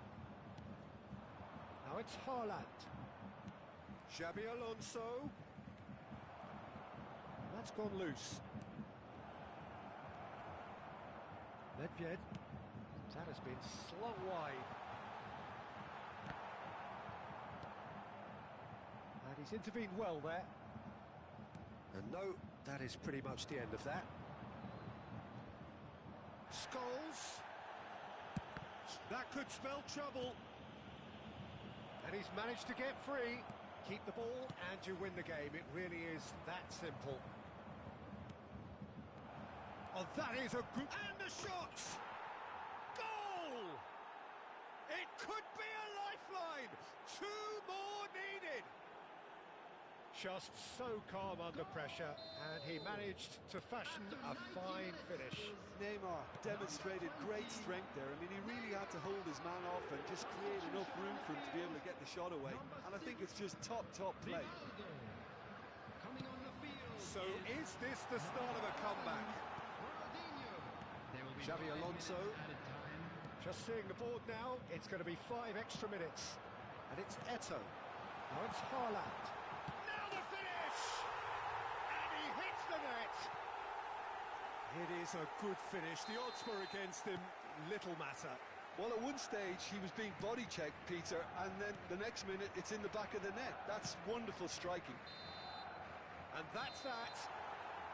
Now it's Haaland. Xabi Alonso. That's gone loose. Nedved. That has been slung wide. And he's intervened well there. And no, that is pretty much the end of that. Scholes. That could spell trouble. And he's managed to get free. Keep the ball and you win the game. It really is that simple. Oh, that is a good... And the shot! Goal! It could be a lifeline! 2 more needed! Just so calm under pressure, and he managed to fashion a fine finish. Neymar demonstrated great strength there. I mean, he really had to hold his man off and just create enough room for him to be able to get the shot away. And I think it's just top play. So is this the start of a comeback? Xabi Alonso. Just seeing the board now, it's going to be 5 extra minutes. And it's Eto'o. Now it's Haaland. Now the finish! And he hits the net! It is a good finish. The odds were against him. Little matter. Well, at one stage, he was being body-checked, Peter, and then the next minute, it's in the back of the net. That's wonderful striking. And that's that.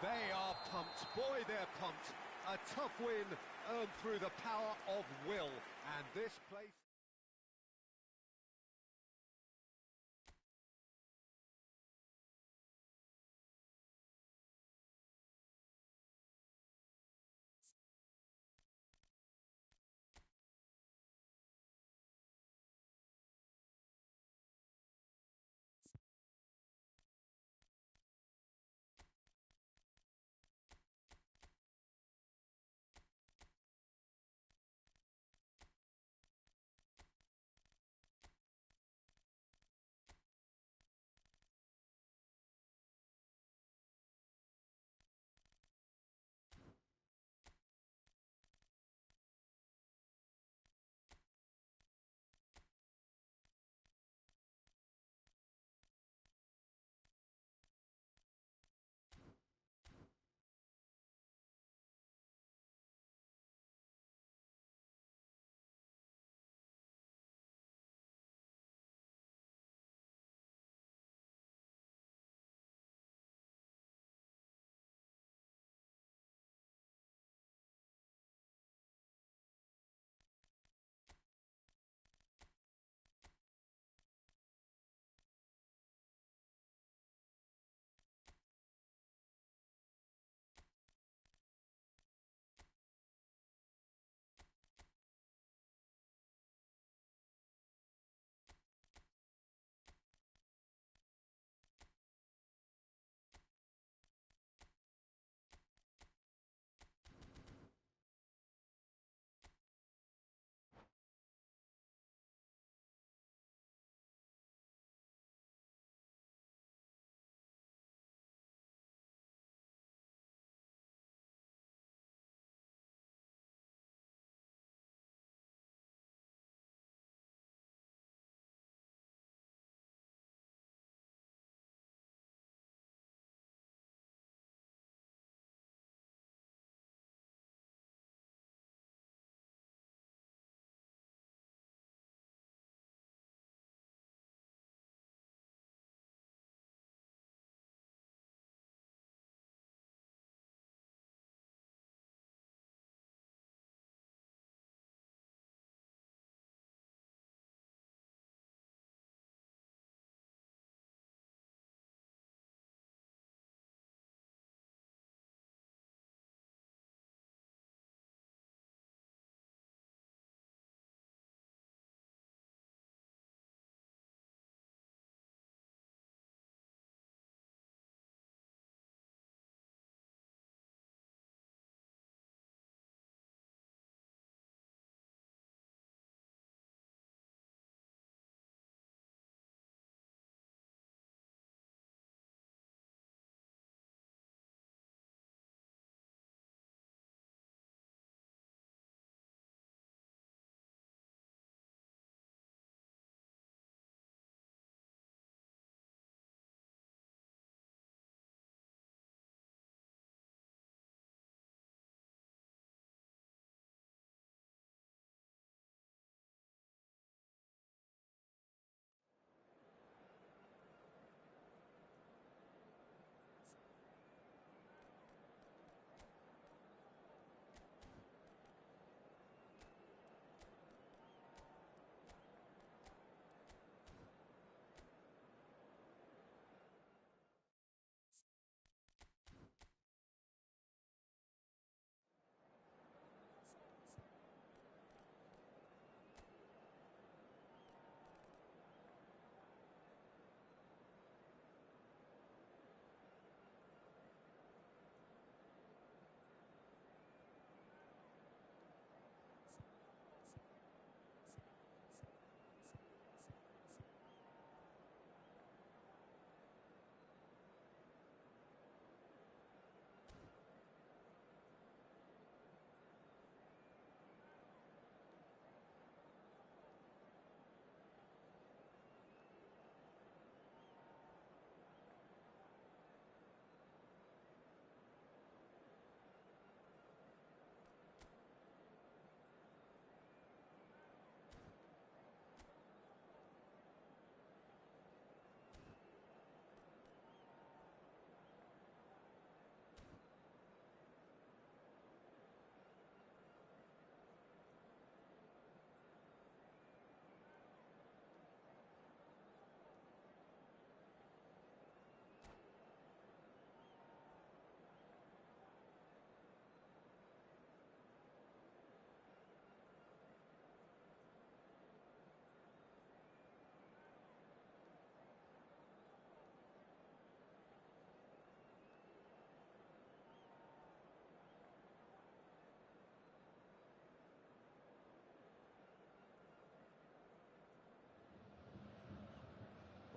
They are pumped. Boy, they're pumped. A tough win earned through the power of will. And this place...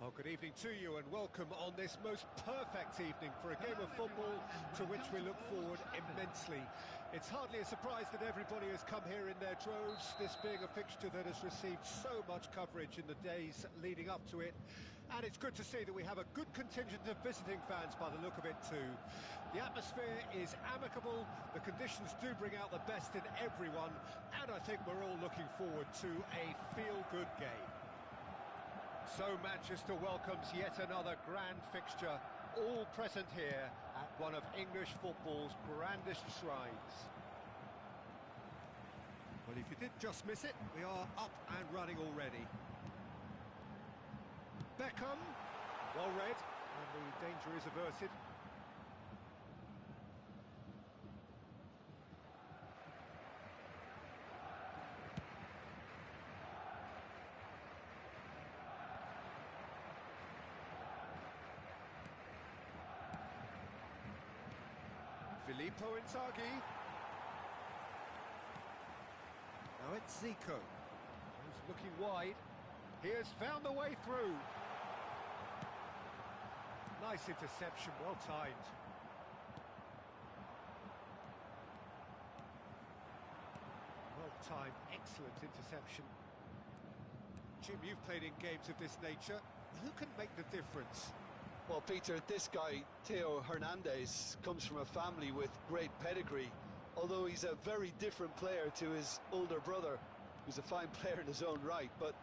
Well, good evening to you and welcome on this most perfect evening for a game of football to which we look forward immensely. It's hardly a surprise that everybody has come here in their droves, this being a fixture that has received so much coverage in the days leading up to it. And it's good to see that we have a good contingent of visiting fans by the look of it too. The atmosphere is amicable, the conditions do bring out the best in everyone, and I think we're all looking forward to a feel-good game. So Manchester welcomes yet another grand fixture, all present here at one of English football's grandest shrines. Well, if you did just miss it, we are up and running already. Beckham, well read, and the danger is averted. Filippo Inzaghi. Now it's Zico. He's looking wide. He has found the way through. Nice interception, well timed. Well timed, excellent interception. Jim, you've played in games of this nature. Who can make the difference? Well, Peter, this guy, Theo Hernandez, comes from a family with great pedigree, although he's a very different player to his older brother, who's a fine player in his own right. But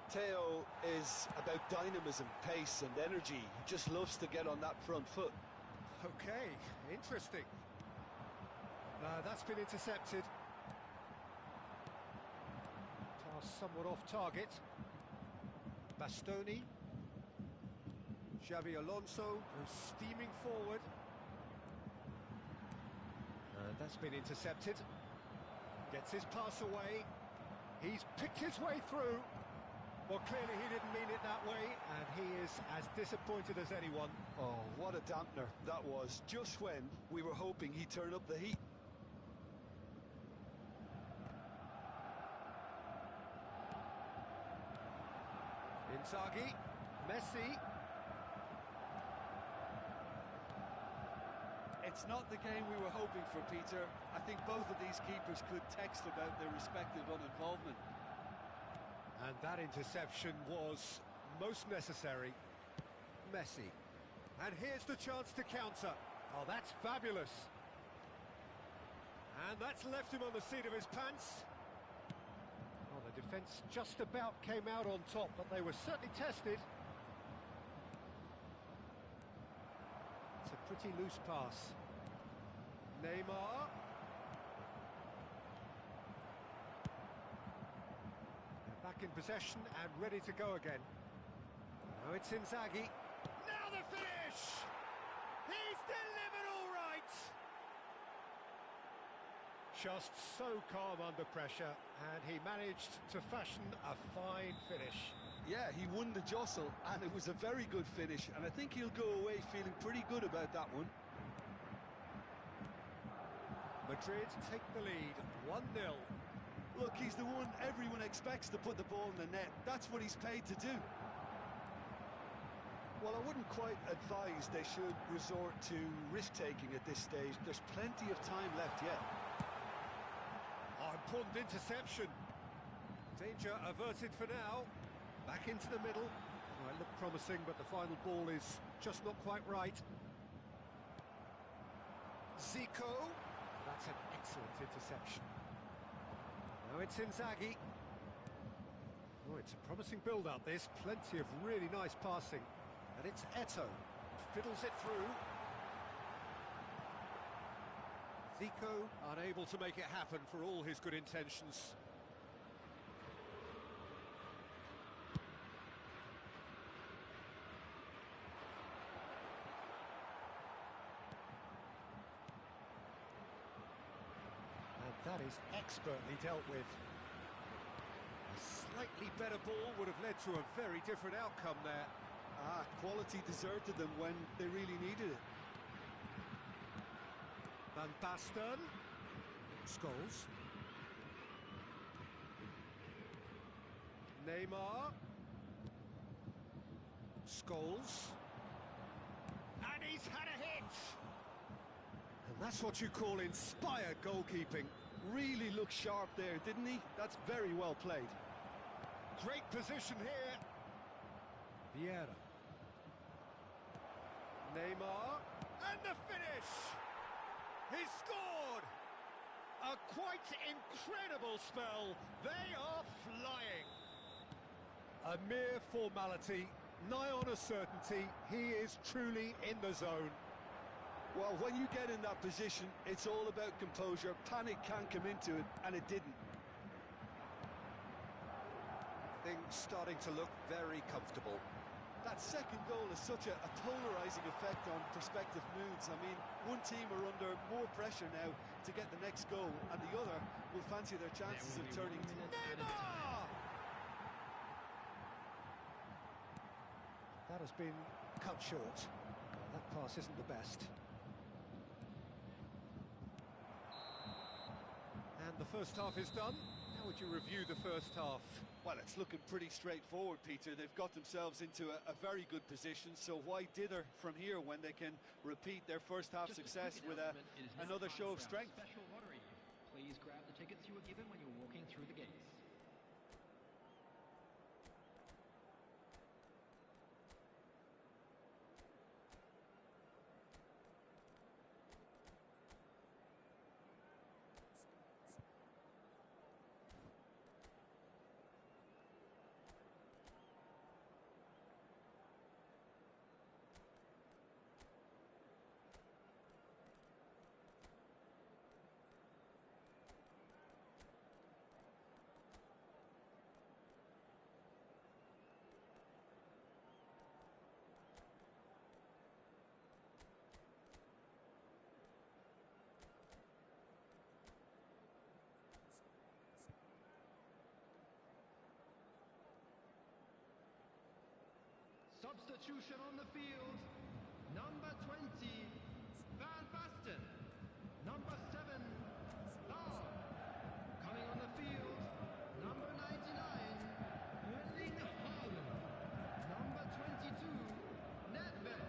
Theo is about dynamism, pace and energy. He just loves to get on that front foot. Okay, interesting. That's been intercepted. Pass somewhat off target. Bastoni. Xabi Alonso goes steaming forward. And that's been intercepted. Gets his pass away. He's picked his way through. Well, clearly he didn't mean it that way, and he is as disappointed as anyone. Oh, what a dampener that was, just when we were hoping he'd turn up the heat. Inzaghi, Messi. It's not the game we were hoping for, Peter. I think both of these keepers could text about their respective uninvolvement. And that interception was most necessary. Messi. And here's the chance to counter. Oh, that's fabulous. And that's left him on the seat of his pants. Well, the defence just about came out on top, but they were certainly tested. It's a pretty loose pass. Neymar. They're back in possession and ready to go again. Now it's Inzaghi. Now the finish! He's delivered all right! Just so calm under pressure, and he managed to fashion a fine finish. Yeah, he won the jostle, and it was a very good finish, and I think he'll go away feeling pretty good about that one. Madrid take the lead, 1-0. Look, he's the one everyone expects to put the ball in the net. That's what he's paid to do. Well, I wouldn't quite advise they should resort to risk-taking at this stage. There's plenty of time left yet. Oh, important interception. Danger averted for now. Back into the middle. Oh, it looked promising, but the final ball is just not quite right. Zico. That's an excellent interception. Now it's Inzaghi. Oh, it's a promising build-up, this. Plenty of really nice passing. And it's Eto'o. Fiddles it through. Zico unable to make it happen for all his good intentions. That is expertly dealt with. A slightly better ball would have led to a very different outcome there. Quality deserted them when they really needed it. Van Basten. Scholes. Neymar. Scholes. And he's had a hit! And that's what you call inspired goalkeeping. Really looked sharp there, didn't he? That's very well played. Great position here. Vieira. Neymar. And the finish! He scored! A quite incredible spell. They are flying. A mere formality, nigh on a certainty. He is truly in the zone. Well, when you get in that position, it's all about composure. Panic can come into it, and it didn't. Things starting to look very comfortable. That second goal has such a polarising effect on prospective moods. I mean, one team are under more pressure now to get the next goal, and the other will fancy their chances of turning to... Neymar! That has been cut short. That pass isn't the best. And the first half is done. How would you review the first half? Well, it's looking pretty straightforward, Peter. They've got themselves into a very good position, so why dither from here when they can repeat their first half success with another show of strength? Special lottery. Please grab the tickets you were given when you're walking through the gates. Substitution on the field. Number 20, Van Basten. Number 7, Lahr. Coming on the field, number 99, Erling Haaland. Number 22, Nedved.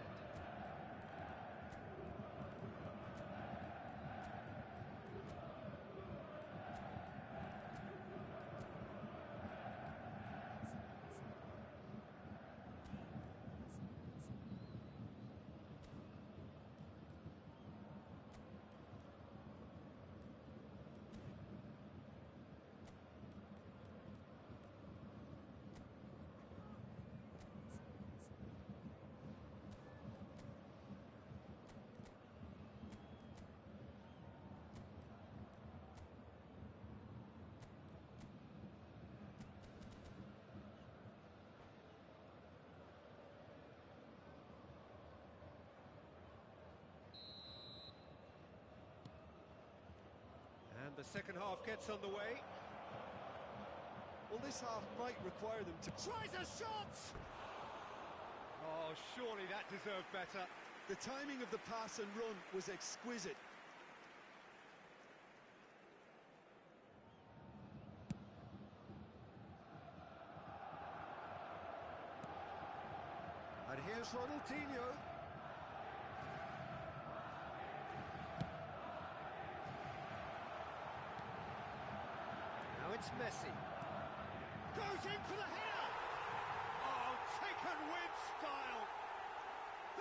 And the second half gets underway. Well, this half might require them to... Tries a shot! Oh, surely that deserved better. The timing of the pass and run was exquisite. And here's Ronaldinho. Now it's Messi. Goes in for the header! Oh, taken with style!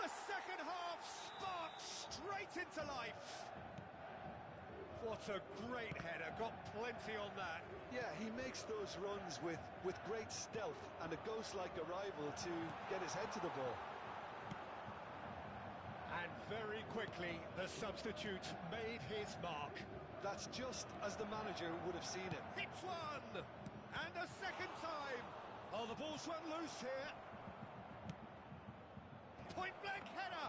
The second half sparked straight into life! What a great header, got plenty on that. Yeah, he makes those runs with great stealth and a ghost-like arrival to get his head to the ball. And very quickly, the substitute made his mark. That's just as the manager would have seen it. Hits one! And a second time! Oh, the ball's run loose here. Point-blank header!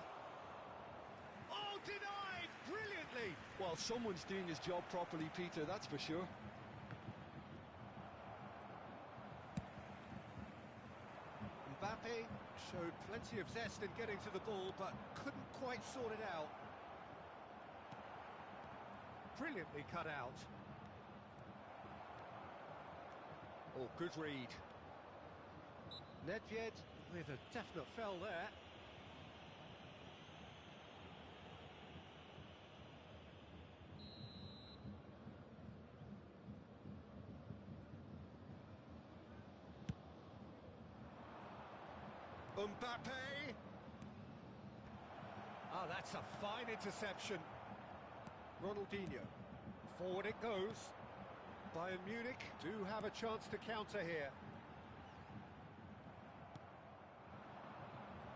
Oh, denied! Brilliantly! Well, someone's doing his job properly, Peter, that's for sure. Mbappe showed plenty of zest in getting to the ball, but couldn't quite sort it out. Brilliantly cut out. Oh, good read. Nedved With a definite foul there. Mbappe. Ah, that's a fine interception. Ronaldinho. Forward it goes. Bayern Munich do have a chance to counter here.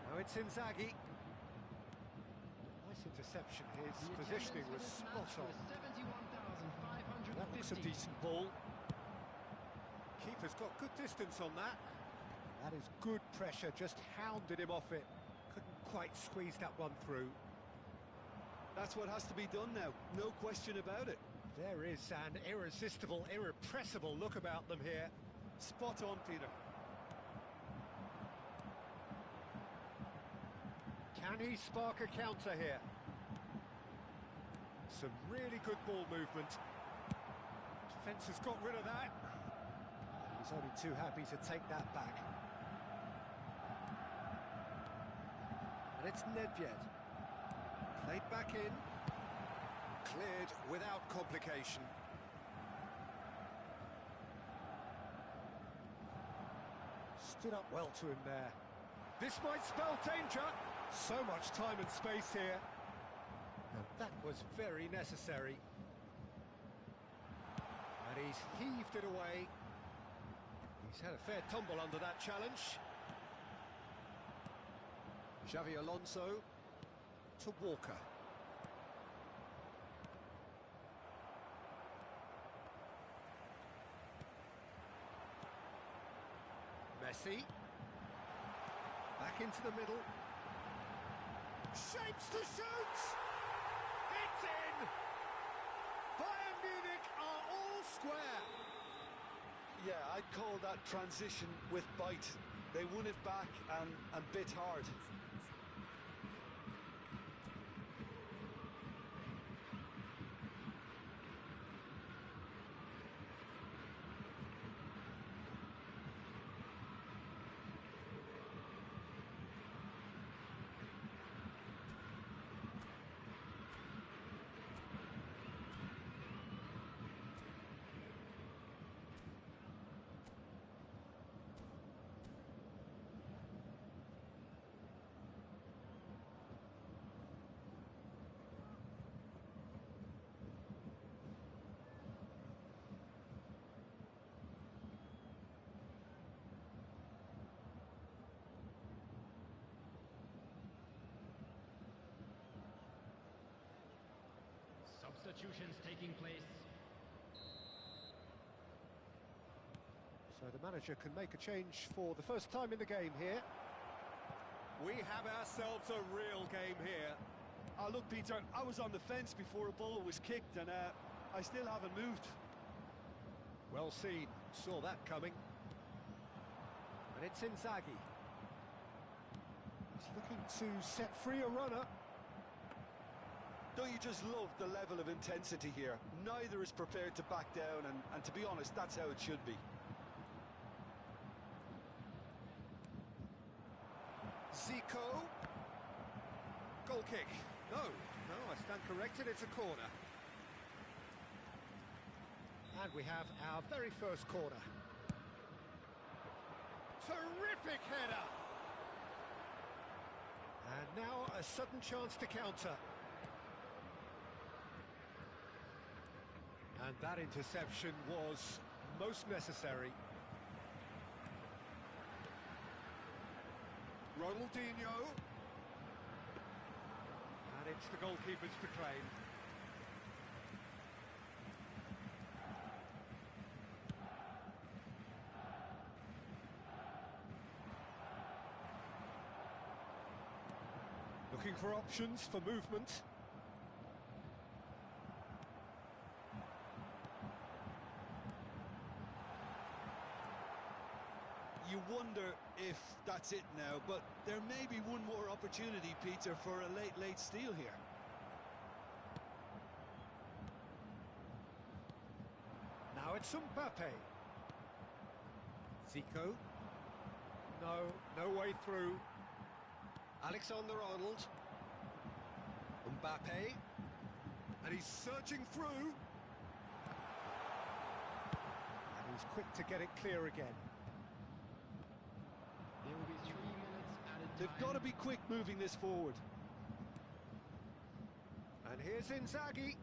Now it's Inzaghi. Nice interception. His positioning was spot on. That looks a decent ball. Keeper's got good distance on that. That is good pressure, just hounded him off it. Couldn't quite squeeze that one through. That's what has to be done now, no question about it. There is an irresistible, irrepressible look about them here. Spot on, Peter. Can he spark a counter here? Some really good ball movement. Defence has got rid of that. He's only too happy to take that back. And it's Nedved. Played back in. Cleared without complication. Stood up well to him there. This might spell danger. So much time and space here. And that was very necessary. And he's heaved it away. He's had a fair tumble under that challenge. Xavi Alonso to Walker. Messi. Back into the middle. Shapes to shoot! It's in! Bayern Munich are all square. Yeah, I'd call that transition with bite. They won it back and bit hard. Substitutions taking place. So the manager can make a change for the first time in the game here. We have ourselves a real game here. Look, Peter, I was on the fence before a ball was kicked and I still haven't moved. Well seen, saw that coming. And it's Inzaghi. He's looking to set free a runner. Don't you just love the level of intensity here? Neither is prepared to back down, and to be honest, that's how it should be. Zico. Goal kick. No, I stand corrected, it's a corner. And we have our very first corner. Terrific header! And now a sudden chance to counter. And that interception was most necessary. Ronaldinho. And it's the goalkeeper's to claim. Looking for options for movement. You wonder if that's it now, but there may be one more opportunity, Peter, for a late steal here. Now it's Mbappe. Zico. No, no way through. Alexander-Arnold. Mbappe. And he's surging through. And he's quick to get it clear again. There will be 3 minutes added time. They've got to be quick moving this forward. And here's Inzaghi.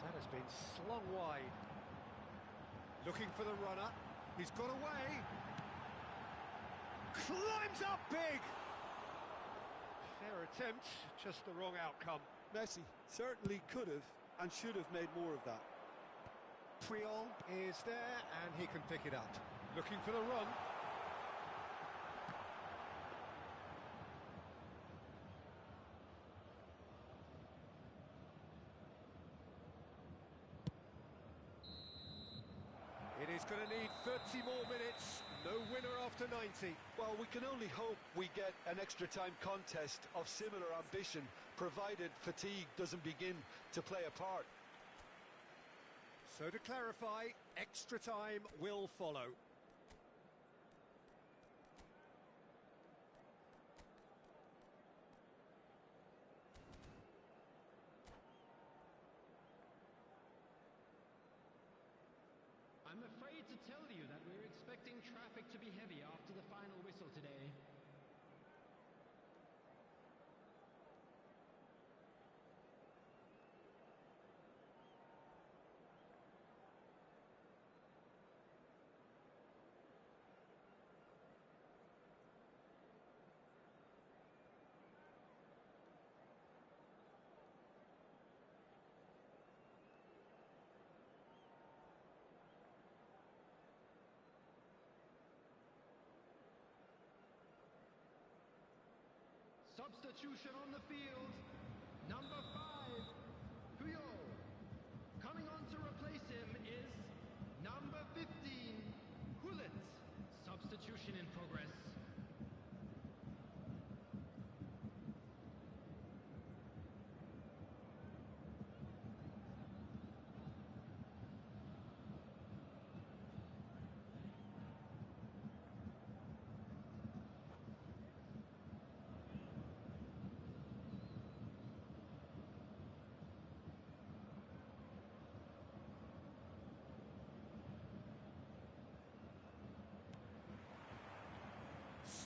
That has been slung wide. Looking for the runner. He's got away. Climbs up big. Fair attempt, just the wrong outcome. Messi certainly could have and should have made more of that. Puyol is there and he can pick it up. Looking for the run. It is going to need 30 more minutes. No winner after 90. Well, we can only hope we get an extra time contest of similar ambition, provided fatigue doesn't begin to play a part. So to clarify, extra time will follow. I'm afraid to tell you that we're expecting traffic to be heavy after the final whistle today. Substitution on the field. Number 5, Puyol. Coming on to replace him is number 15, Gullit. Substitution in progress.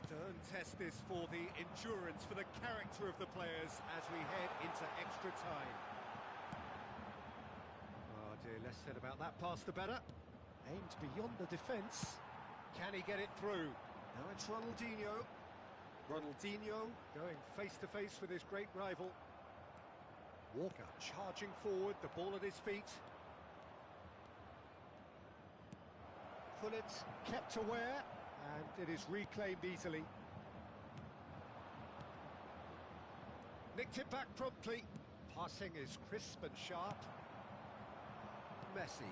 Stern test this for the endurance, for the character of the players as we head into extra time. Oh dear, less said about that pass the better. Aimed beyond the defence. Can he get it through? Now it's Ronaldinho. Ronaldinho going face to face with his great rival. Walker charging forward, the ball at his feet. Gullit kept aware. And it is reclaimed easily. Nicked it back promptly. Passing is crisp and sharp. Messi.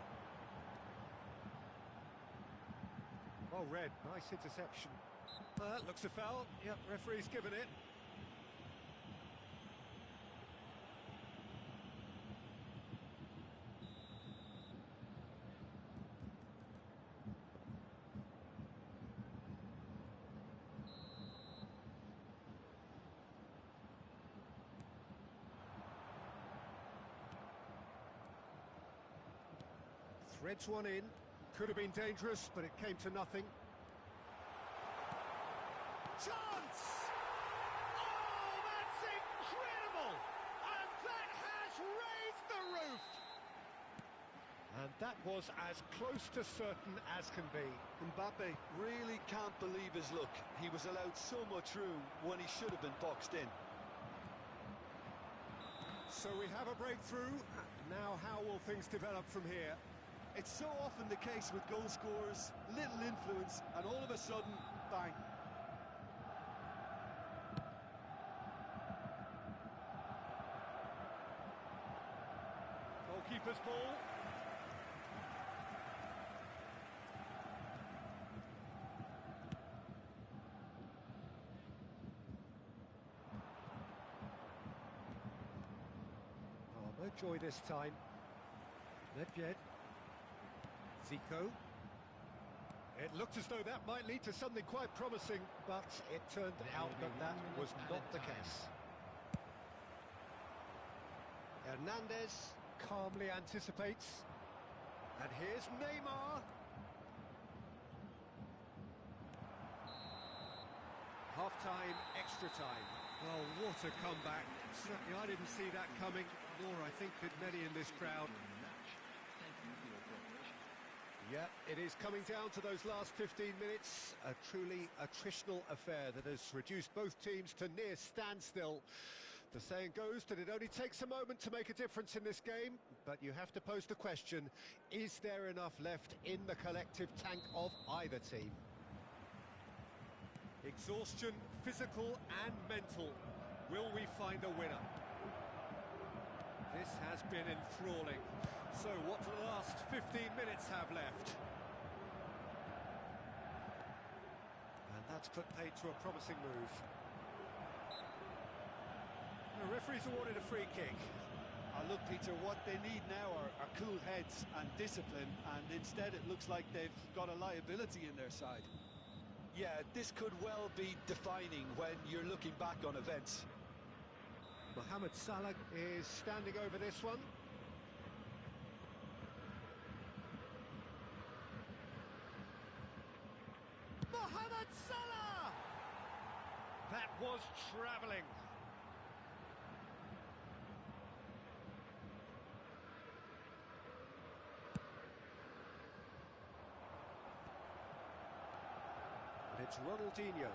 Well read, nice interception. Looks a foul. Yep, referee's given it. Threads one in, could have been dangerous, but it came to nothing. Chance! Oh, that's incredible! And that has raised the roof! And that was as close to certain as can be. Mbappe really can't believe his luck. He was allowed so much room when he should have been boxed in. So we have a breakthrough. Now how will things develop from here? It's so often the case with goal scorers, little influence, and all of a sudden, bang. Goalkeeper's ball. Oh, no joy this time. Nedved. Zico. It looked as though that might lead to something quite promising, but it turned out that that was not the case. Hernandez calmly anticipates. And here's Neymar. Half-time, extra time. Well, what a comeback. Certainly I didn't see that coming, nor I think did many in this crowd. Yeah, it is coming down to those last 15 minutes. A truly attritional affair that has reduced both teams to near standstill. The saying goes that it only takes a moment to make a difference in this game, but you have to pose the question, is there enough left in the collective tank of either team? Exhaustion, physical and mental. Will we find a winner? This has been enthralling. So what do the last 15 minutes have left? And that's put paid to a promising move. The referee's awarded a free kick. Look, Peter, what they need now are cool heads and discipline, and instead it looks like they've got a liability in their side. Yeah, this could well be defining when you're looking back on events. Mohamed Salah is standing over this one. Mohamed Salah! That was travelling. And it's Ronaldinho.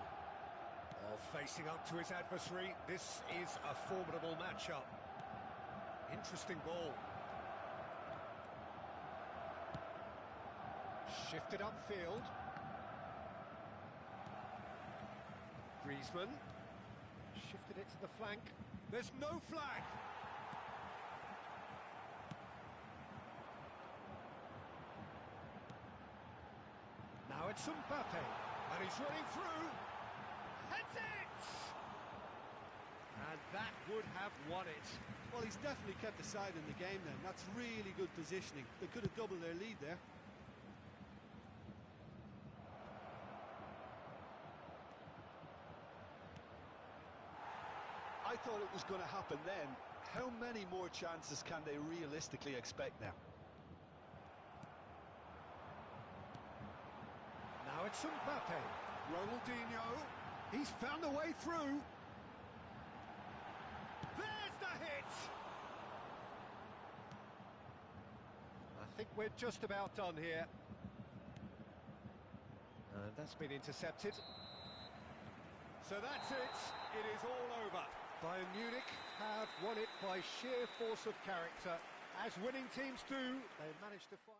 Facing up to his adversary, this is a formidable matchup. Interesting ball. Shifted upfield. Griezmann. Shifted it to the flank. There's no flag! Now it's Mbappe. And he's running through. Heads it! And that would have won it. Well, he's definitely kept the side in the game then. That's really good positioning. They could have doubled their lead there. I thought it was going to happen then. How many more chances can they realistically expect now? Now it's Mbappe. Ronaldinho. He's found a way through. There's the hit! I think we're just about done here. And that's been intercepted. So that's it. It is all over. Bayern Munich have won it by sheer force of character. As winning teams do, they managed to find...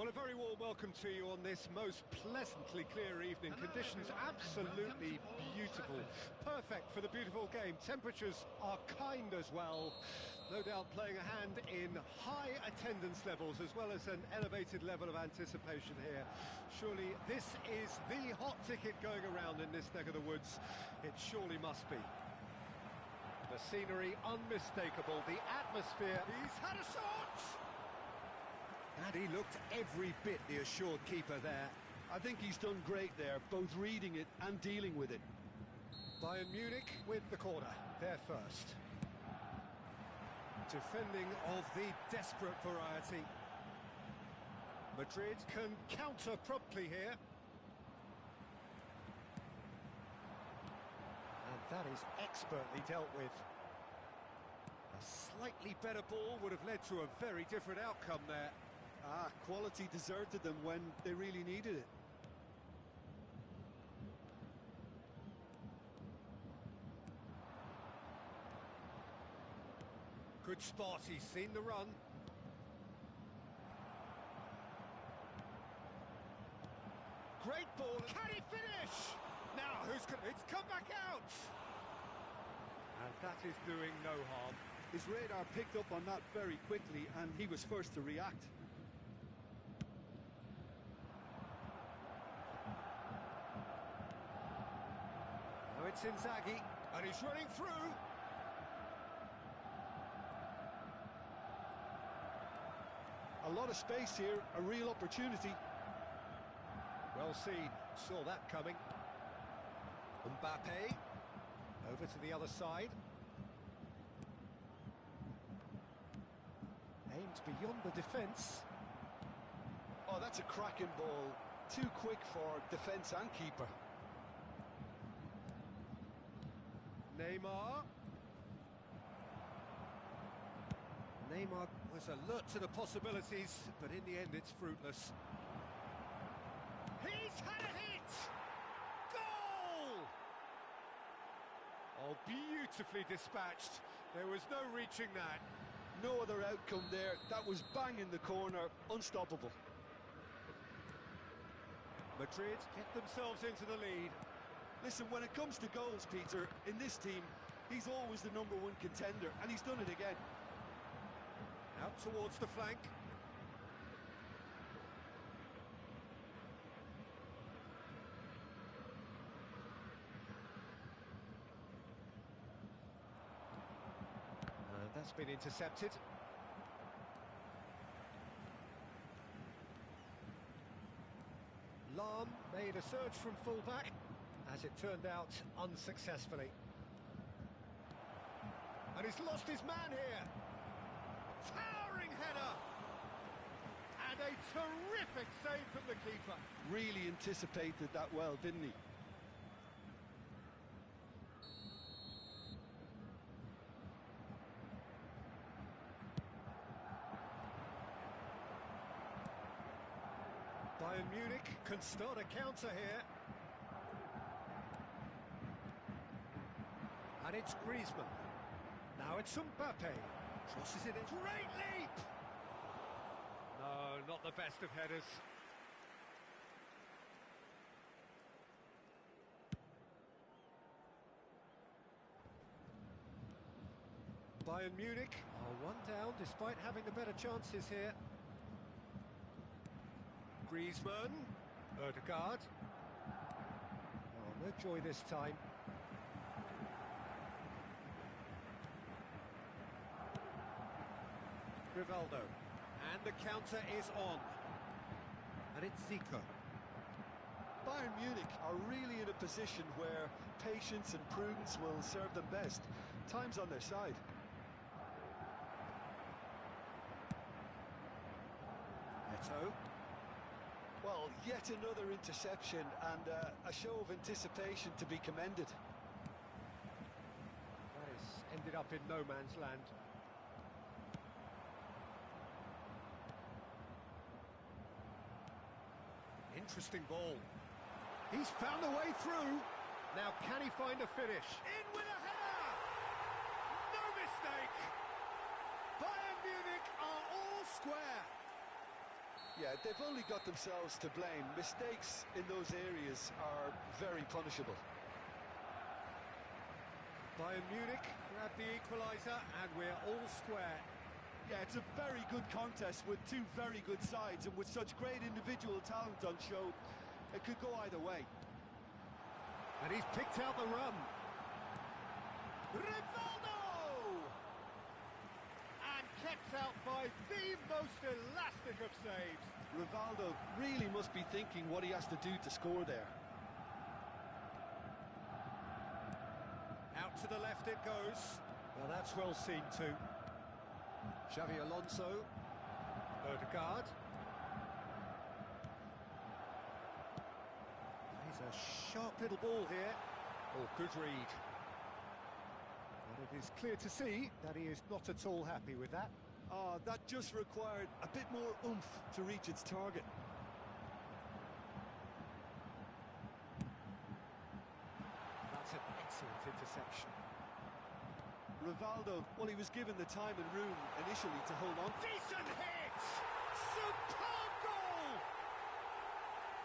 Well, a very warm welcome to you on this most pleasantly clear evening. Conditions absolutely beautiful. Perfect for the beautiful game. Temperatures are kind as well. No doubt playing a hand in high attendance levels as well as an elevated level of anticipation here. Surely this is the hot ticket going around in this neck of the woods. It surely must be. The scenery unmistakable, the atmosphere. He's had a shot! And he looked every bit the assured keeper there. I think he's done great there, both reading it and dealing with it. Bayern Munich with the corner, there first. Defending of the desperate variety. Madrid can counter promptly here. And that is expertly dealt with. A slightly better ball would have led to a very different outcome there. Quality deserted them when they really needed it. Good spot, he's seen the run. Great ball, can he finish? Now, it's come back out! And that is doing no harm. His radar picked up on that very quickly, and he was first to react. Now it's Inzaghi, and he's running through. A lot of space here, a real opportunity. Well seen, saw that coming. Mbappe, over to the other side. Aimed beyond the defence. Oh, that's a cracking ball. Too quick for defence and keeper. Neymar. Neymar was alert to the possibilities, but in the end it's fruitless. He's had a hit! Goal! Oh, beautifully dispatched. There was no reaching that. No other outcome there. That was bang in the corner, unstoppable. Madrid get themselves into the lead. Listen, when it comes to goals, Peter, in this team, he's always the #1 contender, and he's done it again. Out towards the flank. And that's been intercepted. Lahm made a surge from fullback, as it turned out unsuccessfully. And he's lost his man here. Towering header! And a terrific save from the keeper. Really anticipated that well, didn't he? Bayern Munich can start a counter here. And it's Griezmann. Now it's Mbappe. Crosses it in. Great leap! No, not the best of headers. Bayern Munich are one down despite having the better chances here. Griezmann, Ødegaard. Oh, no joy this time. Rivaldo, and the counter is on, and it's Zico. Bayern Munich are really in a position where patience and prudence will serve them best. Time's on their side. Neto. Well, yet another interception and a show of anticipation to be commended. That has ended up in no man's land. Interesting ball. He's found a way through. Now can he find a finish? In with a header! No mistake! Bayern Munich are all square. Yeah, they've only got themselves to blame. Mistakes in those areas are very punishable. Bayern Munich grab the equaliser, and we're all square. Yeah, it's a very good contest with two very good sides, and with such great individual talent on show, it could go either way. And he's picked out the run. Rivaldo! And kept out by the most elastic of saves. Rivaldo really must be thinking what he has to do to score there. Out to the left it goes. Well, that's well seen too. Xavi Alonso. Odegaard. He's a sharp little ball here. Oh, good read. But it is clear to see that he is not at all happy with that. That just required a bit more oomph to reach its target. That's an excellent interception. Rivaldo, well, he was given the time and room initially to hold on. Decent hit! Superb goal!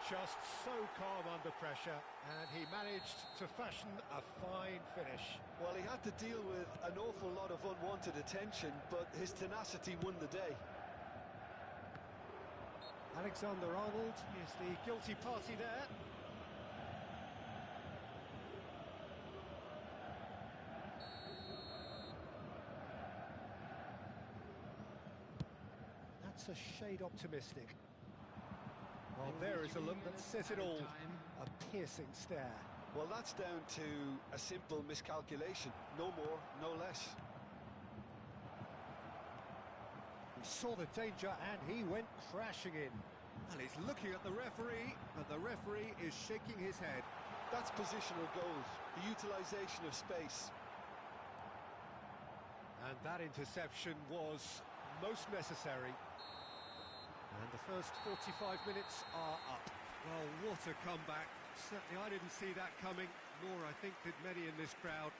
Just so calm under pressure, and he managed to fashion a fine finish. Well, he had to deal with an awful lot of unwanted attention, but his tenacity won the day. Alexander-Arnold is the guilty party there. That's a shade optimistic. Well, there is a look that says it all. A piercing stare. Well, that's down to a simple miscalculation. No more, no less. He saw the danger and he went crashing in. And he's looking at the referee, but the referee is shaking his head. That's positional goals, the utilisation of space. And that interception was most necessary. And the first 45 minutes are up. Well, what a comeback. Certainly I didn't see that coming, nor I think did many in this crowd.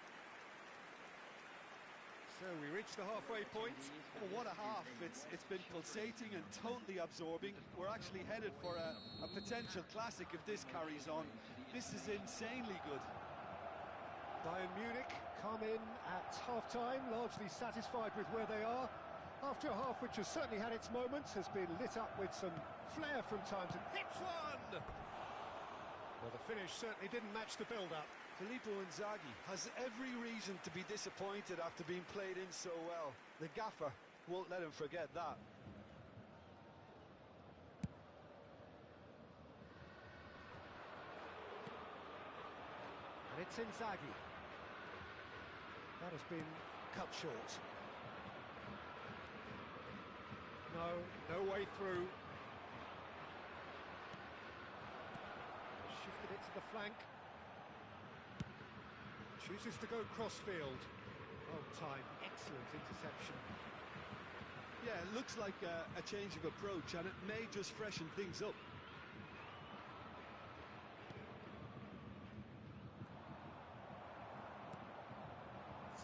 So we reach the halfway point. Well, what a half. It's been pulsating and totally absorbing. We're actually headed for a potential classic if this carries on. This is insanely good. Bayern Munich come in at half-time, largely satisfied with where they are. After a half which has certainly had its moments, has been lit up with some flair from times, and hits one! Well, the finish certainly didn't match the build-up. Filippo Inzaghi has every reason to be disappointed after being played in so well. The gaffer won't let him forget that. And it's Inzaghi. That has been cut short. No way through. Shifted it to the flank. Chooses to go crossfield. Oh, time. Excellent interception. Yeah, it looks like a change of approach, and it may just freshen things up.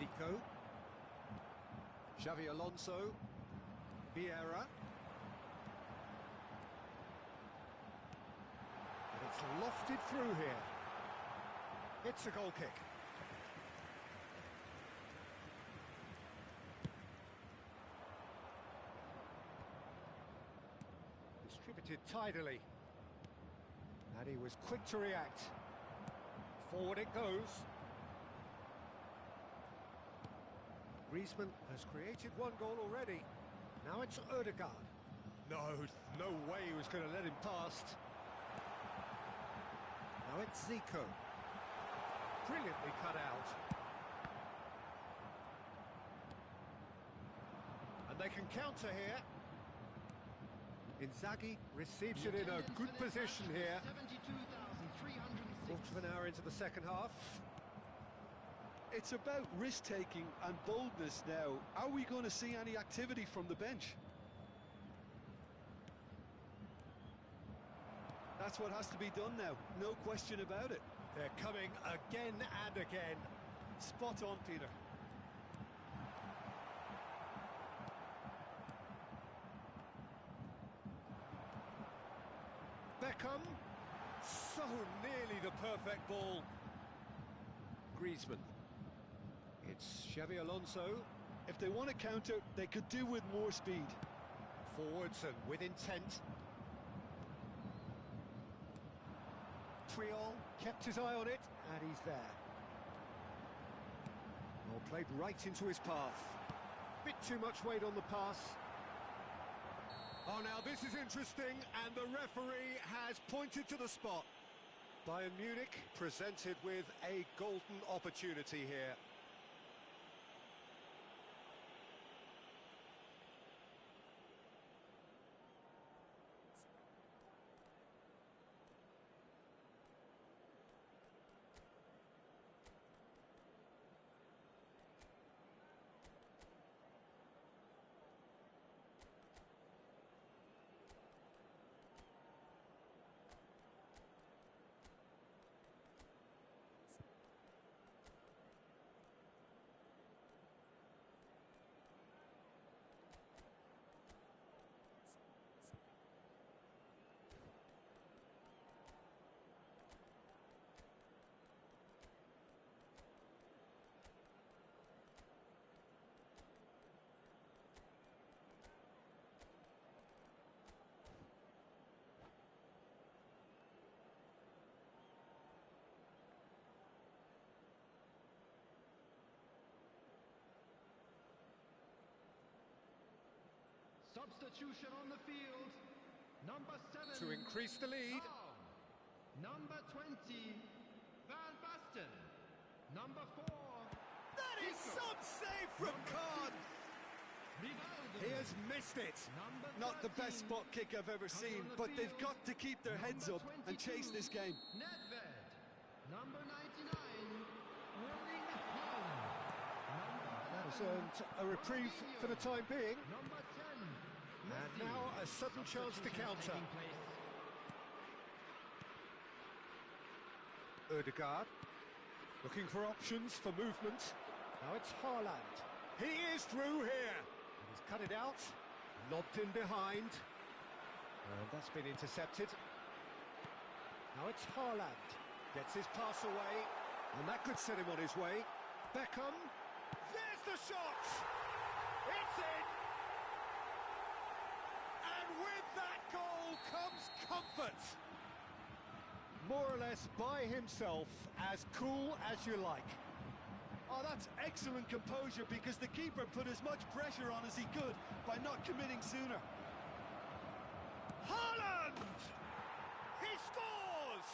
Zico. Xavi Alonso. Vieira. And it's lofted through here. It's a goal kick. Distributed tidily. And he was quick to react. Forward it goes. Griezmann has created one goal already. Now it's Odegaard. No way he was going to let him past. Now it's Zico. Brilliantly cut out. And they can counter here. Inzaghi receives it in a good position here. Quarter of an hour into the second half. It's about risk-taking and boldness now. Are we going to see any activity from the bench? That's what has to be done now, no question about it. They're coming again and again. Spot on, Peter. Beckham. So nearly the perfect ball. Griezmann. It's Xabi Alonso. If they want to counter, they could do with more speed. Forwards and with intent. Triol kept his eye on it, and he's there. Well, played right into his path. Bit too much weight on the pass. Oh, now this is interesting, and the referee has pointed to the spot. Bayern Munich presented with a golden opportunity here. Substitution on the field. Number 7. To increase the lead. Arm. Number 20. Van Basten. Number 4. That is some save from Kahn. Rivaldo. He has missed it. Number Not the 13. best spot kick I've ever seen, but they've got to keep their heads up and chase this game. Nedved. Number 99. Erling Haaland. That has Number 11. earned a reprieve for the time being. Number 10. And now a sudden chance to counter. Ødegaard looking for options for movement. Now it's Haaland. He is through here. And he's cut it out. Lobbed in behind. And that's been intercepted. Now it's Haaland. Gets his pass away. And that could set him on his way. Beckham. There's the shot. It's in. And with that goal comes comfort. More or less by himself, as cool as you like. Oh, that's excellent composure because the keeper put as much pressure on as he could by not committing sooner. Haaland! He scores!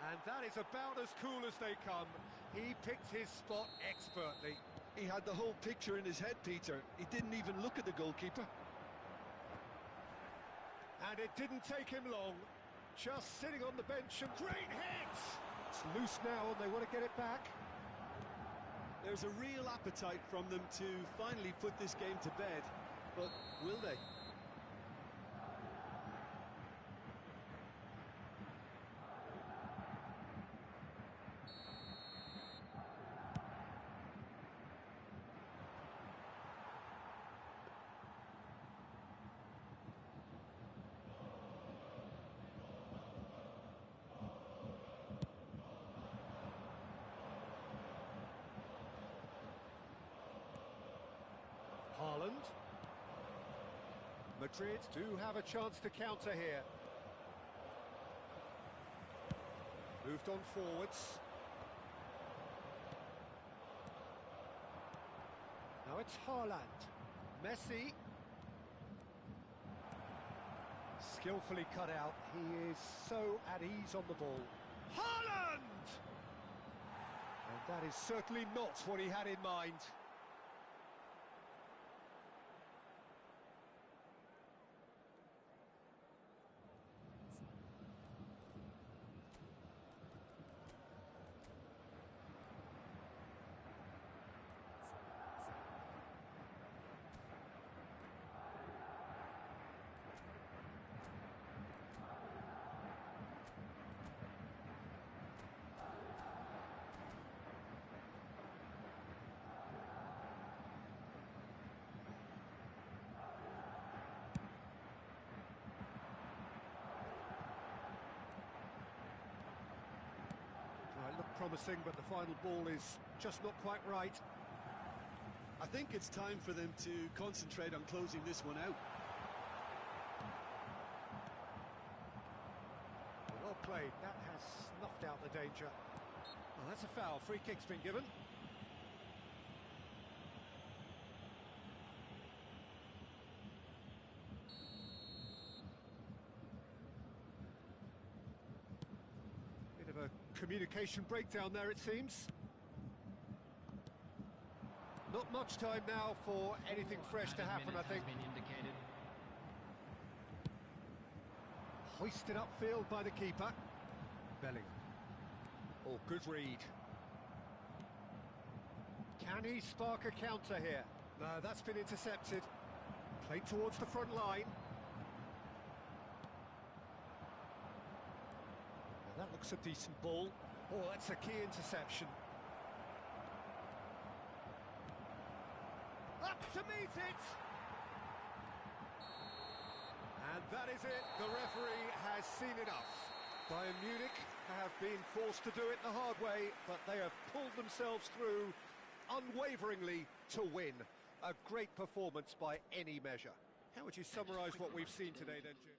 And that is about as cool as they come. He picked his spot expertly. He had the whole picture in his head, Peter. He didn't even look at the goalkeeper. And it didn't take him long. Just sitting on the bench and great hit! It's loose now and they want to get it back. There's a real appetite from them to finally put this game to bed, but will they? Haaland. Madrid do have a chance to counter here. Moved on forwards. Now it's Haaland. Messi. Skillfully cut out. He is so at ease on the ball. Haaland! And that is certainly not what he had in mind. promising, but the final ball is just not quite right. I think it's time for them to concentrate on closing this one out. Well played, that has snuffed out the danger. Well, that's a foul, free kick's been given. Bit of a communication breakdown there, it seems. Not much time now for anything fresh to happen, I think. Hoisted upfield by the keeper. Bellingham. Oh, good read. Can he spark a counter here? No, that's been intercepted. Played towards the front line. Now that looks a decent ball. Oh, that's a key interception. Up to meet it! And that is it, the referee has seen enough. Bayern Munich have been forced to do it the hard way, but they have pulled themselves through unwaveringly to win. A great performance by any measure. How would you summarise what we've seen today then, Jim?